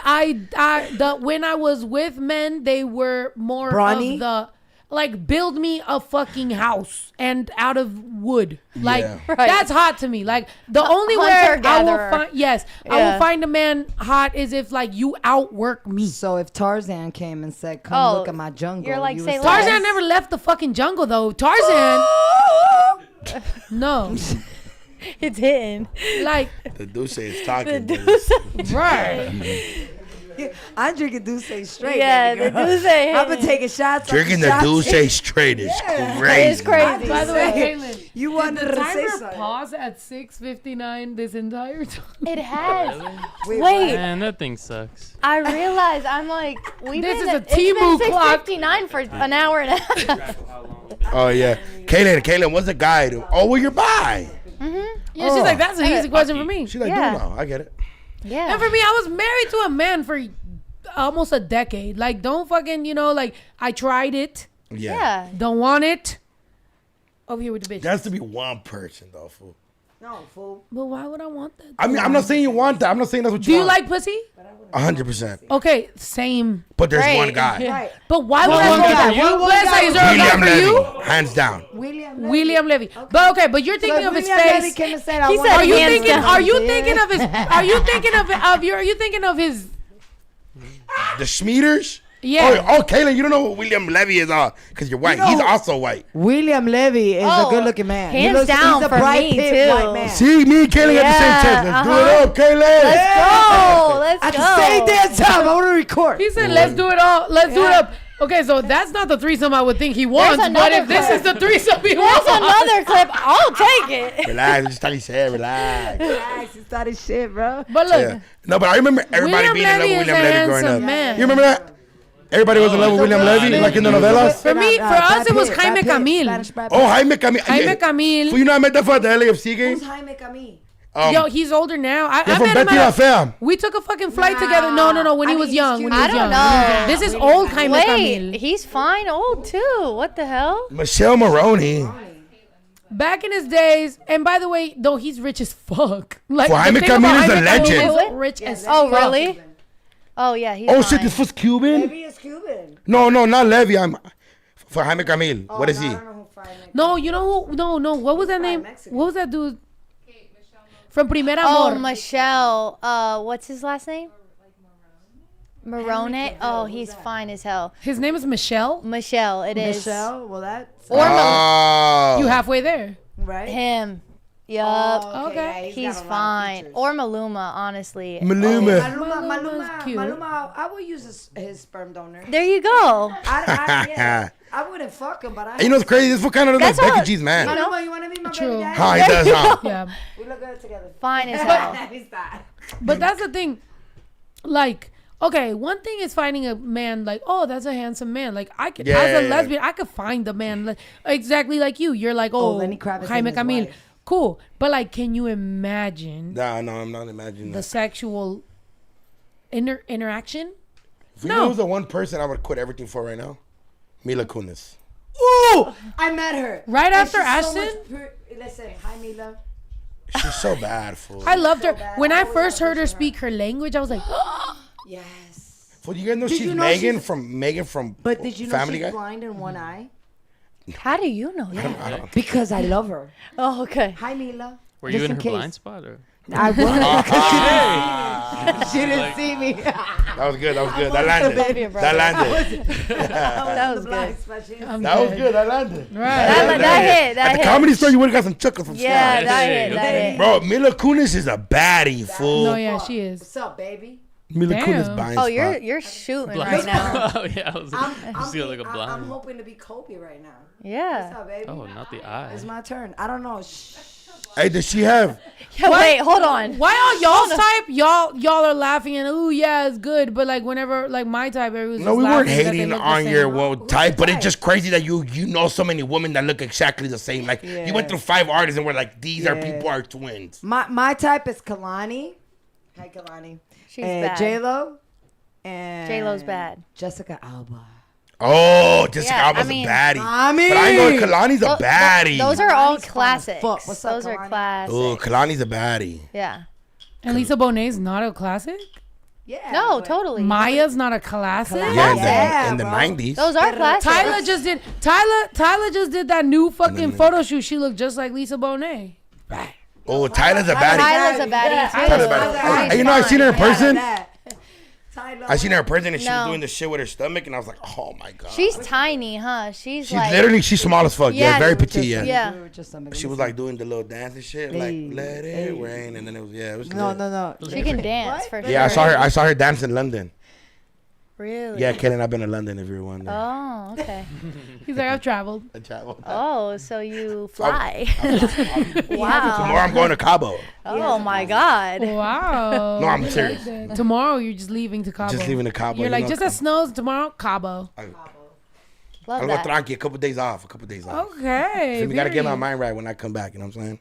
when I was with men, they were more Brawny? of the like build me a fucking house and out of wood. Like Yeah. Right. that's hot to me. Like the only way I hunter-gatherer. will find I Yeah. will find a man hot is if like you outwork me. So if Tarzan came and said, "Come Oh, look at my jungle," you're like, you say would less. Tarzan never left the fucking jungle though. Tarzan, no, It's hitting. like The Duce is talking. right. I'm drinking Douce straight. Yeah, baby the girl. Douce I've been hitting. taking shots. Drinking the shots. Duce straight is crazy. It's crazy. By the way, Caitlin, You did wanted the to say timer something. pause at 6:59 this entire time? It has. Wait, Wait, Man, that thing sucks. I realized I'm like, we've This been is a it's Temu been clock. 6:59 for an hour and a half. Oh, yeah. Kaylin, what's the guy? Oh, well, you're bi. Yeah, she's like, that's an easy question for me. She's like, Yeah. Duno. I get it. Yeah. And for me, I was married to a man for almost a decade. Like, don't fucking, like, I tried it. Yeah. Don't want it. Over here with the bitch. There has to be one person, though, fool. No, fool. But why would I want that? I mean, I'm not saying you want that. I'm not saying that's what Do you you want. like pussy? 100%. Okay, same. But there's Right. one guy. Right. But why would Well, I one go guy that? for you? Let's say, is there a guy William for Levy. you? Hands down. William Levy. But you're thinking of his face. Came and said, I He want said Are you hands thinking? down. Are you thinking of his? Are you thinking of his? The Schmieders? Yeah. Oh, Kaylin, you don't know what William Levy is, because you're white. You know He's who- also white. William Levy is Oh, a good-looking man. hands down he's a for bright me, pit too. white man. See, me and Kaylin at the same Yeah, time. Let's do uh-huh. it up, Kaylin. Let's go. Let's At go. the same damn time, I want to record. He said, "Let's do it all. Let's do it up." Okay, so that's not the threesome I would think he wants. But another if this clip. is the threesome he There's wants, another clip. I'll take it. Relax, just like he said, relax. Relax, it's not his shit, bro. But look, Yeah. No, but I remember everybody William being in love Levy with is William a Levy growing handsome up. man. You remember that? Everybody was in love with William Levy, like in the novelas. For me, for us, it was Jaime Camil. Oh, Jaime Camil. Jaime Camil. So you know I met that for the LAFC game? Who's Jaime Camil? Yo, he's older now. I You're from met him Betty La at Fea. we took a fucking flight together. No. When I he mean, was he's young. cute. When he was I don't young. know. This is old Jaime Wait, Camil. he's fine old too. What the hell? Michelle Maroney. Back in his days, and by the way, though he's rich as fuck. Like Well, the Jaime thing Camil about is a Jaime Camil legend. is rich as Oh, fuck. really? Oh yeah, he's Oh, fine. shit, this was Cuban? Levy is Cuban. No, not Levy. I'm for Jaime Camil. What is No, he? I don't know who Jaime No, you know who? No. What was that name? Mexican. What was that dude? From Primer Oh, Amor. Michelle. What's his last name? Marone. Oh, he's fine as hell. His name is Michelle. Michelle. It is. Michelle. Well, that's Or Oh. You halfway there. right. him. Yup. Okay. yeah, He's got a lot of fine. features. Or Maluma, honestly. Maluma. cute. Maluma, I would use his sperm donor. There you go. Yeah, I wouldn't fuck him, but I. You know what's crazy? This fool kind of looks like That's Becky all- G's man. you know? Maluma, you want to be my True. baby daddy? Huh, he does, huh? Yeah. We look good together. Fine as hell. He's not. But that's the thing. Like, okay, one thing is finding a man like, oh, that's a handsome man. Like, I could, as a Yeah. lesbian, I could find a man like, exactly like you. You're like, oh, Lenny Kravitz Jaime and his Camil. wife. Cool. But like, can you imagine No, I'm not imagining the that. sexual interaction? If you No. know who's the one person I would quit everything for right now? Mila Kunis. Ooh, I met her. Right And after she's so Ashton? much listen, hi Mila. She's so bad, fool. I loved her. bad. When I I always first heard her appreciate her. speak her language, I was like, Yes. Fool, you guys know Did she's you know Megan she's- from But did you know Family she's Guy? blind in one eye? How do you know that? Because I love her. Oh, okay. Hi Mila. Were you Just in her case. blind spot or? I was. She didn't see me. That was good. That was good. That love landed. you, brother. That landed. That was good. I'm That was dead. good. That landed. Right. That hit. That At the hit. comedy store, you would have got some chuckles from Yeah, Scott. that There hit. you That go. hit. Bro, Mila Kunis is a baddie, fool. No, yeah, she is. What's up, baby? Mila Damn. Kunis blind Oh, spot. you're shooting Blind right now. spot. Oh yeah, I was. You see like a I'm blind. hoping to be Kobe right now. What's Yeah. up, baby? Oh, not the eye. It's my turn. I don't know. Hey, does she have? Yeah, wait, hold on. Why on y'all's type, y'all are laughing and ooh yeah, it's good. But like whenever like my type, everyone's No, just we weren't laughing that they hating look the on same. your type, but it's type? just crazy that you know so many women that look exactly the same. Like you went through 5 artists and we're like, these are Yeah. people are twins. My type is Kalani. Hi, Kalani. She's bad. J-Lo. and J-Lo's bad. Jessica Alba. Oh, Jessica Yeah, Alba's I mean- a baddie. I mean, But I know Kalani's a baddie. Those are all Kalani's fun as classics. fuck. What's up, Those are Kalani? classics. Oh, Kalani's a baddie. Yeah. And Lisa Bonet's not a classic. Yeah. No, but- totally. Maya's not a classic. Yeah, in the bro. 90s. Those are classics. Tyler just did. Tyler just did that new fucking photo shoot. She looked just like Lisa Bonet. Oh, Tyler's a baddie. Tyler's a baddie too. Tyler's a baddie. She's You know, I seen her in fun. person. Tyler, I seen her in person and she was No. doing the shit with her stomach, and I was like, oh my god. She's tiny, huh? She's like literally, she's small as fuck. Yeah, Yeah, very petite. Yeah. Yeah. We were just on the She was like doing the little dance and shit, like Hey, let it hey. rain, and then it was it was No, lit. no. she can dance for sure. Yeah, I saw her dance in London. Really? Yeah, KTLYN, I've been to London if you're wondering. Oh, okay. He's like, I've traveled. I traveled. Oh, so you fly? Tomorrow Wow. I'm going to Cabo. Oh my God. Wow. No, I'm serious. Tomorrow you're just leaving to Cabo. Just leaving to Cabo. You're you like, know, just as snows tomorrow, Cabo. Love I'll go that. tranqui, a couple days off. Okay. So we gotta get my period. mind right when I come back. You know what I'm saying?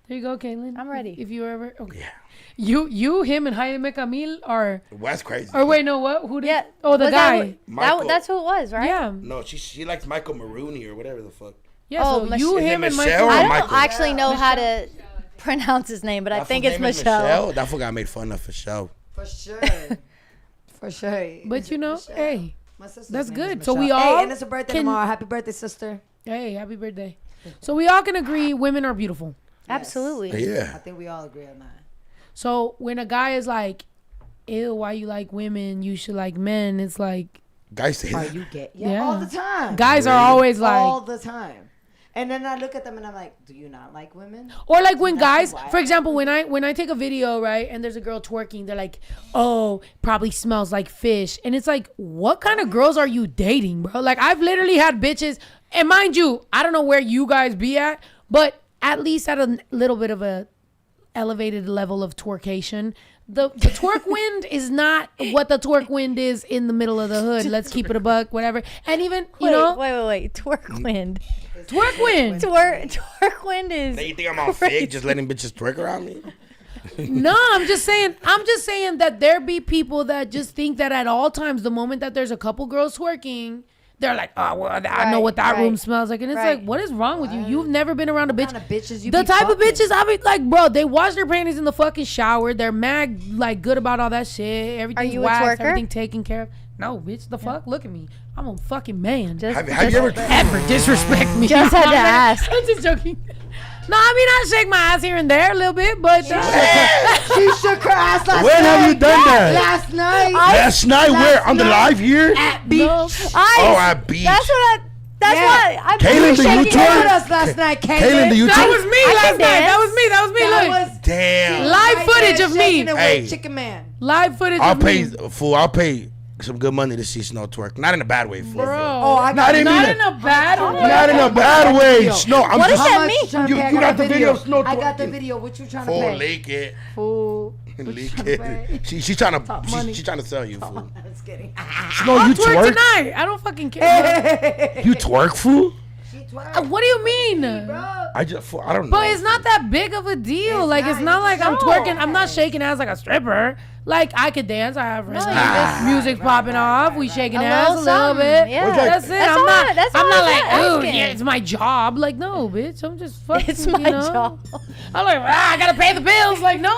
There you go, Caitlin. I'm ready. If you ever. Okay. Yeah. You, him, and Jaime Camil are. That's crazy. Or wait, no, what? Who did? Yeah. Oh, the Was guy. that Michael. that's who it was, right? Yeah. No, she likes Michael Maroney or whatever the fuck. Yeah. Oh, So Mich- you, Is it him, and Michelle Michael. or I don't Michael? actually know how to pronounce his name, but I That think fool's it's name is Michelle. That fool got made fun of for sure. For sure. For sure. But you know, hey, My sister's that's name good. is So we Michelle. all Hey, and it's a birthday can- tomorrow. Happy birthday, sister. hey, happy birthday. So we all can agree women are beautiful. Absolutely. I Yeah. think we all agree on that. So when a guy is like, ew, why you like women? You should like men. It's like, Guys say Are that. you gay? Yeah. All the time. guys are always like, all the time. And then I look at them and I'm like, do you not like women? or like when guys, why. for example, when I take a video, right, and there's a girl twerking, they're like, oh, probably smells like fish. And it's like, what kind of girls are you dating, bro? Like, I've literally had bitches, and mind you, I don't know where you guys be at, but at least at a little bit of a elevated level of twerkation. The twerk wind is not what the twerk wind is in the middle of the hood. Let's keep it a buck, whatever. And even, you know, Wait. Twerk wind. twerk wind. Twerk wind is. Now you think I'm all fake just letting bitches twerk around me? No, I'm just saying that there be people that just think that at all times, the moment that there's a couple girls twerking, they're like, oh, well, I know what that room smells like. And it's like, what is wrong with you? You've never been around a bitch. What kind of bitches you The be type of fucking? bitches I be like, bro, they wash their panties in the fucking shower. They're mad, like, good about all that shit. Everything's you a waxed, twerker? everything taken care of. No, bitch, the fuck? Look at me. I'm a fucking man. Just, Have you ever? Ever disrespect me. Just had to ask. I'm just joking. No, I mean, I shake my ass here and there a little bit, but She shook her ass last When night. have you done that? Last night. Last night, where on the live here? At beach. Oh, at beach. That's what That's Yeah. why I'm Kaylin, do you Shaking it twerk? with us last night, Kaylin. Kaylin, do you that twerk? was me I last can night. dance. That was me. That was me. That Look. was Damn. Live right footage there of me. shaking it with Hey. Chicken Man. Live footage I'll of me. pay, I'll pay some good money to see Snow twerk. Not in a bad way, fool. Bro. Oh, I Not got in Not either. in a bad way. Not in a bad way. Snow, I'm What just does that How much mean? you trying to You- pay? I you got the video of Snow I got the twerking. video. What you trying to full pay? leak it. Fool. Leak trying to pay? it. She's trying money. to she's trying to sell you, fool. I'm just kidding. Snow, I'll you twerk twerk? tonight. I don't fucking care. You twerk, fool? She twerked. What do you mean? Bro. I don't know. But it's not that big of a deal. Like, it's not like I'm twerking. I'm not shaking ass like a stripper. Like, I could dance. I have friends. you just- Music's popping off. We shaking A ass a little little something, bit. yeah. That's it. That's I'm all not. I- that's I'm all not I like, was oh asking. yeah, it's my job. Like, no, bitch. I'm just fucking. It's my you know? job. I'm like, I gotta pay the bills. Like, no.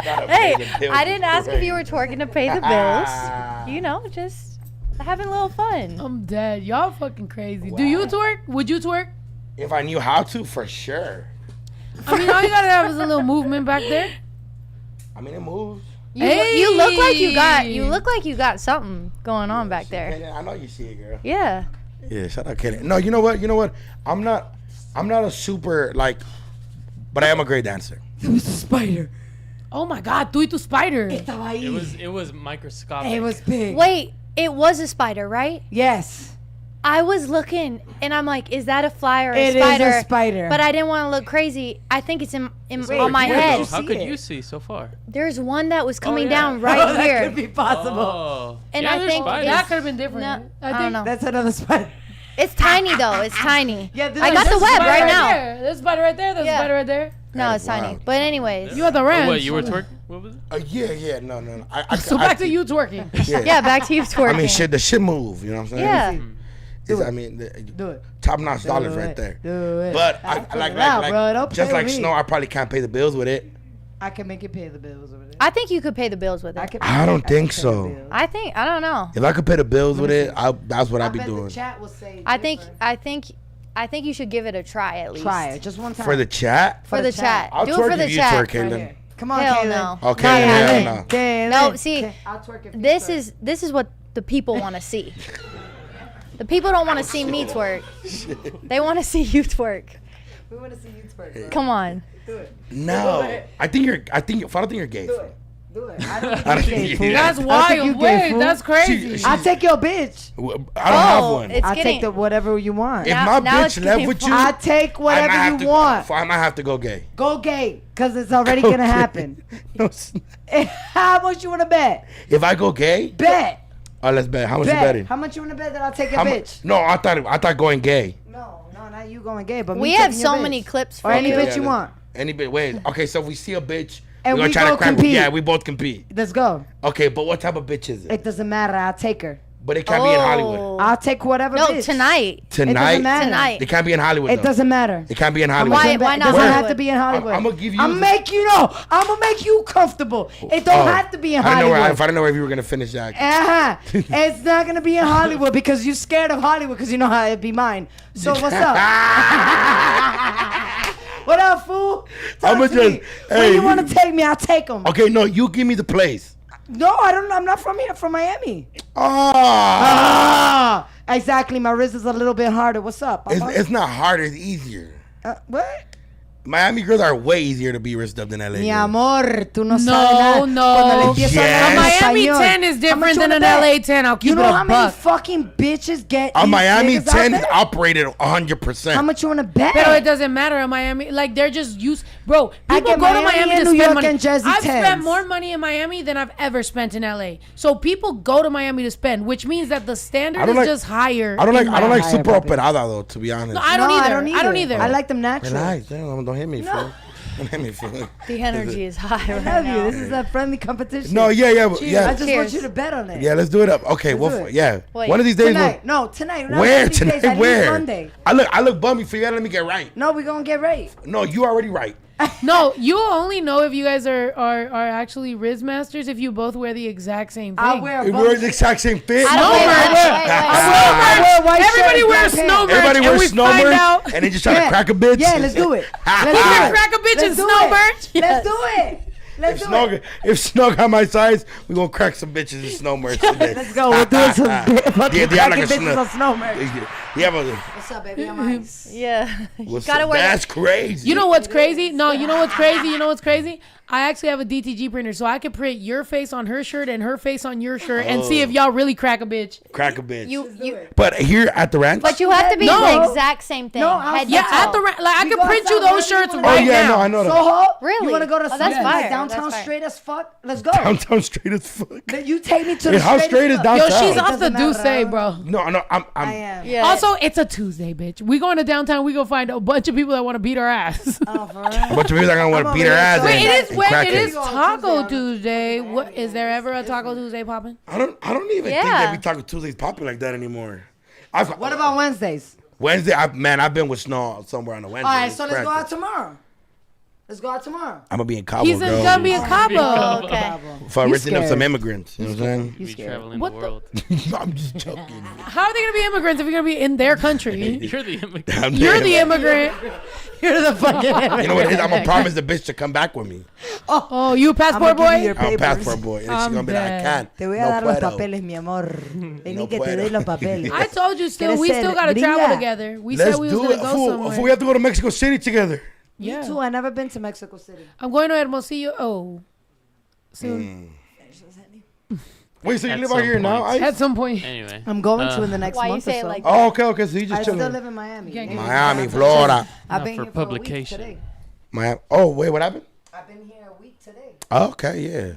Hey, I didn't ask if you were twerking to pay the bills. You know, just having a little fun. I'm dead. Y'all fucking crazy. Do you twerk? Would you twerk? If I knew how to, for sure. I mean, all you gotta have is a little movement back there. I mean, it moves. You look like you Hey. got something going on back there. Kaylin, I know you see it, girl. Yeah. Yeah, shout out Kaylin. No, you know what? I'm not a super, like, but I am a great dancer. It was a spider. Oh my God, tú y tu spider. Estaba ahí. It was microscopic. It was big. Wait, it was a spider, right? Yes. I was looking and I'm like, is that a fly or a It is spider? a spider. But I didn't want to look crazy. I think it's in Wait, on my where did head. you How see could it? you see so far? There's one that was coming yeah. down Oh, right that here. could be possible. Oh. And yeah, I there's think spiders. That could have been different. No, I I think don't know. That's another spider. It's tiny though. It's tiny. Yeah, I got the There's a web spider right now. there. There's a spider right there. There's Yeah. a spider right there. No, it's Wow. tiny. But anyways, You at the Oh, ranch. what, you were twerking? What was it? Yeah. No. So back to you twerking. Yeah, back to you twerking. I mean, shit, the shit move. You know what I'm saying? Yeah. I mean, Do it. top notch dollars right there. Do it. But I I put like it out, bro. Don't just play like with me. Snow, I probably can't pay the bills with it. I can make you pay the bills over there. I think you could pay the bills with it. I don't think pay the so. bills. I don't know. If I could pay the bills with it, that's what I'd be bet doing. The chat will say I think different. you should give it a try at least. Try it just one time. For the chat? For the chat. I'll Do it twerk for the if you chat. twerk, Right Caitlyn. here. Come on, Hell Caitlyn. no. Okay, hell no. Caitlyn. No, see, I'll twerk if you this twerk. is what the people want to see. The people don't want to see me twerk. They want to see you twerk. We want to see you twerk. Bro. Come on. Do it. No. I think you're gay. Do it. Do it. I don't I don't think think you you- gay, fool. That's I think wild. you gay, Wait, fool. that's crazy. I'll take your bitch. I don't have one. It's I'll getting, take the whatever you want. If Now- my now it's bitch left getting with you, I'll take I might whatever have you to, want. I might have to go gay. Go gay, because it's already going to happen. No, it's not. How much you want to bet? If I go gay, Bet. let's bet. How much you Bet. betting? How much you want to bet that I'll take your How mu- bitch? No, I thought going gay. No, not you going gay, but me we have taking your so bitch. many clips for Or any you. bitch you want. Any bitch. Wait. Okay, so if we see a bitch, And we're gonna we try to go crack. compete. Yeah, we both compete. Let's go. Okay, but what type of bitch is it? It doesn't matter. I'll take her. But it can't be in Hollywood. Oh. I'll take whatever No, bitch. tonight. Tonight, matter. Tonight. it can't be in Hollywood. It though. doesn't matter. It can't be in How Hollywood. much Why- you bet? why It not doesn't Hollywood? have to be in Hollywood. I'm gonna give you. I'm gonna make you comfortable. It don't have to be in I didn't know. Hollywood. If I didn't know if you were gonna finish that. It's not gonna be in Hollywood because you're scared of Hollywood because you know how it'd be mine. So what's up? What up, fool? Talk I'ma to me. just- When hey, you want to take me, I'll take them. Okay, no, you give me the place. No, I don't. I'm not from here. I'm from Miami. Ah, Exactly. My wrist is a little bit harder. What's up? it's not hard. It's easier. What? Miami girls are way easier to be wrist up than LA. Mi girls. amor, tú no sabes nada. no. Cuando le empiezo a Yes. hablar A Miami español. 10 is How much different you than wanna an bet? LA 10. I'll keep You know it how a many buck. fucking bitches get A these Miami niggas out 10 is there? operated 100%. How much you want to bet? Pero it doesn't matter in Miami. Like, they're just used. Bro, I people get go to Miami Miami and to New spend York money. and Jersey I've 10s. spent more money in Miami than I've ever spent in LA. So people go to Miami to spend, which means that the standard I don't is like- just higher. I don't like Miami. super papi. operada though, to be honest. No, I don't No, either. I don't either. I like them natural. Relax, damn, don't hit me, fool. Don't hit me, fool. The energy is high I right love you. now. This is a friendly competition. No, yeah, I yeah, just want Cheers. you to bet on it. yeah. Let's do it up. Okay, Let's well, do it. yeah. Wait. One of these days. Tonight. No, tonight. Not one Where of these days. tonight? I leave Where? Monday. I look bummy for you. Gotta let me get right. No, we're going to get right. No, you already right. No, you only know if you guys are actually Riz Masters if you both wear the exact same thing. I'll wear a We're the exact same fit. I don't Snowbird. I wear white Everybody shirt, wears black pants. snowbird. Everybody and wears we find snowbird, out. and they just try to crack a bitch. Yeah, let's do it. Let's do You can it. crack a bitch in Let's do snowbird. it. Let's do it. Let's do it. If Snow got my size, we gonna crack some bitches in snow merch today. Let's go. We're doing some fucking Yeah, cracking like a bitches snow. on snow merch. Yeah, but What's up, baby? I'm ice. Yeah. You what's gotta up? wear That's crazy. You know what's crazy? No, you know what's crazy? You know what's crazy? I actually have a DTG printer, so I could print your face on her shirt and her face on your shirt and see if y'all really crack a bitch. Crack a bitch. you. But here at the ranch. But you have to be No. the exact same thing. No, I'm- Head to Yeah, toe. at the like I We could go print you outside, those shirts wherever you oh right yeah, now. no, I know that. Soho? Really? You want to go to Oh, that's something like fire. downtown That's fire. straight as fuck? Let's go. Downtown straight as fuck. Then you take me to Hey, the how straight is fuck. downtown? Yo, she's It off the doesn't matter. Douce, bro. No, I'm. I am. Yeah. Also, it's a Tuesday, bitch. We going to downtown. We gonna find a bunch of people that want to beat our ass. Oh, for real? A bunch of people are gonna want to I'm beat over her here ass. so- Wait, and- it is and when crack it is Tuesday Taco on Tuesday. What is there ever a Taco Tuesday popping? I don't even think Yeah. that we Taco Tuesday's popular like that anymore. What about Wednesdays? Wednesday? I've been with Snow somewhere on a Wednesday. All right, It's so let's go crazy. out tomorrow. Let's go out tomorrow. I'm gonna be in Cabo, He's girl. gonna be in Cabo. Okay. For You raising up some scared. immigrants. You know what I'm saying? You We scared. traveling What the the- world. I'm just joking. How are they gonna be immigrants if you're gonna be in their country? You're the immigrant. I'm You're dead. the immigrant. You're the fucking You know what it is? I'm gonna promise the bitch to come back with me. Oh, you a passport I'ma give you boy? your I'm a papers. passport boy. And she's I'm gonna be like, I dead. can't. Te voy a No dar los puedo. papeles, mi amor. Vení No que te puedo. doy los papeles. I told you still. ¿Quieres We ser still gotta gringa? travel together. We Let's said we was do gonna it. go Fool, somewhere. fool, we have to go to Mexico City together. Yeah. Me too. I never been to Mexico City. I'm going to Hermosillo. Oh, soon. Wait, so you At live out some here now? point. At some point. Anyway. I'm going to in the next Why you month or say it so. like Oh, okay. So you just I still chilling. live in Miami. Can't get Miami, Florida. I've Not been for here for a week publication. today. Miami. Oh, wait, what happened? I've been here a week today. Oh, okay, yeah.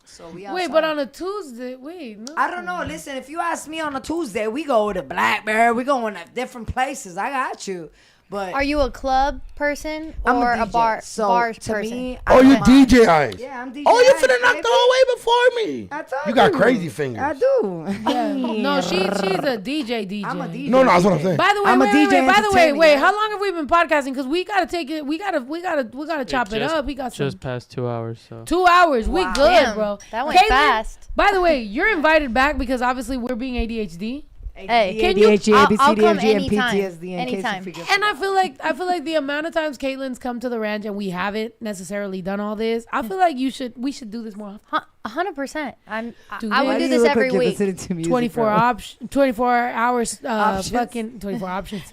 So we Wait, outside. but on a Tuesday, wait. No. I don't know. Listen, if you ask me on a Tuesday, we go to Blackberry. We going to different places. I got you. But Are you a club person I'm or a a DJ. bar So bars to person? me, Oh, I you don't mind. DJ eyes. Yeah, I'm DJ. Oh, you Eyes, finna knock baby. the whole way before me. I told You got crazy fingers. I do. Yeah. No, she's a DJ. I'm a DJ. No, that's what I'm saying. By the way, I'm a wait, DJ wait, by the way, entertaining, wait. yeah. How long have we been podcasting? Because we gotta take it. We gotta chop it just- up. We got some Just past 2 hours, so. 2 hours. We Wow. good, Damn, bro. that went fast. By the way, you're invited back because obviously we're being ADHD. Hey, Can you- ADHD, I'll ABCD, come MG, and anytime. PTSD in case you Anytime. forget. And I feel like the amount of times Caitlin's come to the ranch and we haven't necessarily done all this. I feel like we should do this more often. 100%. I Do would this. do this every week. 24 hours, Options. fucking 24 options.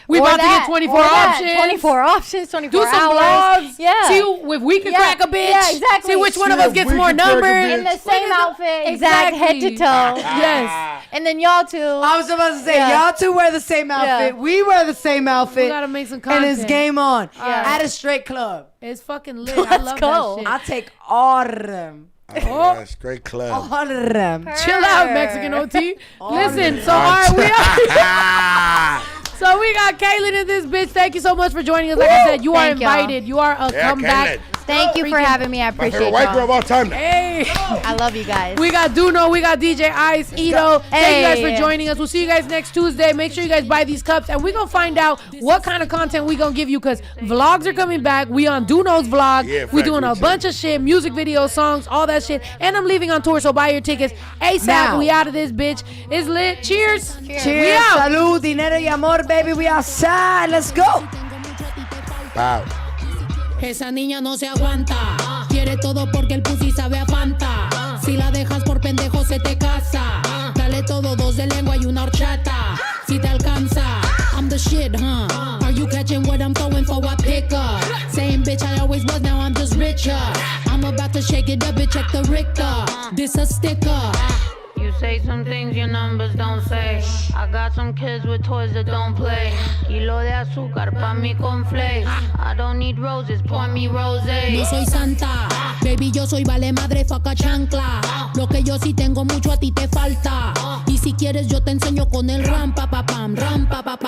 We Or about to that, get 24 or that. options. 24 options, 24 Do some hours. vlogs. Yeah. See if we can Yeah. crack a bitch. Yeah, exactly. See which one of See us if gets we more can crack a numbers. bitch. In the same outfit, exact head to Exactly. toe. Yes. And then y'all two. I was about to say, Yeah. y'all two wear the same outfit. Yeah. We wear the same We outfit. gotta make some And content. it's game on. Yeah. At a straight club. It's fucking lit. I love go. that shit. I'll take all of them. Oh, straight club. All of them. Chill out, Mexican OT. Listen, so all right, we are. So we got Caitlyn in this bitch. Thank you so much for joining us. Like I said, you are Thank y'all. invited. You are a Yeah, comeback. Caitlyn. Thank you for having me. I My appreciate favorite white girl of y'all. all time. Now. Hey, I love you guys. we got Duno, we got DJ Ice, Ito. Thank you guys for Hey. joining us. We'll see you guys next Tuesday. Make sure you guys buy these cups, and we're gonna find out what kind of content we gonna give you because vlogs are coming back. We on Duno's vlog. Yeah, we doing a factory bunch of shit, music videos, songs, all that shit. And I'm leaving on tour, so buy your tickets ASAP. Now. We out of this bitch. It's lit. Cheers. We Cheers. out. Salud, dinero y amor, baby. We outside. Let's go. Wow. Esa niña no se aguanta. Quiere todo porque el pussy sabe a Fanta. Si la dejas por pendejo se te casa. Dale todo, dos de lengua y una horchata. Si te alcanza, I'm the shit, huh? Are you catching what I'm throwing for a pickup? Same bitch I always was, now I'm just richer. I'm about to shake it up and check the Richter. This a sticker. You say some things your numbers don't say. I got some kids with toys that don't play. Kilo de azúcar pa' mi cornflakes. I don't need roses, pour me rosé. No soy santa, baby yo soy vale madre faca chancla. Lo que yo sí tengo mucho a ti te falta. Y si quieres yo te enseño con el rampa pa pam, rampa pa pam.